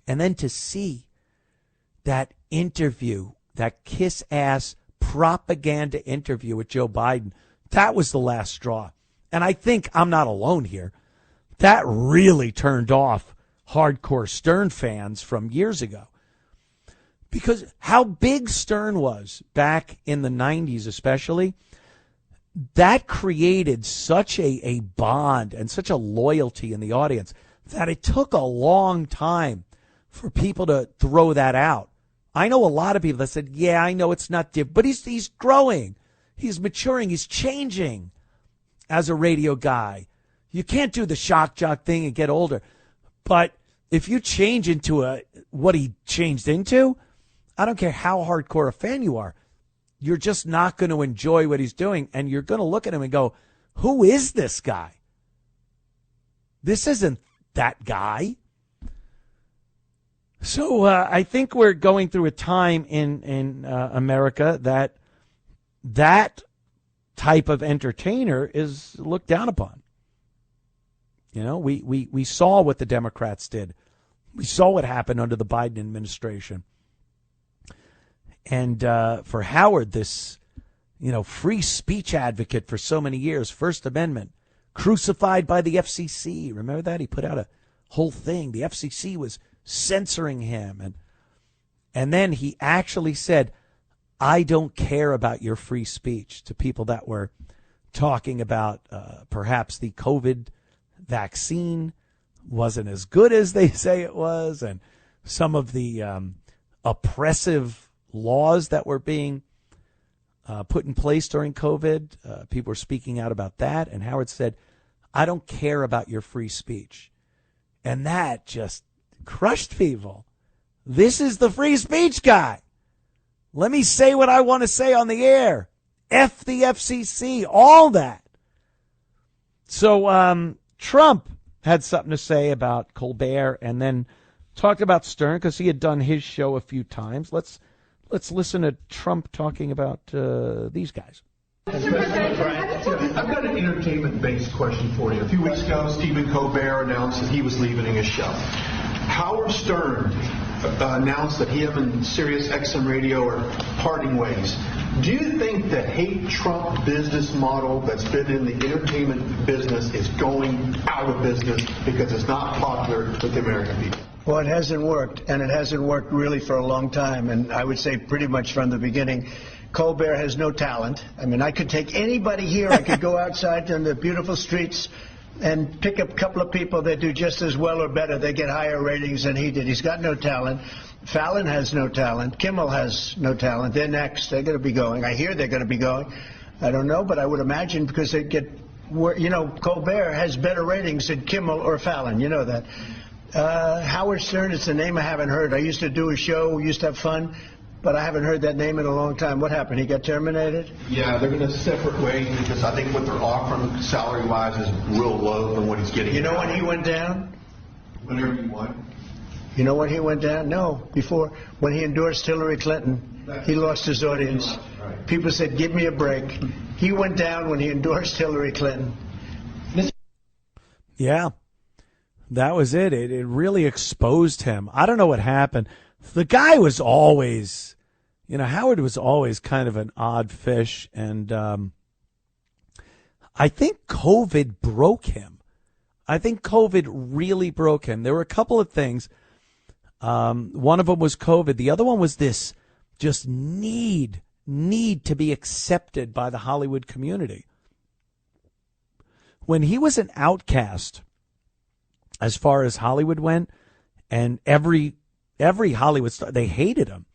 And then to see that interview, that kiss-ass propaganda interview with Joe Biden, that was the last straw. And I think I'm not alone here. That really turned off hardcore Stern fans from years ago. Because how big Stern was back in the 90s especially, that created such a bond and such a loyalty in the audience that it took a long time for people to throw that out. I know a lot of people that said, yeah, I know it's not different, but he's growing. He's maturing. He's changing as a radio guy. You can't do the shock jock thing and get older. But if you change into what he changed into, I don't care how hardcore a fan you are, you're just not going to enjoy what he's doing. And you're going to look at him and go, who is this guy? This isn't that guy. So I think we're going through a time in America that type of entertainer is looked down upon. You know, we saw what the Democrats did. We saw what happened under the Biden administration. And for Howard, this, free speech advocate for so many years, First Amendment, crucified by the FCC. Remember that? He put out a whole thing. The FCC was censoring him. And then he actually said, I don't care about your free speech, to people that were talking about perhaps the COVID vaccine wasn't as good as they say it was, and some of the oppressive laws that were being put in place during COVID. People were speaking out about that, and Howard said, I don't care about your free speech. And that just crushed people. This is the free speech guy. Let me say what I want to say on the air. F the FCC, all that. So Trump had something to say about Colbert and then talked about Stern because he had done his show a few times. Let's listen to Trump talking about these guys. I've got an entertainment-based question for you. A few weeks ago, Stephen Colbert announced that he was leaving his show. Howard Stern announced that he and Sirius XM Radio are parting ways. Do you think the hate Trump business model that's been in the entertainment business is going out of business because it's not popular with the American people? Well, it hasn't worked, and it hasn't worked really for a long time, and I would say pretty much from the beginning. Colbert has no talent. I mean, I could take anybody here. I could go outside on the beautiful streets and pick up a couple of people that do just as well or better. They get higher ratings than he did. He's got no talent. Fallon has no talent. Kimmel has no talent. They're next. They're going to be going. I hear they're going to be going. I don't know, but I would imagine because they get, Colbert has better ratings than Kimmel or Fallon. You know that. Howard Stern is the name I haven't heard. I used to do a show. We used to have fun. But I haven't heard that name in a long time. What happened? He got terminated? Yeah, they're going to separate ways because I think what they're offering salary-wise is real low than what he's getting. You know when he went down? Whenever you want. You know when he went down? No, before. When he endorsed Hillary Clinton, he lost his audience. Right. People said, give me a break. He went down when he endorsed Hillary Clinton. Yeah, that was it. It really exposed him. I don't know what happened. The guy was always, Howard was always kind of an odd fish, and I think COVID broke him. I think COVID really broke him. There were a couple of things. One of them was COVID. The other one was this just need to be accepted by the Hollywood community. When he was an outcast, as far as Hollywood went, and every Hollywood star, they hated him.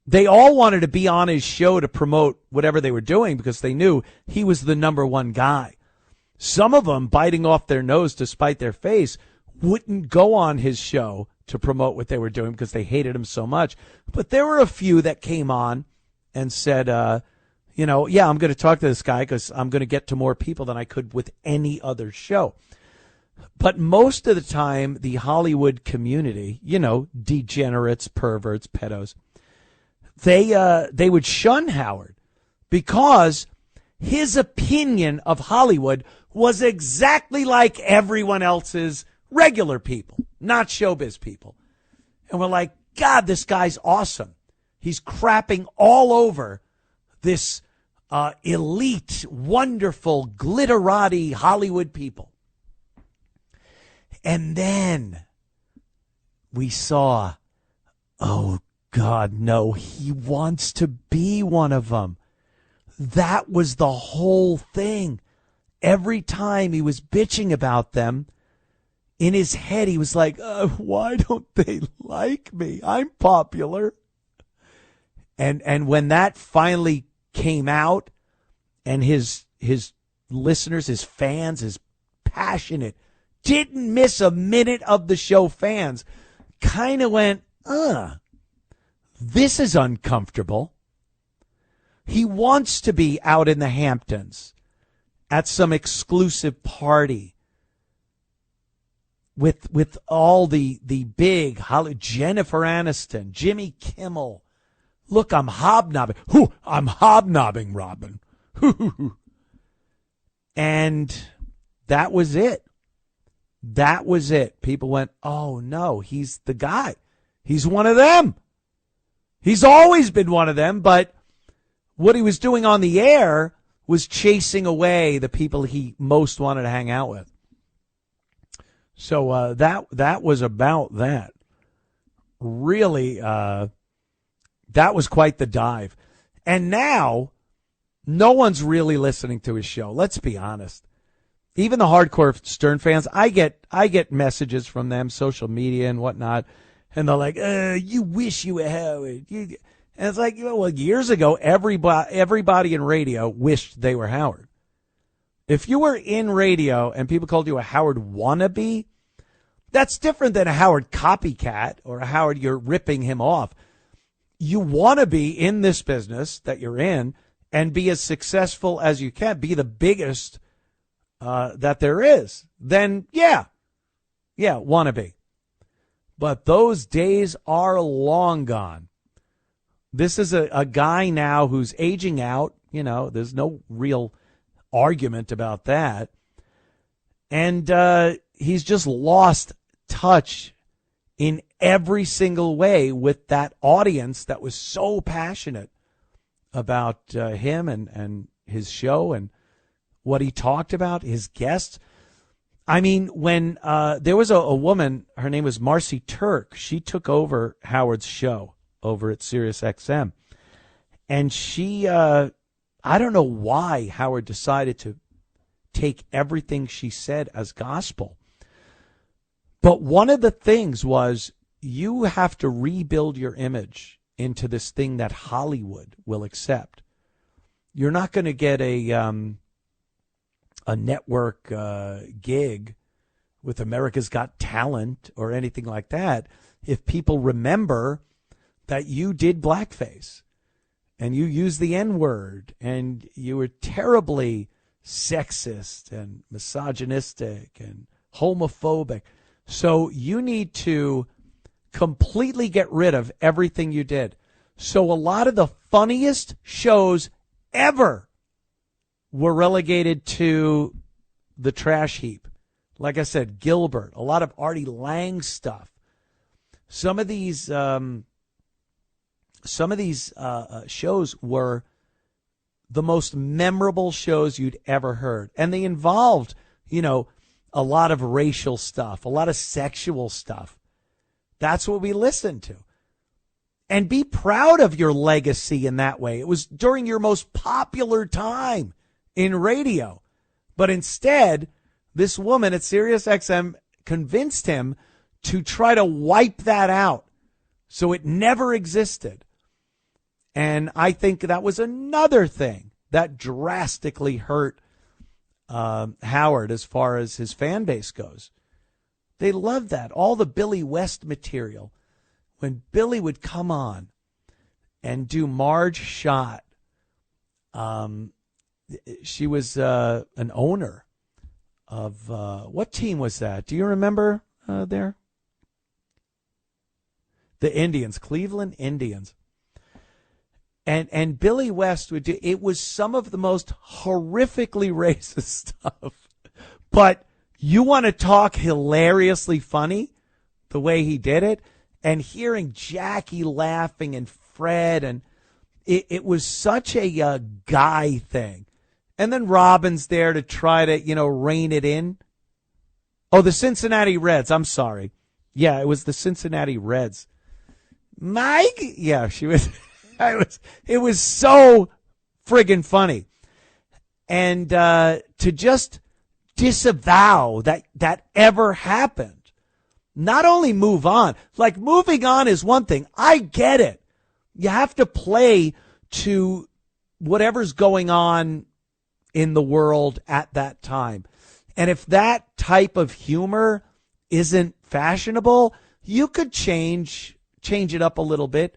They all wanted to be on his show to promote whatever they were doing because they knew he was the number one guy. Some of them, biting off their nose to spite their face, wouldn't go on his show to promote what they were doing because they hated him so much. But there were a few that came on and said, I'm going to talk to this guy because I'm going to get to more people than I could with any other show. But most of the time, the Hollywood community, degenerates, perverts, pedos, they would shun Howard because his opinion of Hollywood was exactly like everyone else's regular people, not showbiz people. And we're like, God, this guy's awesome. He's crapping all over this elite, wonderful, glitterati Hollywood people. And then we saw, oh, God, no, he wants to be one of them. That was the whole thing. Every time he was bitching about them, in his head he was like, why don't they like me? I'm popular. And when that finally came out and his listeners, his fans, his passionate, didn't miss a minute of the show fans, kind of went, this is uncomfortable. He wants to be out in the Hamptons at some exclusive party with all the big Hollywood, Jennifer Aniston, Jimmy Kimmel. Look, I'm hobnobbing. I'm hobnobbing, Robin. And that was it. That was it. People went, oh, no, he's the guy. He's one of them. He's always been one of them, but what he was doing on the air was chasing away the people he most wanted to hang out with. So that was about that. Really, that was quite the dive. And now, no one's really listening to his show. Let's be honest. Even the hardcore Stern fans, I get messages from them, social media and whatnot, and they're like, you wish you were Howard. And it's like, well, years ago, everybody in radio wished they were Howard. If you were in radio and people called you a Howard wannabe, that's different than a Howard copycat or a Howard you're ripping him off. You want to be in this business that you're in and be as successful as you can, be the biggest that there is. Then, yeah, wannabe. But those days are long gone. This is a guy now who's aging out. There's no real argument about that. And he's just lost touch in every single way with that audience that was so passionate about him and his show and what he talked about, his guests. I mean, when there was a woman, her name was Marcy Turk. She took over Howard's show over at Sirius XM. And she, I don't know why Howard decided to take everything she said as gospel. But one of the things was you have to rebuild your image into this thing that Hollywood will accept. You're not going to get a network gig with America's Got Talent or anything like that if people remember that you did blackface and you used the N-word and you were terribly sexist and misogynistic and homophobic. So you need to completely get rid of everything you did. So a lot of the funniest shows ever were relegated to the trash heap. Like I said, Gilbert, a lot of Artie Lang stuff. Some of these, some of these shows were the most memorable shows you'd ever heard. And they involved, a lot of racial stuff, a lot of sexual stuff. That's what we listened to. And be proud of your legacy in that way. It was during your most popular time in radio. But instead, this woman at SiriusXM convinced him to try to wipe that out so it never existed. And I think that was another thing that drastically hurt Howard as far as his fan base goes. They loved that. All the Billy West material. When Billy would come on and do Marge Shot, she was an owner of, what team was that? Do you remember there? The Indians, Cleveland Indians. And Billy West would do, it was some of the most horrifically racist stuff. But you want to talk hilariously funny, the way he did it, and hearing Jackie laughing and Fred, and it was such a guy thing. And then Robin's there to try to, rein it in. Oh, the Cincinnati Reds. I'm sorry. Yeah, it was the Cincinnati Reds. Mike? Yeah, she was. It was so friggin' funny. And to just disavow that ever happened. Not only move on. Like, moving on is one thing. I get it. You have to play to whatever's going on in the world at that time. And if that type of humor isn't fashionable, you could change it up a little bit.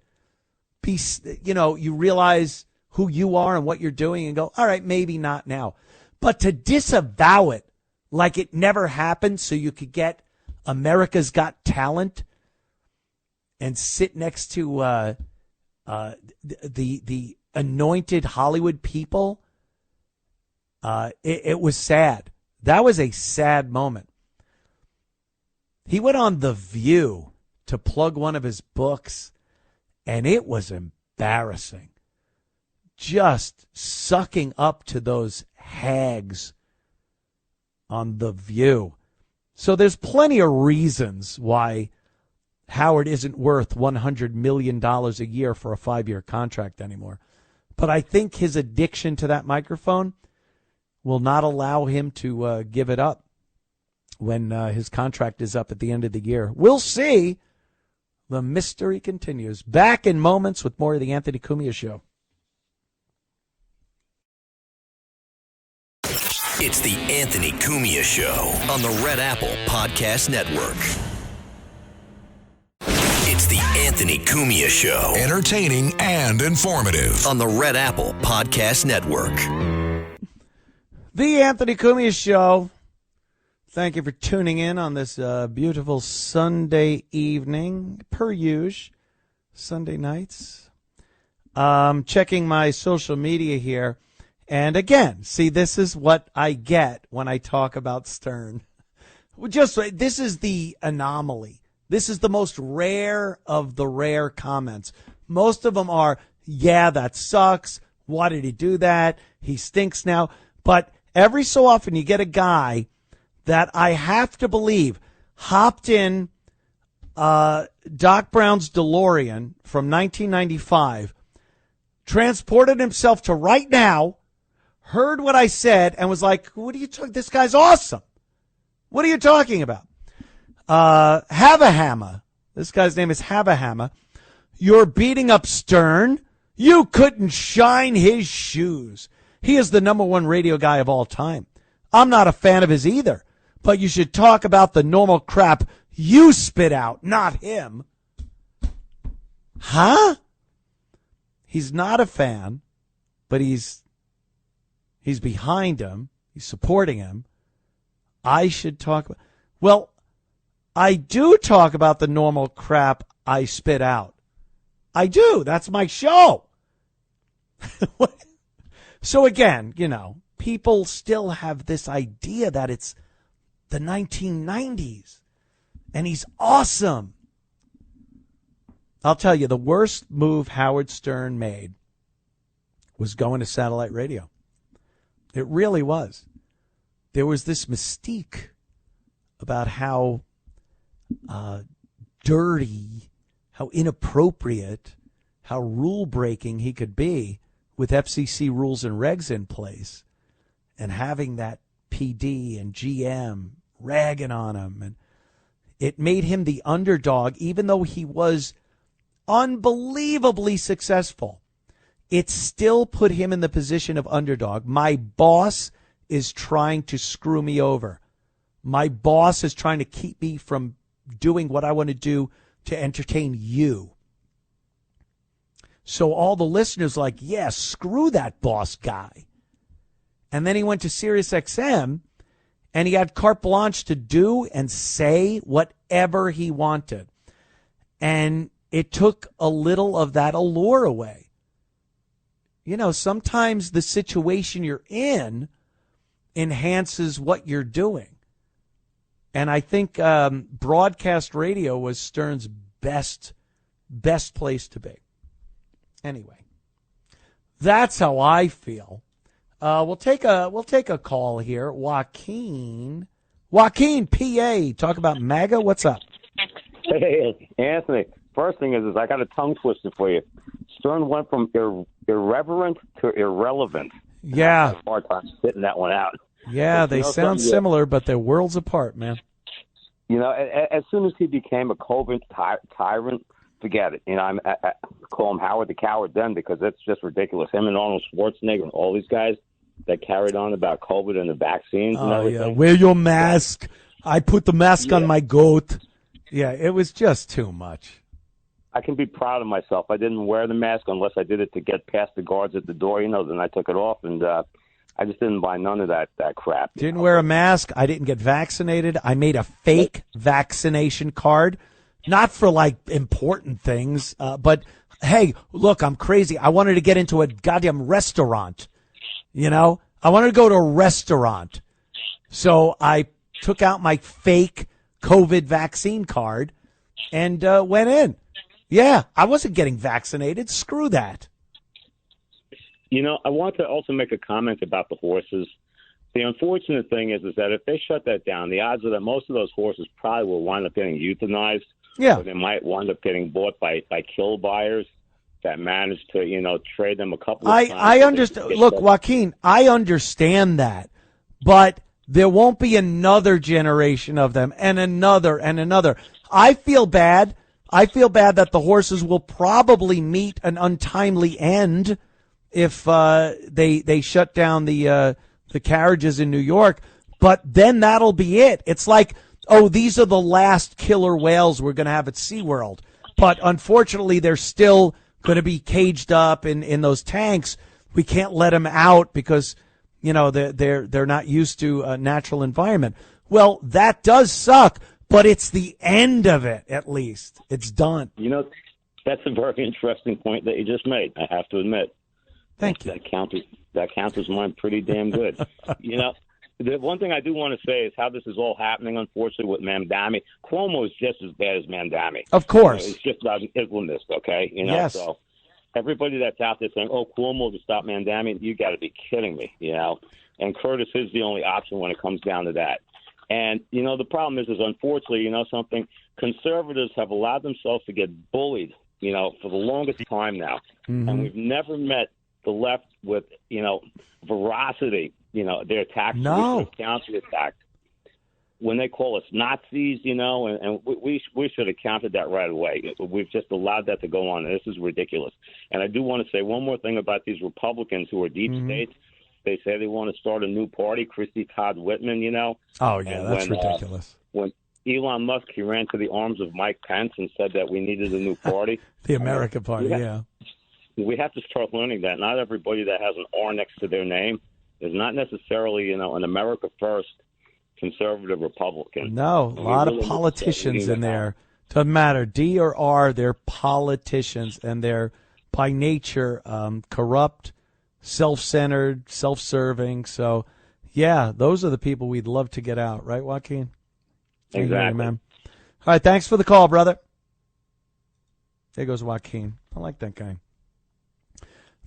You realize who you are and what you're doing and go, all right, maybe not now. But to disavow it like it never happened so you could get America's Got Talent and sit next to the anointed Hollywood people, it was sad. That was a sad moment. He went on The View to plug one of his books, and it was embarrassing. Just sucking up to those hags on The View. So there's plenty of reasons why Howard isn't worth $100 million a year for a 5-year contract anymore. But I think his addiction to that microphone will not allow him to give it up when his contract is up at the end of the year. We'll see. The mystery continues. Back in moments with more of the Anthony Cumia Show. It's the Anthony Cumia Show on the Red Apple Podcast Network. It's the Anthony Cumia Show. Entertaining and informative. On the Red Apple Podcast Network. The Anthony Cumia Show. Thank you for tuning in on this beautiful Sunday evening, per usual, Sunday nights. Checking my social media here. And again, see, this is what I get when I talk about Stern. This is the anomaly. This is the most rare of the rare comments. Most of them are, yeah, that sucks. Why did he do that? He stinks now. But every so often you get a guy that I have to believe hopped in Doc Brown's DeLorean from 1995, transported himself to right now, heard what I said, and was like, what are you talking? This guy's awesome. What are you talking about? Havahama. This guy's name is Havahama. You're beating up Stern. You couldn't shine his shoes. He is the number one radio guy of all time. I'm not a fan of his either. But you should talk about the normal crap you spit out, not him. Huh? He's not a fan, but he's behind him. He's supporting him. I should talk about... Well, I do talk about the normal crap I spit out. I do. That's my show. So again, people still have this idea that it's the 1990s and he's awesome. I'll tell you, the worst move Howard Stern made was going to satellite radio. It really was. There was this mystique about how dirty, how inappropriate, how rule-breaking he could be with FCC rules and regs in place, and having that PD and GM ragging on him. And it made him the underdog, even though he was unbelievably successful. It still put him in the position of underdog. My boss is trying to screw me over. My boss is trying to keep me from doing what I want to do to entertain you. So all the listeners like, yeah, screw that boss guy. And then he went to SiriusXM, and he had carte blanche to do and say whatever he wanted. And it took a little of that allure away. You know, sometimes the situation you're in enhances what you're doing. And I think broadcast radio was Stern's best place to be. Anyway, that's how I feel. We'll take a call here. Joaquin, PA, talk about MAGA. What's up? Hey, Anthony. First thing is I got a tongue twister for you. Stern went from irreverent to irrelevant. Yeah. I had a hard time spitting that one out. Yeah, but they sound similar, but they're worlds apart, man. You know, as soon as he became a COVID tyrant, forget it. You know, I call him Howard the Coward then, because it's just ridiculous. Him and Arnold Schwarzenegger and all these guys that carried on about COVID and the vaccines and everything. Yeah, wear your mask. I put the mask on my goat. Yeah, it was just too much. I can be proud of myself. I didn't wear the mask unless I did it to get past the guards at the door, you know, then I took it off, and I just didn't buy none of that crap. Didn't wear a mask. I didn't get vaccinated. I made a fake vaccination card, not for, like, important things, but, hey, look, I'm crazy. I wanted to get into a goddamn restaurant, you know? I wanted to go to a restaurant. So I took out my fake COVID vaccine card and went in. Yeah, I wasn't getting vaccinated. Screw that. You know, I want to also make a comment about the horses. The unfortunate thing is that if they shut that down, the odds are that most of those horses probably will wind up getting euthanized. Yeah. Or they might wind up getting bought by kill buyers that manage to, you know, trade them a couple of times. I understand. Look, Joaquin, I understand that. But there won't be another generation of them and another and another. I feel bad. I feel bad that the horses will probably meet an untimely end if they shut down the carriages in New York. But then that'll be it. It's like, oh, these are the last killer whales we're going to have at SeaWorld. But unfortunately, they're still going to be caged up in those tanks. We can't let them out because, you know, they're not used to a natural environment. Well, that does suck. But it's the end of it, at least. It's done. You know, that's a very interesting point that you just made, I have to admit. Thank you. That counters mine pretty damn good. You know, the one thing I do want to say is how this is all happening, unfortunately, with Mandami. Cuomo is just as bad as Mandami. Of course. You know, it's just about an Islamist, okay? You know, yes. So everybody that's out there saying, oh, Cuomo to stop Mandami, you got to be kidding me, you know? And Curtis is the only option when it comes down to that. And, you know, the problem is unfortunately, you know something, conservatives have allowed themselves to get bullied, you know, for the longest time now. Mm-hmm. And we've never met the left with, you know, veracity, you know, their attacks. No. Counter-attacked. When they call us Nazis, you know, and we should have countered that right away. We've just allowed that to go on. And this is ridiculous. And I do want to say one more thing about these Republicans who are deep states. They say they want to start a new party, Christy Todd Whitman, you know. Oh, yeah, that's ridiculous. When Elon Musk, he ran to the arms of Mike Pence and said that we needed a new party. The America Party, yeah. We have to start learning that. Not everybody that has an R next to their name is not necessarily, you know, an America First conservative Republican. No, a lot of politicians in there. Doesn't matter, D or R, they're politicians, and they're by nature corrupt, self-centered, self-serving. So, yeah, those are the people we'd love to get out, right, Joaquin? Exactly, man. All right, thanks for the call, brother. There goes Joaquin. I like that guy.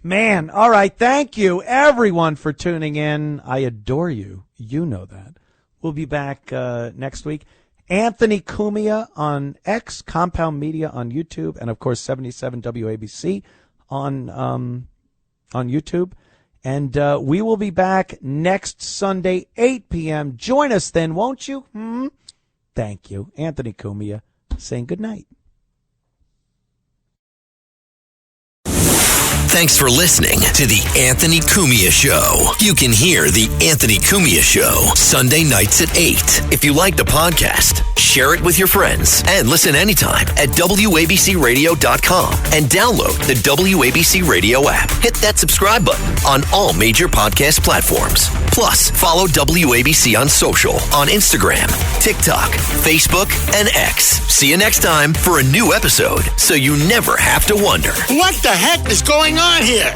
Man, all right. Thank you, everyone, for tuning in. I adore you. You know that. We'll be back next week. Anthony Cumia on X, Compound Media on YouTube, and, of course, 77 WABC on YouTube. And we will be back next Sunday, 8 p.m. Join us then, won't you? Thank you. Anthony Cumia saying good night. Thanks for listening to The Anthony Cumia Show. You can hear The Anthony Cumia Show Sunday nights at 8. If you like the podcast, share it with your friends and listen anytime at WABCRadio.com and download the WABC Radio app. Hit that subscribe button on all major podcast platforms. Plus, follow WABC on social on Instagram, TikTok, Facebook, and X. See you next time for a new episode so you never have to wonder. What the heck is going on here?